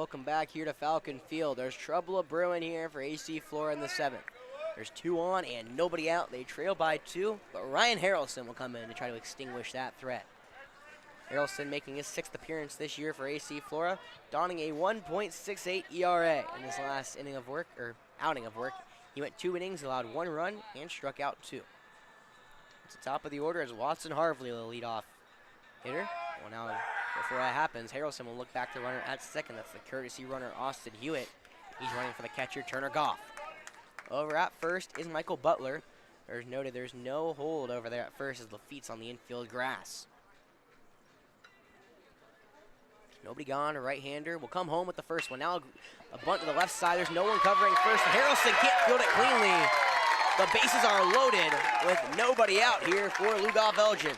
welcome back here to Falcon Field. There's trouble a-brewing here for AC Flora in the 7th. There's 2 on and nobody out. They trail by 2, but Ryan Harrelson will come in to try to extinguish that threat. Harrelson making his 6th appearance this year for AC Flora, donning a 1.68 ERA in his last outing of work. He went 2 innings, allowed 1 run, and struck out 2. It's the top of the order as Watson Harvey will lead off hitter. Well, now, before that happens, Harrelson will look back to runner at second. That's the courtesy runner, Austin Hewitt. He's running for the catcher, Turner Goff. Over at first is Michael Butler. There's noted there's no hold over there at first as Lafitte's on the infield grass. Nobody gone. A right-hander will come home with the first one. Now a bunt to the left side. There's no one covering first. Harrelson can't field it cleanly. The bases are loaded with nobody out here for Lugoff-Elgin.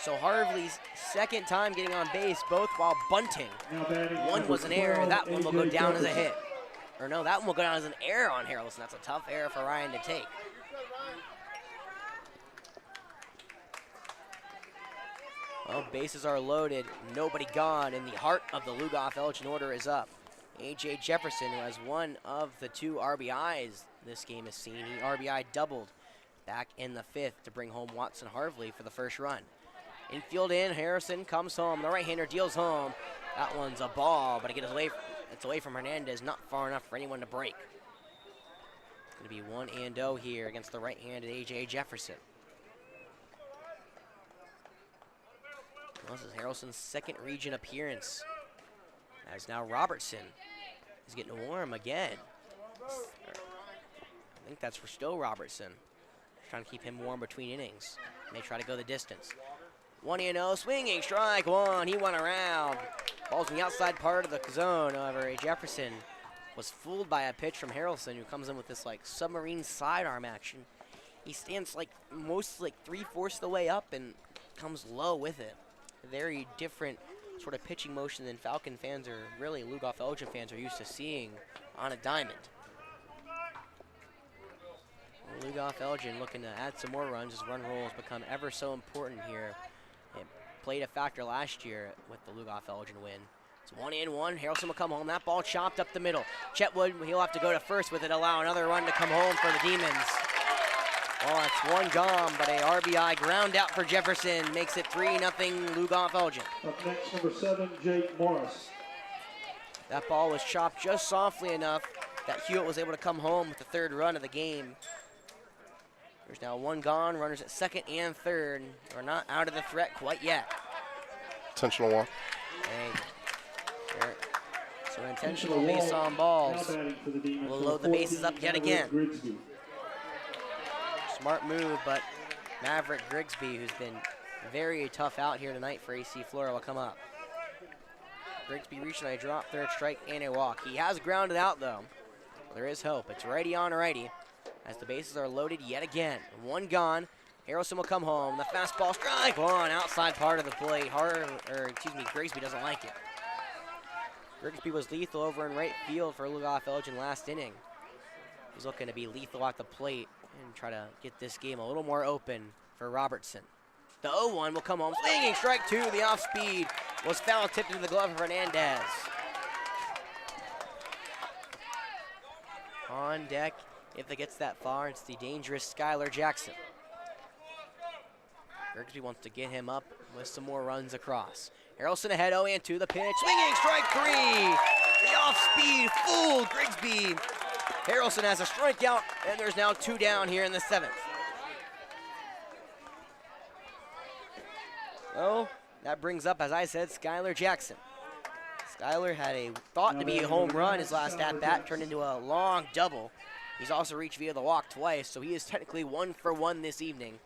So Harvey's 2nd time getting on base, both while bunting. One was an error. That one will go down as a hit. Or no, that one will go down as an error on Harrelson. That's a tough error for Ryan to take. Well, bases are loaded, nobody gone, and the heart of the Lugoff-Elgin order is up. A.J. Jefferson, who has one of the 2 RBIs this game has seen. He RBI doubled back in the 5th to bring home Watson Harvey for the first run. Infield in, Harrison comes home. The right-hander deals home. That one's a ball, but it's away from Hernandez, not far enough for anyone to break. It's going to be 1-0 here against the right-handed A.J. Jefferson. Well, this is Harrelson's 2nd region appearance. As now Robertson is getting warm again. I think that's for still Robertson. Trying to keep him warm between innings. May try to go the distance. 1-0, swinging, strike 1. He went around. Ball's in the outside part of the zone. However, Jefferson was fooled by a pitch from Harrelson, who comes in with this like submarine sidearm action. He stands like most like 3/4 the way up and comes low with it. A very different sort of pitching motion than Falcon fans or really Lugoff-Elgin fans are used to seeing on a diamond. Lugoff-Elgin looking to add some more runs as run roll has become ever so important here. It played a factor last year with the Lugoff-Elgin win. It's 1-1. Harrelson will come home. That ball chopped up the middle. Chetwood, he'll have to go to first with it, allow another run to come home for the Demons. Well, that's 1 gone, but a RBI ground out for Jefferson makes it 3-0 Lugoff-Elgin. Up next, number 7, Jake Morris. That ball was chopped just softly enough that Hewitt was able to come home with the 3rd run of the game. There's now 1 gone. Runners at 2nd and 3rd. We're not out of the threat quite yet. Intentional walk. So intentional base on balls will load the bases up yet again. Smart move, but Maverick Grigsby, who's been very tough out here tonight for AC Flora, will come up. Grigsby reaching a drop, 3rd strike, and a walk. He has grounded out, though. There is hope. It's righty on righty as the bases are loaded yet again. 1 gone. Harrelson will come home. The fastball, strike 1, outside part of the plate. Grigsby doesn't like it. Grigsby was lethal over in right field for Lugoff-Elgin last inning. He's looking to be lethal at the plate and try to get this game a little more open for Robertson. The 0-1 will come home. Swinging, strike 2. The off speed was foul tipped into the glove of Hernandez. On deck, if it gets that far, it's the dangerous Skylar Jackson. Grigsby wants to get him up with some more runs across. Harrelson ahead, 0-2, the pitch. Swinging, strike 3. The off speed fooled Grigsby. Harrelson has a strikeout, and there's now 2 down here in the 7th. Oh, that brings up, as I said, Skylar Jackson. Skylar had a thought to be a home run. His last at-bat turned into a long double. He's also reached via the walk twice, so he is technically 1 for 1 this evening.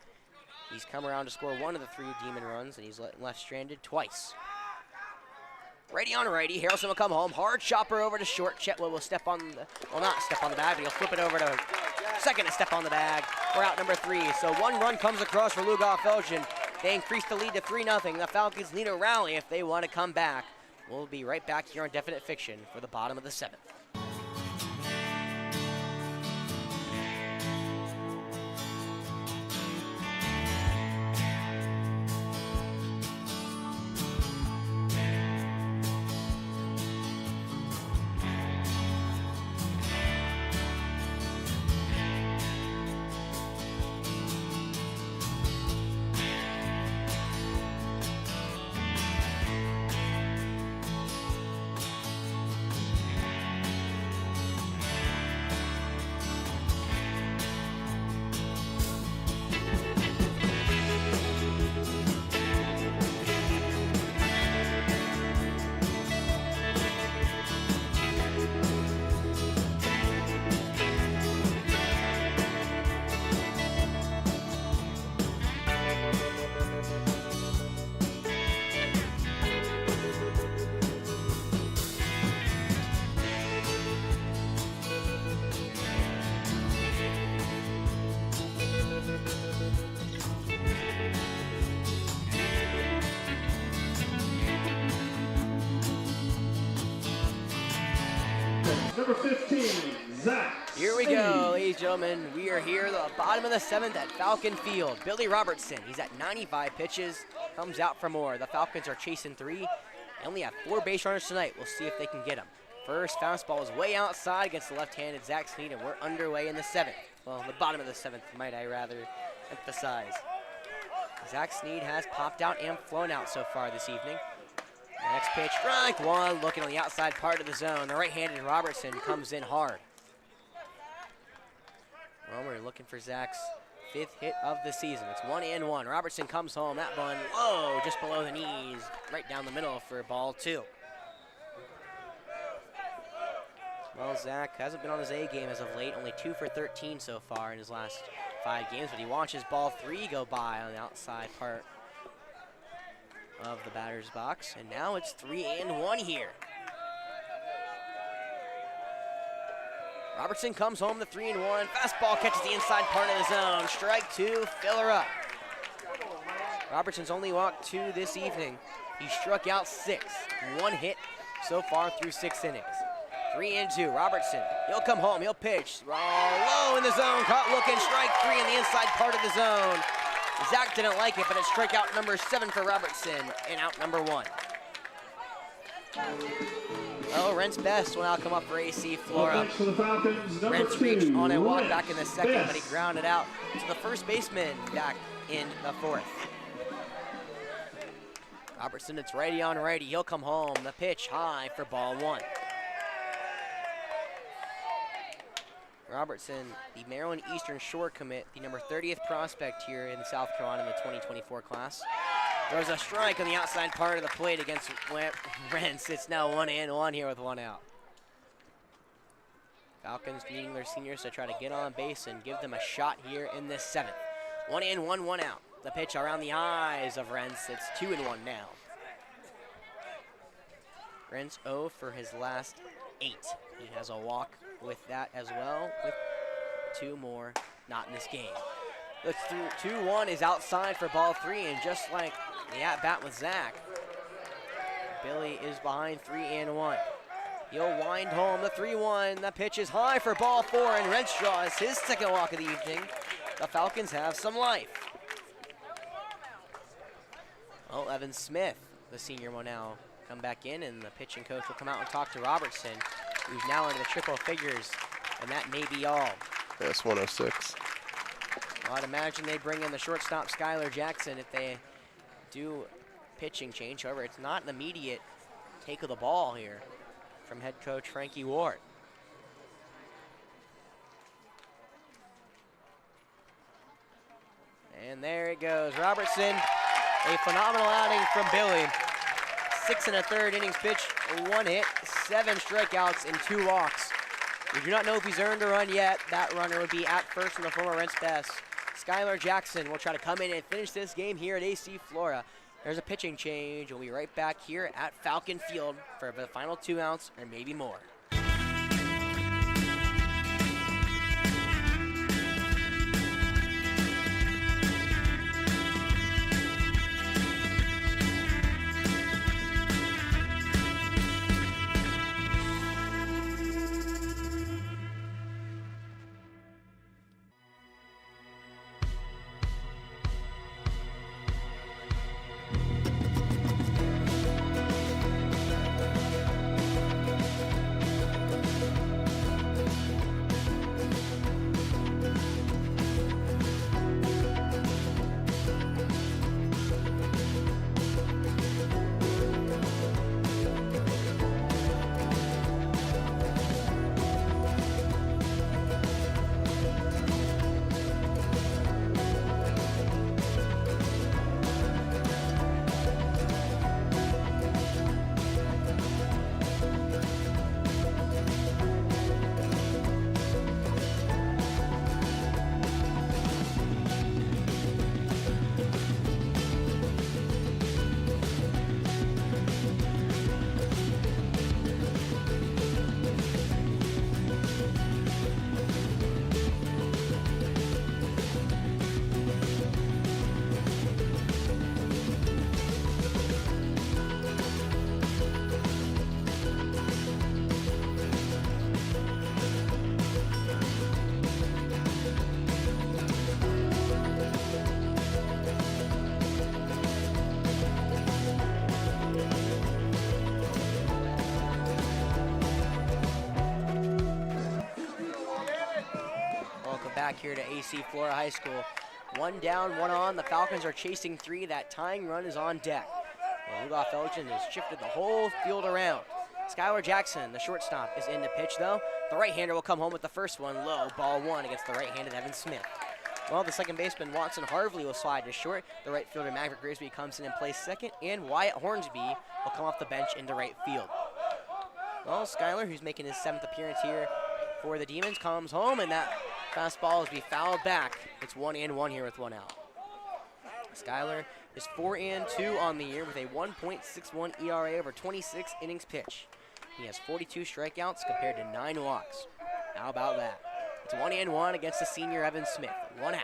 He's come around to score 1 of the 3 Demon runs, and he's left stranded twice. Righty on righty, Harrelson will come home. Hard chopper over to short. Chetwood will step on the, well, not step on the bag, but he'll flip it over to second and step on the bag. We're out number 3. So 1 run comes across for Lugoff-Elgin. They increase the lead to 3-0. The Falcons need a rally if they want to come back. We'll be right back here on Definite Fiction for the bottom of the 7th. number 15, Zach. Here we go, ladies and gentlemen. We are here at the bottom of the 7th at Falcon Field. Billy Robertson, he's at 95 pitches, comes out for more. The Falcons are chasing 3. They only have 4 base runners tonight. We'll see if they can get them. First fastball is way outside against the left-handed Zach Sneed, and we're underway in the 7th. Well, the bottom of the 7th, might I rather emphasize. Zach Sneed has popped out and flown out so far this evening. Next pitch, strike 1, looking on the outside part of the zone. The right-handed Robertson comes in hard. Well, we're looking for Zach's 5th hit of the season. It's 1-1. Robertson comes home. That one, whoa, just below the knees, right down the middle for ball 2. Well, Zach hasn't been on his A game as of late. Only 2 for 13 so far in his last 5 games, but he watches ball 3 go by on the outside part of the batter's box, and now it's 3-1 here. Robertson comes home the 3-1. Fastball catches the inside part of the zone. Strike 2, fill her up. Robertson's only walked 2 this evening. He struck out 6. 1 hit so far through 6 innings. 3-2. Robertson, he'll come home, he'll pitch. Low in the zone, caught looking, strike 3 in the inside part of the zone. Zach didn't like it, but it's strikeout number 7 for Robertson, and out number 1. Oh, Rent's Best will now come up for AC Flora. For the Falcons, number Rent's 2, reached on a walk Rent back in the 2nd, but he Best. grounded out to the first baseman back in the 4th. Robertson, it's righty on righty. He'll come home. The pitch high for ball 1. Robertson, the Maryland Eastern Shore commit, the number 30th prospect here in South Carolina in the 2024 class. There's a strike on the outside part of the plate against Rentz. It's now 1-1 here with 1 out. Falcons needing their seniors to try to get on base and give them a shot here in this 7th. 1-1, 1 out. The pitch around the eyes of Rentz. It's 2-1 now. Rentz 0 for his last 8. He has a walk with that as well, with 2 more not in this game. The 2-1 is outside for ball 3, and just like the at-bat with Zach, Billy is behind 3-1. He'll wind home the 3-1. The pitch is high for ball 4, and Rentz draws his 2nd walk of the evening. The Falcons have some life. Well, Evan Smith, the senior, will now come back in, and the pitching coach will come out and talk to Robertson, who's now into the triple figures, and that may be all. Yes, 106. Well, I'd imagine they bring in the shortstop Skylar Jackson if they do pitching change. However, it's not an immediate take of the ball here from head coach Frankie Ward. And there it goes. Robertson, a phenomenal outing from Billy. 6 1/3 innings pitched, 1 hit, 7 strikeouts, and 2 walks. We do not know if he's earned a run yet. That runner would be at first in the former Rent's Best. Skylar Jackson will try to come in and finish this game here at AC Flora. There's a pitching change. We'll be right back here at Falcon Field for the final 2 outs or maybe more. back here to AC Flora High School. 1 down, 1 on. The Falcons are chasing 3. That tying run is on deck. And Lugoff-Elgin has shifted the whole field around. Skylar Jackson, the shortstop, is in to pitch, though. The right-hander will come home with the first one. Low, ball 1 against the right-handed Evan Smith. Well, the second baseman, Watson Harvey, will slide to short. The right fielder, Maverick Grisby, comes in and plays second. And Wyatt Hornsby will come off the bench into right field. Well, Skylar, who's making his 7th appearance here for the Demons, comes home, and that fastball is be fouled back. It's 1-1 here with 1 out. Skylar is 4-2 on the year with a 1.61 ERA over 26 innings pitched. He has 42 strikeouts compared to 9 walks. How about that? It's 1-1 against the senior Evan Smith. 1 out.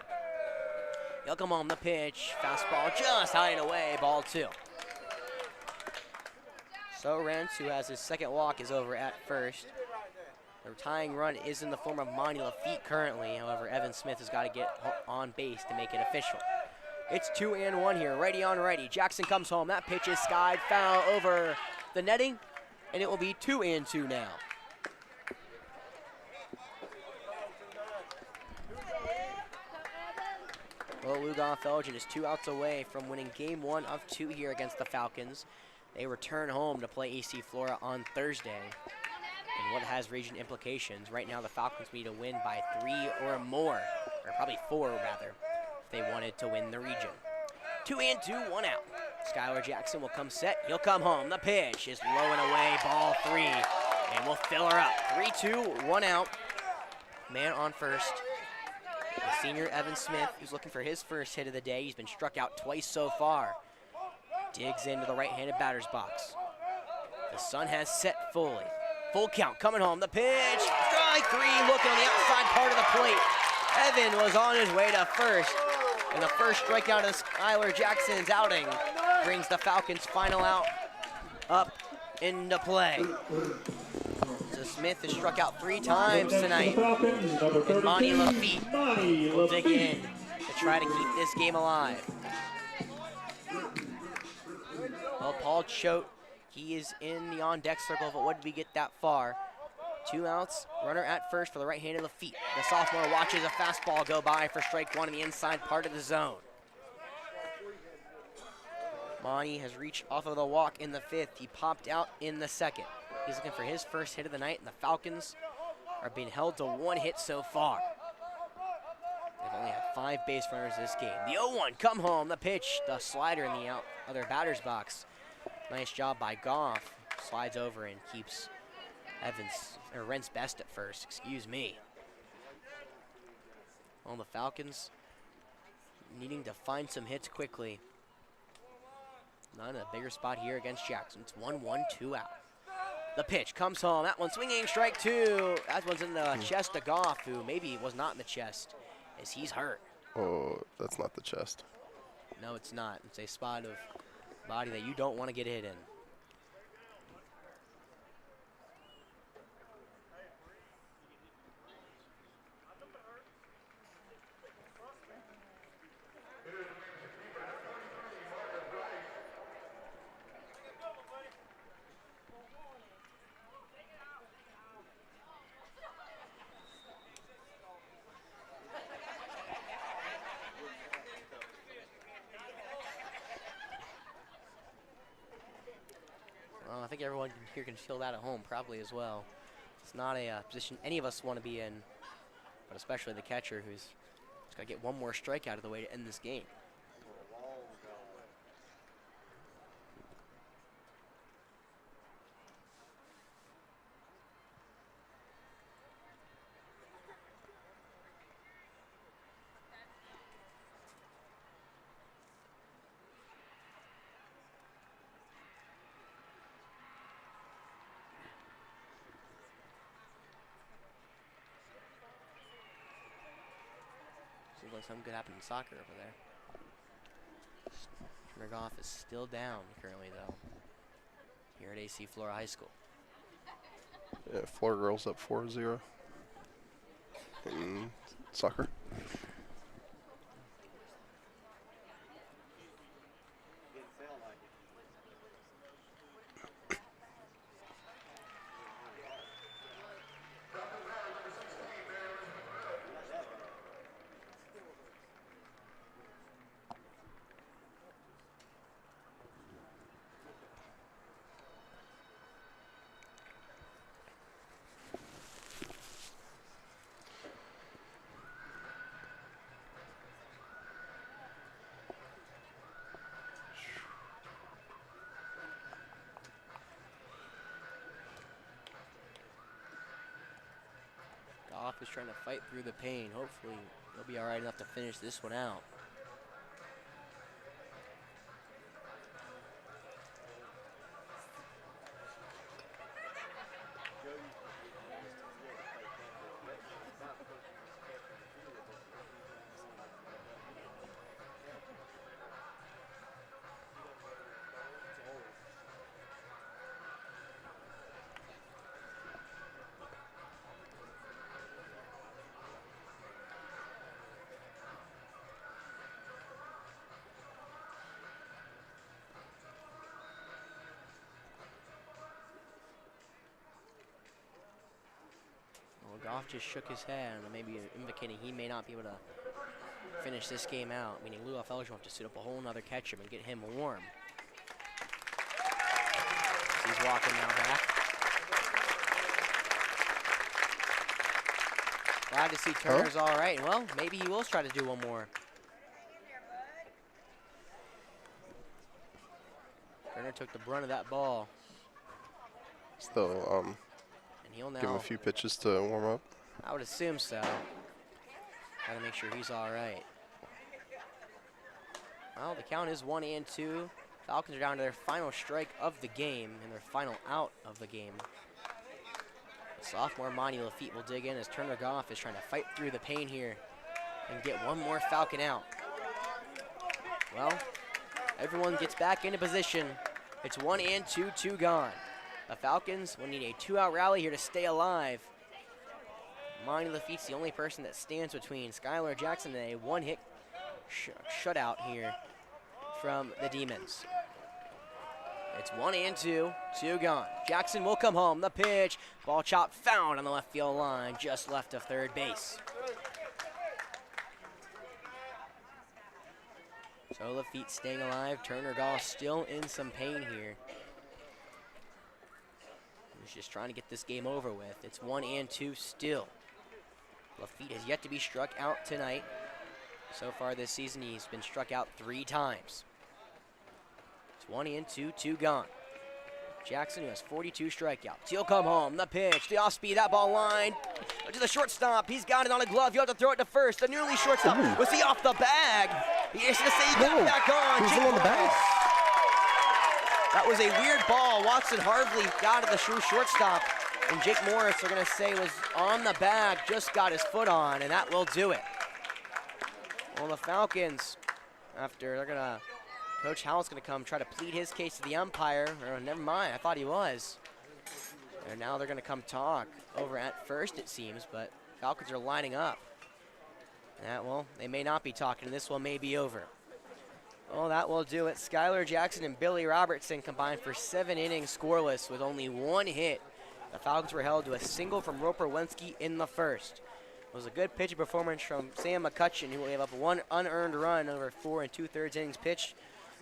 He'll come home the pitch. Fastball just high and away. Ball 2. So Rentz, who has his 2nd walk, is over at first. The tying run is in the form of Monty Lafitte currently. However, Evan Smith has got to get on base to make it official. It's 2-1 here. Righty on righty. Jackson comes home. That pitch is skied foul over the netting, and it will be 2-2 now. Well, Lugoff-Elgin is 2 outs away from winning game 1 of 2 here against the Falcons. They return home to play AC Flora on Thursday. And what has region implications? Right now, the Falcons need to win by 3 or more, or probably 4 rather, if they wanted to win the region. 2-2, 1 out. Skylar Jackson will come set. He'll come home. The pitch is low and away. Ball 3, and we'll fill her up. 3-2, 1 out. Man on first. The senior Evan Smith, who's looking for his first hit of the day. He's been struck out twice so far. Digs into the right-handed batter's box. The sun has set fully. Full count, coming home, the pitch, strike 3, looking on the outside part of the plate. Evan was on his way to first, and the first strikeout of Skylar Jackson's outing brings the Falcons' final out up into play. So Smith has struck out 3 times tonight, and Monty Lafitte will dig in to try to keep this game alive. Well, Paul Choate, he is in the on-deck circle, but what did we get that far? 2 outs, runner at first for the right-handed Lafitte. The sophomore watches a fastball go by for strike 1 in the inside part of the zone. Monty has reached off of the walk in the 5th. He popped out in the 2nd. He's looking for his first hit of the night, and the Falcons are being held to 1 hit so far. They've only had 5 base runners this game. The 0-1, come home, the pitch, the slider in the other batter's box. Nice job by Goff. Slides over and keeps Rentz best at first, excuse me. Well, the Falcons needing to find some hits quickly. Not in a bigger spot here against Jackson. It's 1-1, 2 out. The pitch comes home. That one swinging, strike 2. That one's in the chest of Goff, who maybe was not in the chest, as he's hurt. Oh, that's not the chest. No, it's not. It's a spot of body that you don't want to get hit in. I think everyone here can feel that at home probably as well. It's not a position any of us want to be in, but especially the catcher who's got to get 1 more strike out of the way to end this game. Seems like something good happened in soccer over there. Goff is still down currently, though, here at AC Flora High School. Yeah, Flora girls up 4-0 in soccer. is trying to fight through the pain. Hopefully, they'll be all right enough to finish this one out. Goff just shook his head, maybe indicating he may not be able to finish this game out, meaning Lugoff-Elgin will have to suit up a whole nother catcher and get him warm. He's walking now back. Glad to see Turner's all right. Well, maybe he will try to do one more. Turner took the brunt of that ball. Still, and he'll now give him a few pitches to warm up. I would assume so. Gotta make sure he's all right. Well, the count is 1-2. Falcons are down to their final strike of the game and their final out of the game. Sophomore Monty Lafitte will dig in as Turner Goff is trying to fight through the pain here and get one more Falcon out. Well, everyone gets back into position. It's 1-2, 2 gone. The Falcons will need a 2-out rally here to stay alive. Monty Lafitte's the only person that stands between Skylar Jackson and a one-hit shutout here from the Demons. It's 1-2, 2 gone. Jackson will come home. The pitch, ball chop found on the left field line, just left of third base. So Lafitte staying alive. Turner Goff still in some pain here. He's just trying to get this game over with. It's 1-2 still. Lafitte has yet to be struck out tonight. So far this season, he's been struck out 3 times. It's 1-2, 2 gone. Jackson, who has 42 strikeouts. He'll come home. The pitch, the off-speed, that ball line to the shortstop. He's got it on a glove. You have to throw it to first. The nearly shortstop. Was he off the bag? He is going to say he got it back on. He's on the bag. That was a weird ball. Watson Harvey got it, the true shortstop. And Jake Morris, they're going to say, was on the bag, just got his foot on, and that will do it. Well, the Falcons, after they're going to, Coach Howell's going to come try to plead his case to the umpire. Or never mind, I thought he was. And now they're going to come talk over at first, it seems, but Falcons are lining up. Well, they may not be talking, and this one may be over. Well, that will do it. Skylar Jackson and Billy Robertson combined for 7 innings scoreless with only 1 hit. The Falcons were held to a single from Roper Wensky in the first. It was a good pitching performance from Sam McCutcheon, who gave up 1 unearned run over 4 2/3 innings pitched.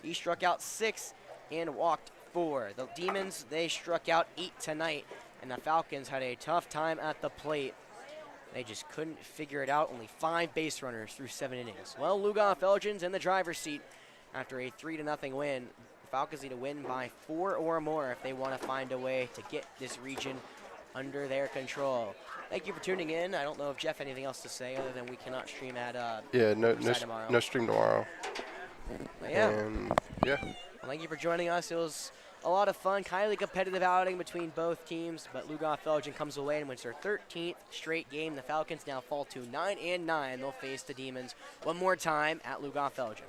He struck out 6 and walked 4. The Demons, they struck out 8 tonight, and the Falcons had a tough time at the plate. They just couldn't figure it out. Only 5 base runners through 7 innings. Well, Lugoff-Elgin's in the driver's seat after a 3-0 win. The Falcons need to win by 4 or more if they want to find a way to get this region under their control. Thank you for tuning in. I don't know if Jeff had anything else to say other than we cannot stream at no stream tomorrow. But yeah. And yeah. Well, thank you for joining us. It was a lot of fun, highly competitive outing between both teams, but Lugoff-Elgin comes away and wins their 13th straight game. The Falcons now fall to 9-9. They'll face the Demons one more time at Lugoff-Elgin.